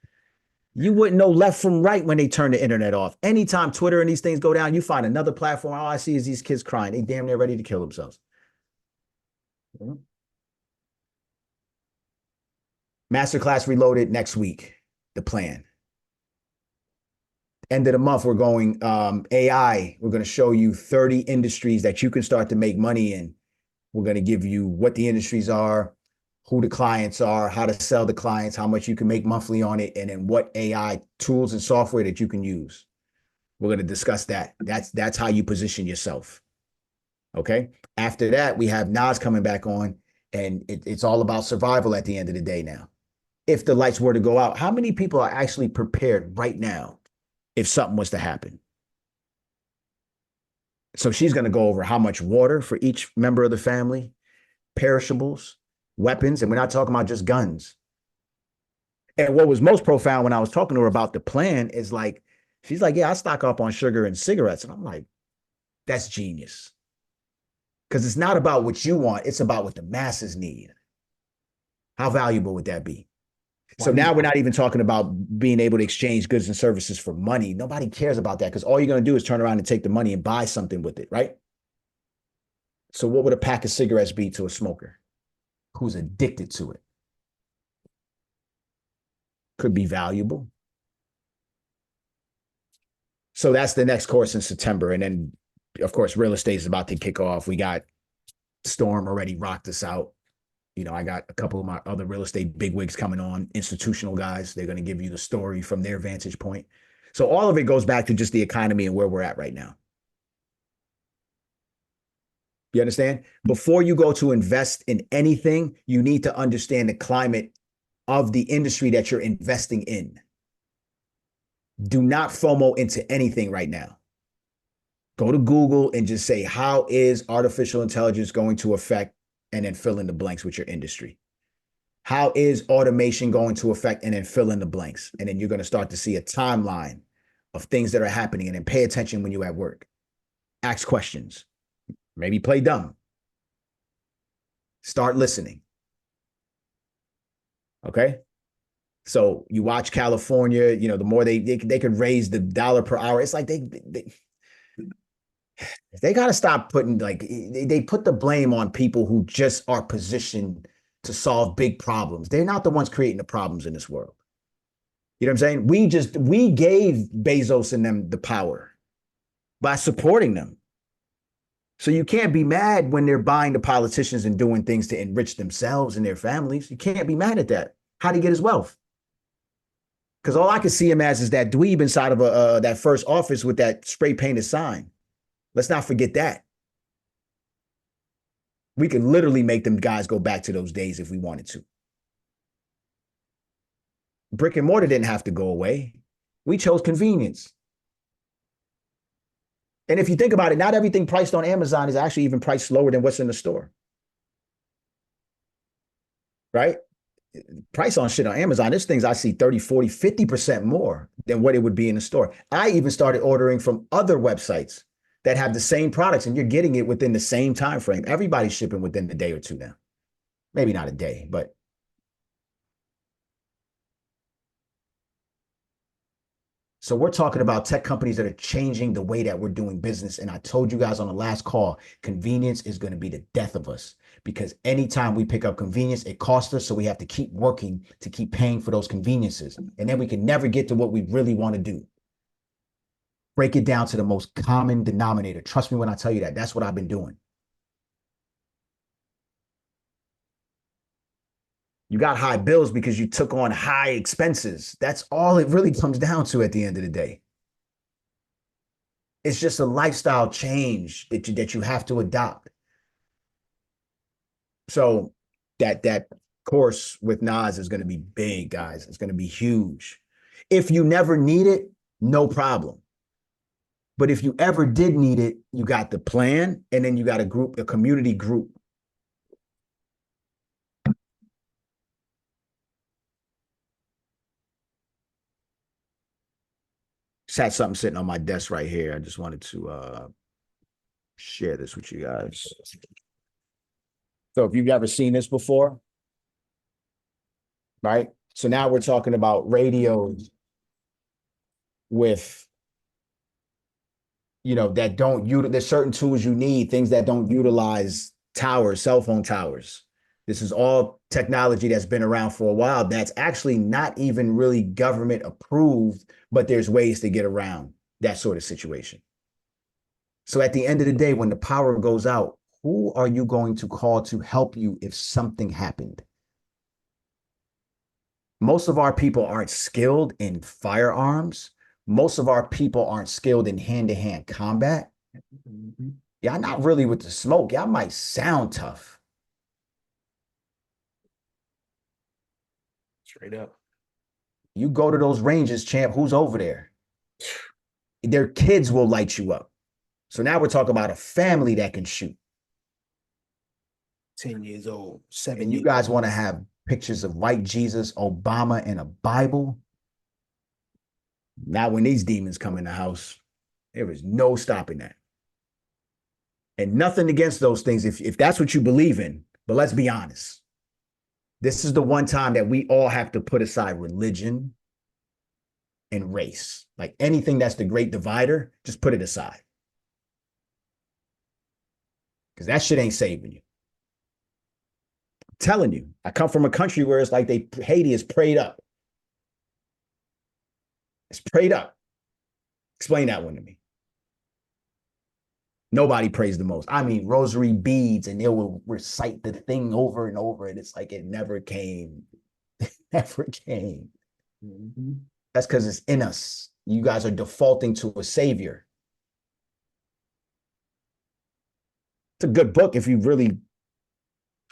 You wouldn't know left from right when they turn the internet off. Anytime Twitter and these things go down, you find another platform. All I see is these kids crying. They damn near ready to kill themselves. Masterclass Reloaded next week, the plan. End of the month, we're going AI. We're going to show you 30 industries that you can start to make money in. We're going to give you what the industries are, who the clients are, how to sell the clients, how much you can make monthly on it, and then what AI tools and software that you can use. We're going to discuss that. That's how you position yourself. Okay. After that, we have Nas coming back on, and it's all about survival at the end of the day now. If the lights were to go out, how many people are actually prepared right now if something was to happen? So she's going to go over how much water for each member of the family, perishables, weapons, and we're not talking about just guns. And what was most profound when I was talking to her about the plan is like, she's like, yeah, I stock up on sugar and cigarettes. And I'm like, that's genius. Because it's not about what you want. It's about what the masses need. How valuable would that be? So now we're not even talking about being able to exchange goods and services for money. Nobody cares about that because all you're going to do is turn around and take the money and buy something with it, right? So what would a pack of cigarettes be to a smoker who's addicted to it? Could be valuable. So that's the next course in September. And then, of course, real estate is about to kick off. We got Storm already rocked us out. You know, I got a couple of my other real estate bigwigs coming on, institutional guys. They're going to give you the story from their vantage point. So all of it goes back to just the economy and where we're at right now. You understand? Before you go to invest in anything, you need to understand the climate of the industry that you're investing in. Do not FOMO into anything right now. Go to Google and just say, how is artificial intelligence going to affect, and then fill in the blanks with your industry? How is automation going to affect, and then fill in the blanks? And then you're going to start to see a timeline of things that are happening, and then pay attention when you're at work. Ask questions. Maybe play dumb. Start listening. Okay? So you watch California, you know, the more they could raise the dollar per hour. It's like they got to stop putting, like, they put the blame on people who just are positioned to solve big problems. They're not the ones creating the problems in this world. You know what I'm saying? We gave Bezos and them the power by supporting them. So you can't be mad when they're buying the politicians and doing things to enrich themselves and their families. You can't be mad at that. How'd he get his wealth? Because all I can see him as is that dweeb inside of that first office with that spray painted sign. Let's not forget that. We could literally make them guys go back to those days if we wanted to. Brick and mortar didn't have to go away. We chose convenience. And if you think about it, not everything priced on Amazon is actually even priced lower than what's in the store. Right? Price on shit on Amazon, there's things I see 30, 40, 50% more than what it would be in the store. I even started ordering from other websites that have the same products, and you're getting it within the same time frame. Everybody's shipping within a day or two now. Maybe not a day, but so we're talking about tech companies that are changing the way that we're doing business. And I told you guys on the last call, convenience is going to be the death of us, because anytime we pick up convenience, it costs us. So we have to keep working to keep paying for those conveniences. And then we can never get to what we really want to do. Break it down to the most common denominator. Trust me when I tell you that. That's what I've been doing. You got high bills because you took on high expenses. That's all it really comes down to at the end of the day. It's just a lifestyle change that you have to adopt. So that course with Nas is going to be big, guys. It's going to be huge. If you never need it, no problem. But if you ever did need it, you got the plan, and then you got a community group. Just had something sitting on my desk right here. I just wanted to share this with you guys. So if you've ever seen this before, right? So now we're talking about radios with, you know, that don't, there's certain tools you need, things that don't utilize towers, cell phone towers. This is all technology that's been around for a while that's actually not even really government approved, but there's ways to get around that sort of situation. So at the end of the day, when the power goes out, who are you going to call to help you if something happened? Most of our people aren't skilled in firearms. Most of our people aren't skilled in hand-to-hand combat. Y'all not really with the smoke. Y'all might sound tough. Straight up. You go to those ranges, champ, who's over there? Their kids will light you up. So now we're talking about a family that can shoot. 10 years old, 7 And you years guys old. want to have pictures of white Jesus, Obama, and a Bible? Not when these demons come in the house. There is no stopping that. And nothing against those things if that's what you believe in. But let's be honest. This is the one time that we all have to put aside religion and race. Like anything that's the great divider, just put it aside. Because that shit ain't saving you. I'm telling you, I come from a country where it's like Haiti is prayed up. It's prayed up. Explain that one to me. Nobody prays the most. I mean, rosary beads, and they will recite the thing over and over, and it's like it never came. It never came. That's because it's in us. You guys are defaulting to a savior. It's a good book if you really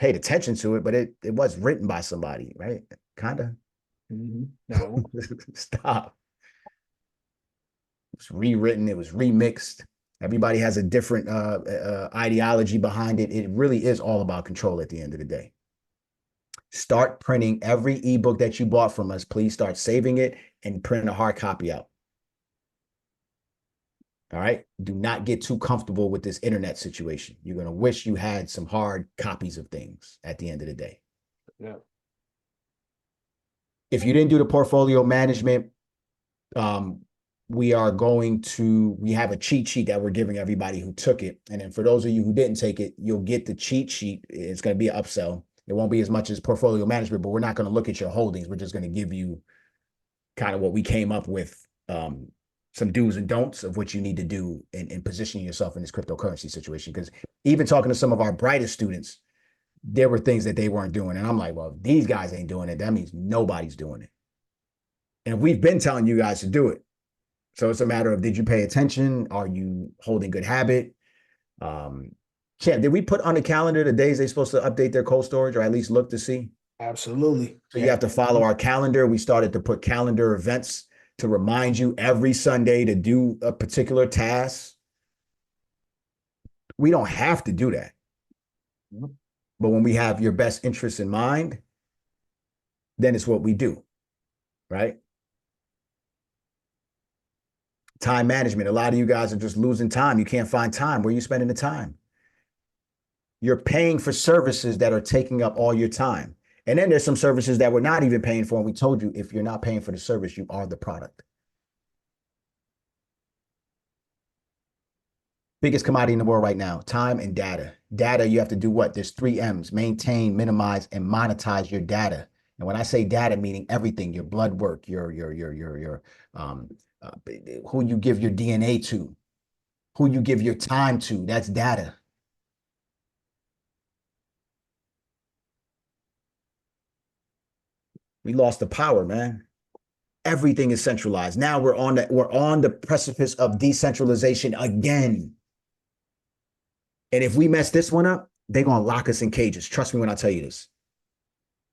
paid attention to it, but it was written by somebody, right? Kind of. No. Stop. It was rewritten. It was remixed. Everybody has a different ideology behind it. It really is all about control at the end of the day. Start printing every ebook that you bought from us. Please start saving it and print a hard copy out. All right. Do not get too comfortable with this internet situation. You're going to wish you had some hard copies of things at the end of the day. Yeah. If you didn't do the portfolio management, we have a cheat sheet that we're giving everybody who took it. And then for those of you who didn't take it, you'll get the cheat sheet. It's going to be an upsell. It won't be as much as portfolio management, but we're not going to look at your holdings. We're just going to give you kind of what we came up with, some do's and don'ts of what you need to do in positioning yourself in this cryptocurrency situation. Because even talking to some of our brightest students, there were things that they weren't doing. And I'm like, well, if these guys ain't doing it, that means nobody's doing it. And we've been telling you guys to do it. So it's a matter of, did you pay attention? Are you holding good habit? Champ, did we put on the calendar the days they're supposed to update their cold storage, or at least look to see? Absolutely. So you have to follow our calendar. We started to put calendar events to remind you every Sunday to do a particular task. We don't have to do that. But when we have your best interests in mind, then it's what we do, right? Time management. A lot of you guys are just losing time. You can't find time. Where are you spending the time? You're paying for services that are taking up all your time. And then there's some services that we're not even paying for. And we told you, if you're not paying for the service, you are the product. Biggest commodity in the world right now, time and data. Data, you have to do what? There's 3 M's: maintain, minimize, and monetize your data. And when I say data, meaning everything, your blood work, your who you give your DNA to, who you give your time to, that's data. We lost the power, man. Everything is centralized. Now we're on the precipice of decentralization again. And if we mess this one up, they're going to lock us in cages. Trust me when I tell you this.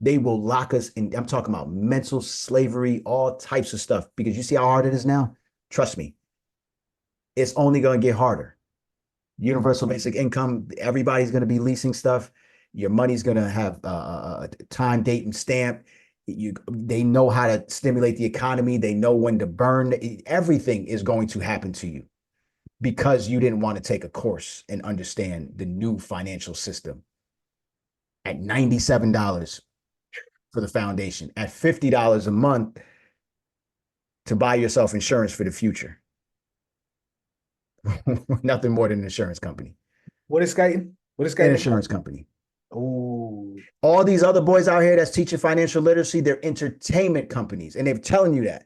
They will lock us in. I'm talking about mental slavery, all types of stuff, because you see how hard it is now? Trust me. It's only going to get harder. Universal basic income, everybody's going to be leasing stuff. Your money's going to have time, date, and stamp. They know how to stimulate the economy. They know when to burn. Everything is going to happen to you because you didn't want to take a course and understand the new financial system. At $97 for the foundation, at $50 a month to buy yourself insurance for the future. Nothing more than an insurance company. What is Skyton? What is An Skyton? insurance company. Oh, All these other boys out here that's teaching financial literacy, they're entertainment companies, and they're telling you that.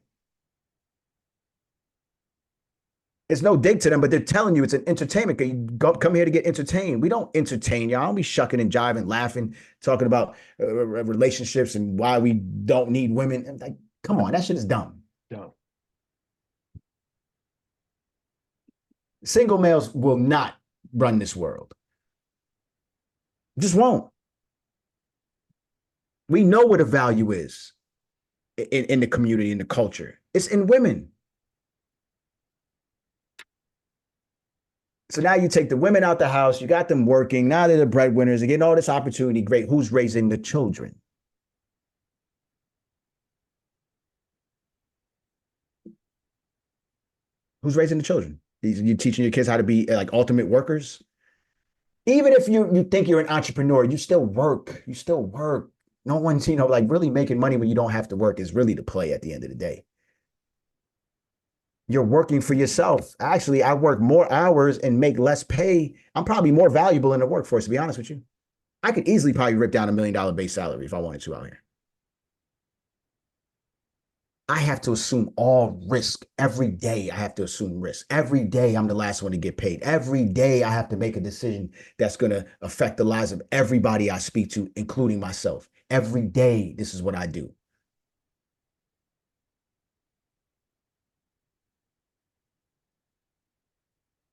It's no dig to them, but they're telling you it's an entertainment. You come here to get entertained. We don't entertain y'all. I don't be shucking and jiving, laughing, talking about relationships and why we don't need women. Like, come on, that shit is dumb. no. Single males will not run this world. Just won't. We know what the value is in the community, in the culture. It's in women. So now you take the women out the house, you got them working, now they're the breadwinners, they're getting all this opportunity. Great. Who's raising the children? Who's raising the children? You teaching your kids how to be like ultimate workers? Even if you think you're an entrepreneur, you still work. You still work. No one's, like really making money when you don't have to work is really the play at the end of the day. You're working for yourself. Actually, I work more hours and make less pay. I'm probably more valuable in the workforce, to be honest with you. I could easily probably rip down $1 million base salary if I wanted to out here. I have to assume all risk every day. I have to assume risk every day. I'm the last one to get paid. Every day I have to make a decision that's going to affect the lives of everybody I speak to, including myself. Every day, this is what I do.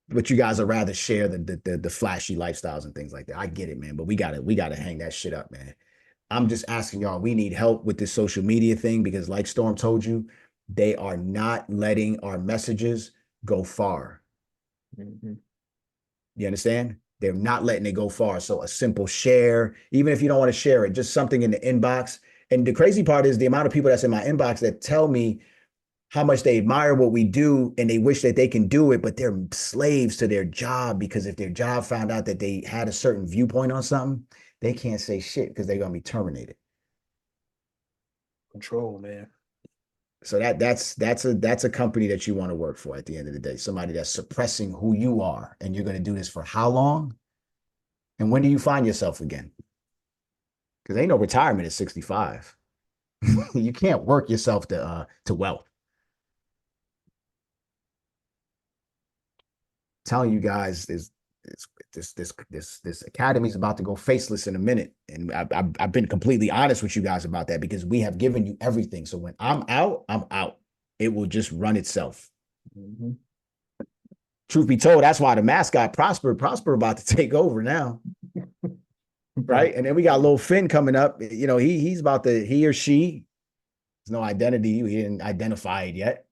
But you guys would rather share the flashy lifestyles and things like that. I get it, man. But we gotta hang that shit up, man. I'm just asking y'all, we need help with this social media thing because like Storm told you, they are not letting our messages go far. Mm-hmm. You understand? They're not letting it go far. So a simple share, even if you don't want to share it, just something in the inbox. And the crazy part is the amount of people that's in my inbox that tell me how much they admire what we do and they wish that they can do it, but they're slaves to their job because if their job found out that they had a certain viewpoint on something, they can't say shit because they're going to be terminated. Control, man. So that's a company that you want to work for at the end of the day. Somebody that's suppressing who you are, and you're going to do this for how long? And when do you find yourself again? Because ain't no retirement at 65. You can't work yourself to wealth. Telling you guys this academy is about to go faceless in a minute, and I've been completely honest with you guys about that because we have given you everything. So when I'm out, I'm out. It will just run itself. Mm-hmm. Truth be told, that's why the mascot Prosper about to take over now, right? And then we got Lil Finn coming up. He's about to, he or she, there's no identity. He didn't identify it yet.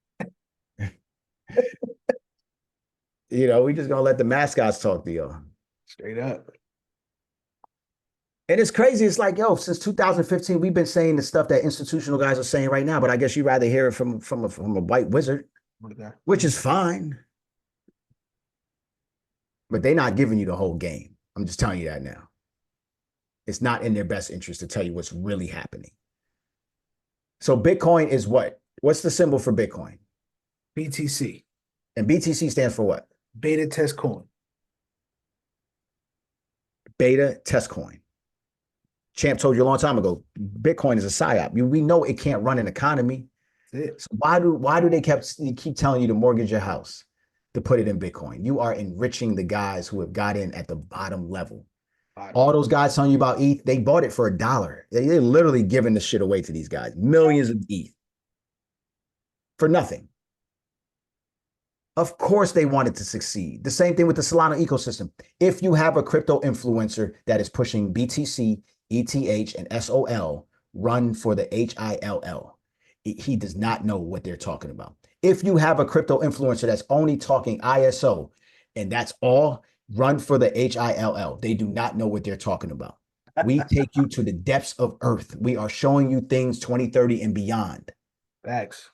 We just gonna let the mascots talk to y'all. Straight up. And it's crazy. It's like, yo, since 2015, we've been saying the stuff that institutional guys are saying right now, but I guess you'd rather hear it from a white wizard, which is fine. But they're not giving you the whole game. I'm just telling you that now. It's not in their best interest to tell you what's really happening. So Bitcoin is what? What's the symbol for Bitcoin? BTC. And BTC stands for what? Beta test coin. Beta test coin. Champ told you a long time ago, Bitcoin is a psyop. We know it can't run an economy. That's it. So why do they keep telling you to mortgage your house to put it in Bitcoin? You are enriching the guys who have got in at the bottom level. All those guys telling you about ETH, they bought it for $1. They're literally giving the shit away to these guys. Millions of ETH for nothing. Of course they wanted to succeed. The same thing with the Solana ecosystem. If you have a crypto influencer that is pushing BTC, ETH, and SOL, run for the HILL. He does not know what they're talking about. If you have a crypto influencer that's only talking ISO, and that's all, run for the HILL. They do not know what they're talking about. We take you to the depths of earth. We are showing you things 2030 and beyond. Facts.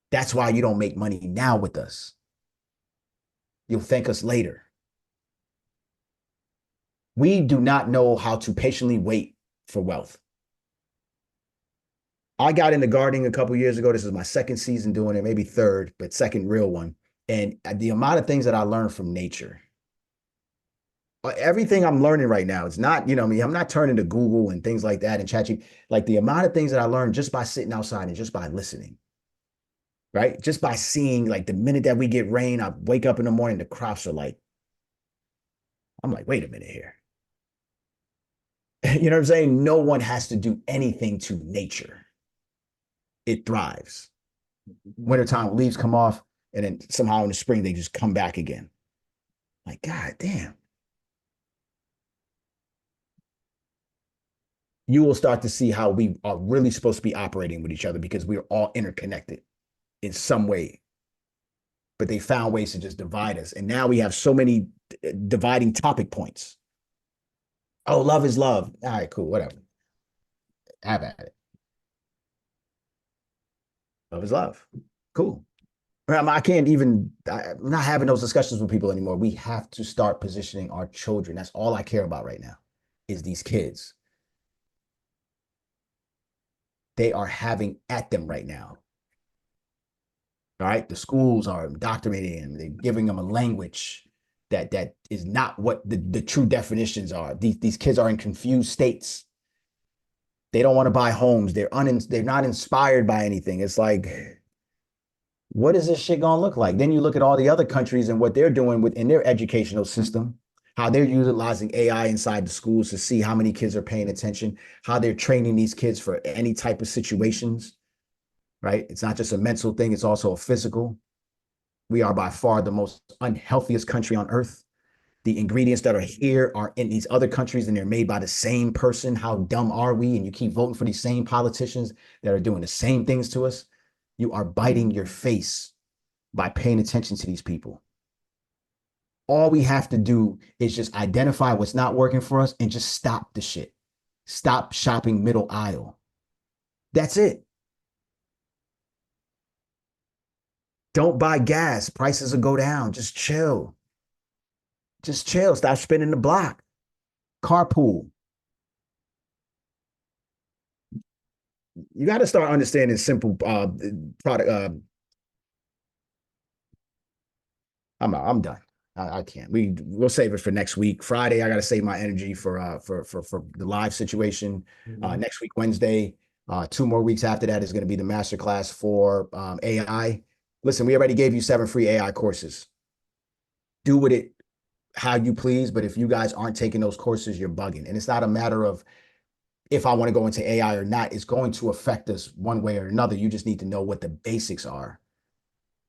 That's why you don't make money now with us. You'll thank us later. We do not know how to patiently wait for wealth. I got into gardening a couple years ago. This is my second season doing it, maybe third, but second real one. And the amount of things that I learned from nature Everything I'm learning right now, it's not, I mean, I'm not turning to Google and things like that and ChatGPT. Like the amount of things that I learned just by sitting outside and just by listening, right? Just by seeing, like the minute that we get rain, I wake up in the morning, the crops are like, I'm like, wait a minute here. You know what I'm saying? No one has to do anything to nature. It thrives. Wintertime, leaves come off, and then somehow in the spring, they just come back again. Like, God damn. You will start to see how we are really supposed to be operating with each other because we are all interconnected in some way. But they found ways to just divide us. And now we have so many dividing topic points. Oh, love is love. All right, cool, whatever. Have at it. Love is love. Cool. I can't even, I'm not having those discussions with people anymore. We have to start positioning our children. That's all I care about right now is these kids. They are having at them right now. All right. The schools are indoctrinating them. They're giving them a language that is not what the true definitions are. These kids are in confused states. They don't want to buy homes. They're not inspired by anything. It's like, what is this shit gonna look like? Then you look at all the other countries and what they're doing within their educational system, how they're utilizing AI inside the schools to see how many kids are paying attention, how they're training these kids for any type of situations, right? It's not just a mental thing, it's also a physical. We are by far the most unhealthiest country on earth. The ingredients that are here are in these other countries and they're made by the same person. How dumb are we? And you keep voting for these same politicians that are doing the same things to us. You are biting your face by paying attention to these people. All we have to do is just identify what's not working for us and just stop the shit. Stop shopping middle aisle. That's it. Don't buy gas. Prices will go down. Just chill. Just chill. Stop spinning the block. Carpool. You got to start understanding simple product. I'm done. I can't. We'll save it for next week. Friday, I got to save my energy for the live situation. Next week, Wednesday. 2 more weeks after that is going to be the masterclass for AI. Listen, we already gave you 7 free AI courses. Do with it how you please, but if you guys aren't taking those courses, you're bugging. And it's not a matter of if I want to go into AI or not. It's going to affect us one way or another. You just need to know what the basics are.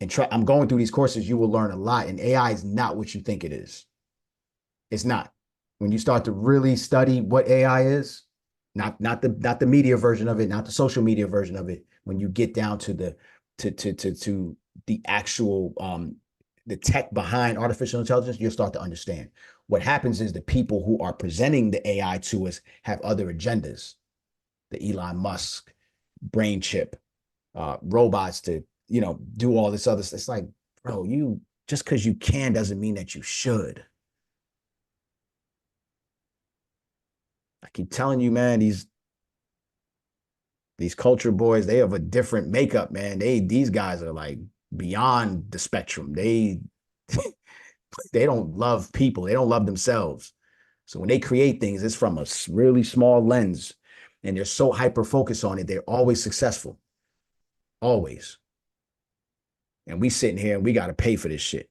And I'm going through these courses, you will learn a lot. And AI is not what you think it is. It's not. When you start to really study what AI is, not the media version of it, not the social media version of it, when you get down to the actual the tech behind artificial intelligence, you'll start to understand. What happens is the people who are presenting the AI to us have other agendas. The Elon Musk brain chip, robots to do all this other stuff. It's like, bro, you just because you can doesn't mean that you should. I keep telling you, man, these culture boys, they have a different makeup, man. These guys are like beyond the spectrum. They don't love people. They don't love themselves. So when they create things, it's from a really small lens and they're so hyper focused on it. They're always successful. Always. And we sitting here and we got to pay for this shit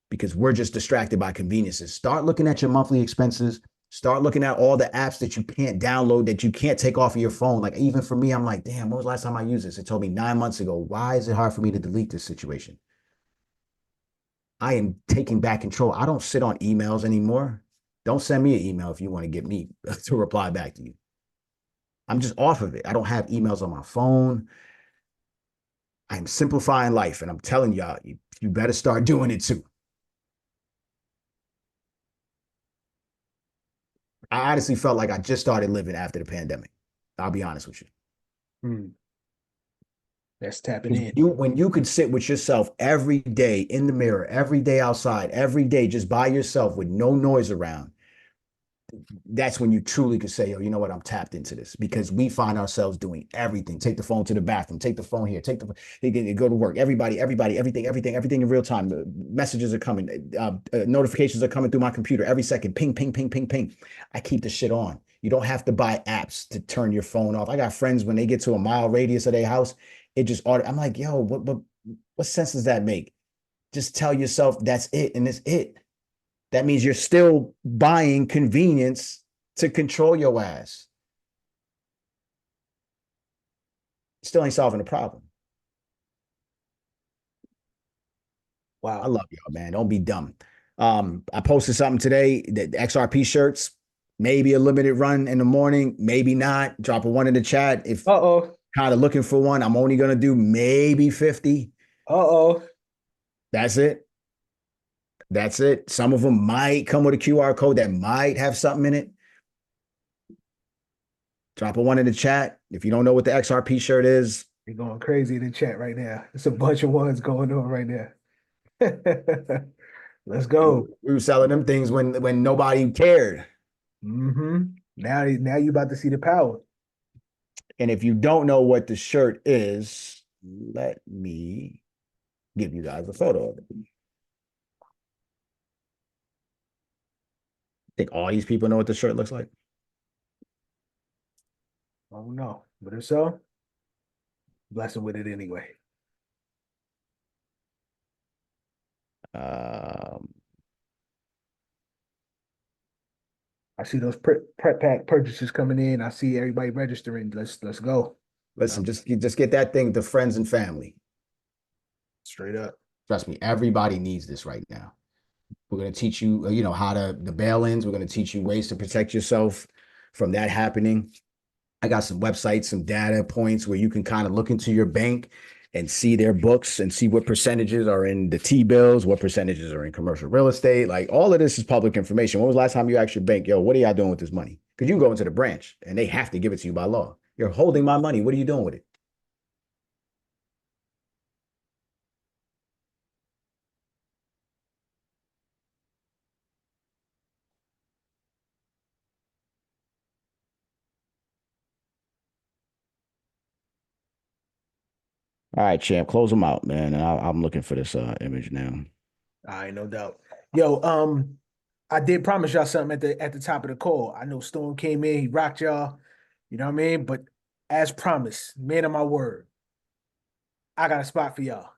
because we're just distracted by conveniences. Start looking at your monthly expenses. Start looking at all the apps that you can't download, that you can't take off of your phone. Like even for me, I'm like, damn, when was the last time I used this? It told me 9 months ago. Why is it hard for me to delete this situation? I am taking back control. I don't sit on emails anymore. Don't send me an email if you want to get me to reply back to you. I'm just off of it. I don't have emails on my phone. I'm simplifying life. And I'm telling y'all, you better start doing it too. I honestly felt like I just started living after the pandemic. I'll be honest with you. That's tapping in. When you could sit with yourself every day in the mirror, every day outside, every day just by yourself with no noise around, that's when you truly could say, yo, you know what, I'm tapped into this, because we find ourselves doing everything. Take the phone to the bathroom, take the phone here, go to work, everybody, everything in real time. The messages are coming, notifications are coming through my computer every second, ping, ping, ping, ping, ping. I keep the shit on. You don't have to buy apps to turn your phone off. I got friends, when they get to a mile radius of their house, it just, I'm like, yo, what sense does that make? Just tell yourself that's it, and it's it. That means you're still buying convenience to control your ass. Still ain't solving the problem. Wow. I love y'all, man. Don't be dumb. I posted something today, the XRP shirts, maybe a limited run in the morning, maybe not. Drop a one in the chat. If kind of looking for one, I'm only going to do maybe 50. That's it. That's it. Some of them might come with a QR code that might have something in it. Drop a one in the chat. If you don't know what the XRP shirt is, you're going crazy in the chat right now. It's a bunch of ones going on right now. Let's go. We were selling them things when nobody cared. Now you about to see the power. And if you don't know what the shirt is, let me give you guys a photo of it. Think all these people know what the shirt looks like? I don't know, but if so, bless them with it anyway. I see those prep pack purchases coming in. I see everybody registering. Let's go. Listen, just get that thing to friends and family. Straight up. Trust me, everybody needs this right now. We're going to teach you, how the bail-ins. We're going to teach you ways to protect yourself from that happening. I got some websites, some data points where you can kind of look into your bank and see their books and see what percentages are in the T-bills, what percentages are in commercial real estate. Like, all of this is public information. When was the last time you asked your bank, yo, what are y'all doing with this money? Because you can go into the branch and they have to give it to you by law. You're holding my money. What are you doing with it? All right, champ, close them out, man. And I'm looking for this image now. All right, no doubt. Yo, I did promise y'all something at the top of the call. I know Storm came in, he rocked y'all. You know what I mean? But as promised, man of my word, I got a spot for y'all.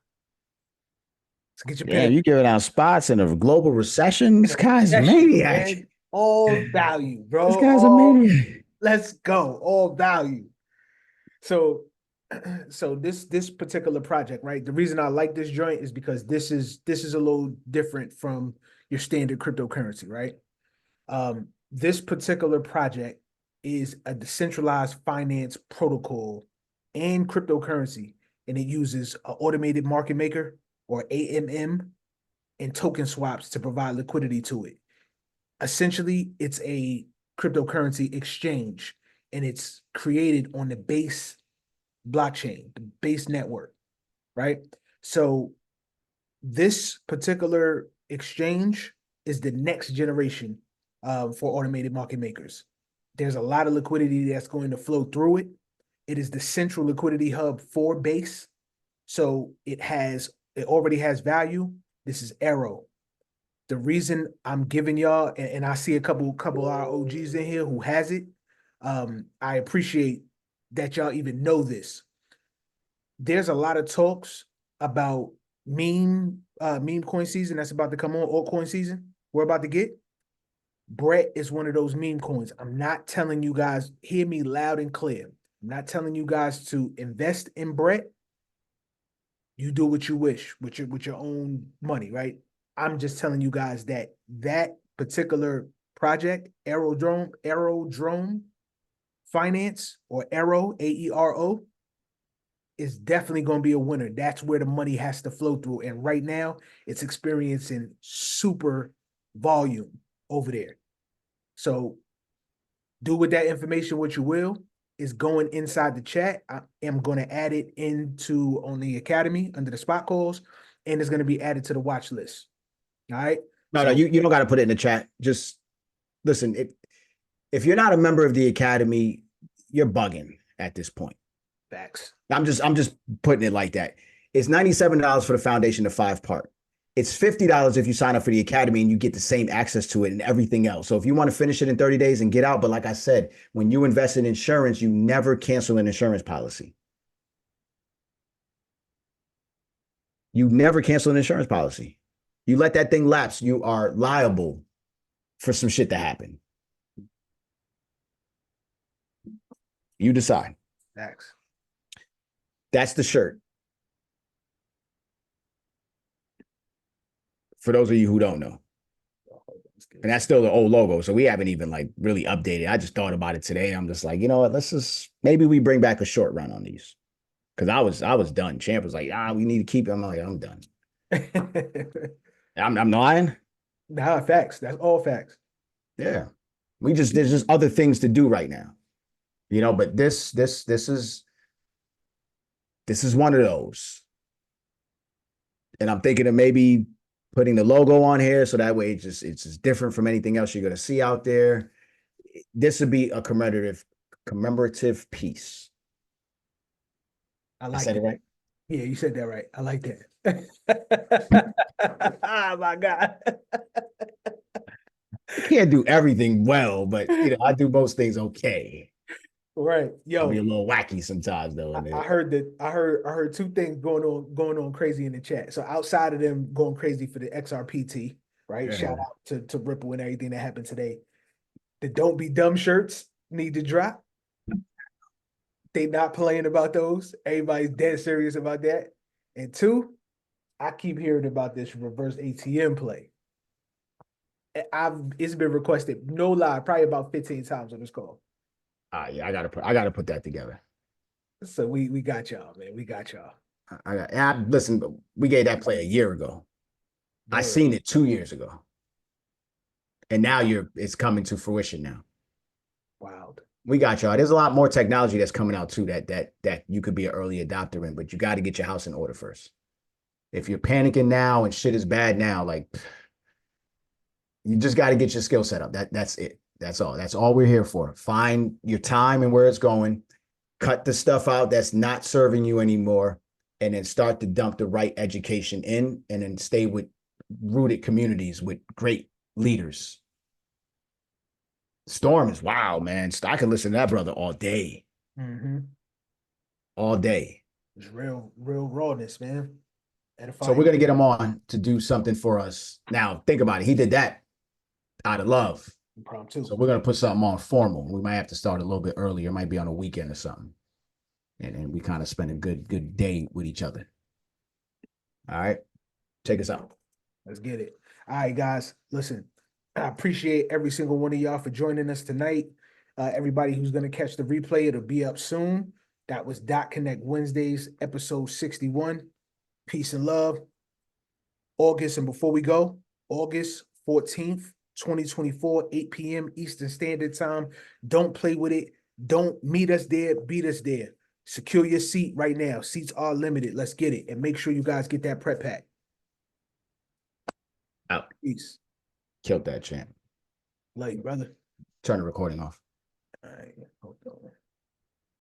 So get your pen. You giving out spots in a global recession? This guy's a maniac. Man. All value, bro. This guy's a maniac. Let's go. All value. So this particular project, right? The reason I like this joint is because this is a little different from your standard cryptocurrency, right? This particular project is a decentralized finance protocol and cryptocurrency, and it uses an automated market maker, or AMM, and token swaps to provide liquidity to it. Essentially, it's a cryptocurrency exchange, and it's created on the base blockchain, the base network, right? So this particular exchange is the next generation for automated market makers. There's a lot of liquidity that's going to flow through it. It is the central liquidity hub for Base. So it already has value. This is Arrow. The reason I'm giving y'all, and I see a couple of our OGs in here who has it, I appreciate that y'all even know this. There's a lot of talks about meme coin season that's about to come on, altcoin season we're about to get. Brett is one of those meme coins. I'm not telling you guys, hear me loud and clear. I'm not telling you guys to invest in Brett. You do what you wish with your own money, right? I'm just telling you guys that particular project, Aerodrome Finance, or Aero, AERO, is definitely going to be a winner. That's where the money has to flow through. And right now, it's experiencing super volume over there. So do with that information what you will. Is going inside the chat. I am going to add it on the Academy under the spot calls, and it's going to be added to the watch list. All right. No, you don't got to put it in the chat. Just listen. if you're not a member of the Academy, you're bugging at this point. Facts. I'm just putting it like that. It's $97 for the foundation, the 5-part. It's $50 if you sign up for the Academy and you get the same access to it and everything else. So if you want to finish it in 30 days and get out, but like I said, when you invest in insurance, you never cancel an insurance policy. You never cancel an insurance policy. You let that thing lapse, you are liable for some shit to happen. You decide. Facts. That's the shirt. For those of you who don't know. And that's still the old logo. So we haven't even like really updated. I just thought about it today. I'm just like, you know what? Let's just maybe we bring back a short run on these. Cause I was done. Champ was like, we need to keep it. I'm like, I'm done. I'm lying. Nah, facts. That's all facts. Yeah. There's just other things to do right now. You know, but this is one of those. And I'm thinking of maybe putting the logo on here so that way it's just different from anything else you're gonna see out there. This would be a commemorative piece. I like said it right. Yeah, you said that right. I like that. Oh my God. I can't do everything well, but you know, I do most things okay. Right. I'll be a Yo, little wacky sometimes though. I heard that I heard two things going on crazy in the chat. So outside of them going crazy for the XRPT, right? Yeah. Shout out to Ripple and everything that happened today. The Don't Be Dumb shirts need to drop. They not playing about those. Everybody's dead serious about that. And two, I keep hearing about this reverse ATM play. It's been requested, no lie, probably about 15 times on this call. Yeah, I gotta put that together. So we got y'all, man. We got y'all. Listen, we gave that play a year ago. I seen it 2 years ago. And now it's coming to fruition now. Wild. We got y'all. There's a lot more technology that's coming out too that you could be an early adopter in, but you got to get your house in order first. If you're panicking now and shit is bad now, like you just got to get your skill set up. That's it. That's all. That's all we're here for. Find your time and where it's going. Cut the stuff out that's not serving you anymore, and then start to dump the right education in, and then stay with rooted communities with great leaders. Storm is wow, man. I can listen to that brother all day. Mm-hmm. All day. It's real rawness, man. So we're gonna get him on to do something for us. Now, think about it. He did that out of love. Impromptu. So we're gonna put something on formal. We might have to start a little bit earlier. It might be on a weekend or something. And we kind of spend a good day with each other. All right. Take us out. Let's get it. All right, guys. Listen, I appreciate every single one of y'all for joining us tonight. Everybody who's going to catch the replay, it'll be up soon. That was Connect Wednesdays, episode 61. Peace and love. August, and before we go, August 14th, 2024, 8 p.m. Eastern Standard Time. Don't play with it. Don't meet us there. Beat us there. Secure your seat right now. Seats are limited. Let's get it. And make sure you guys get that prep pack. Out. Peace. Killed that champ. Love you, brother. Turn the recording off. All right. Hold on.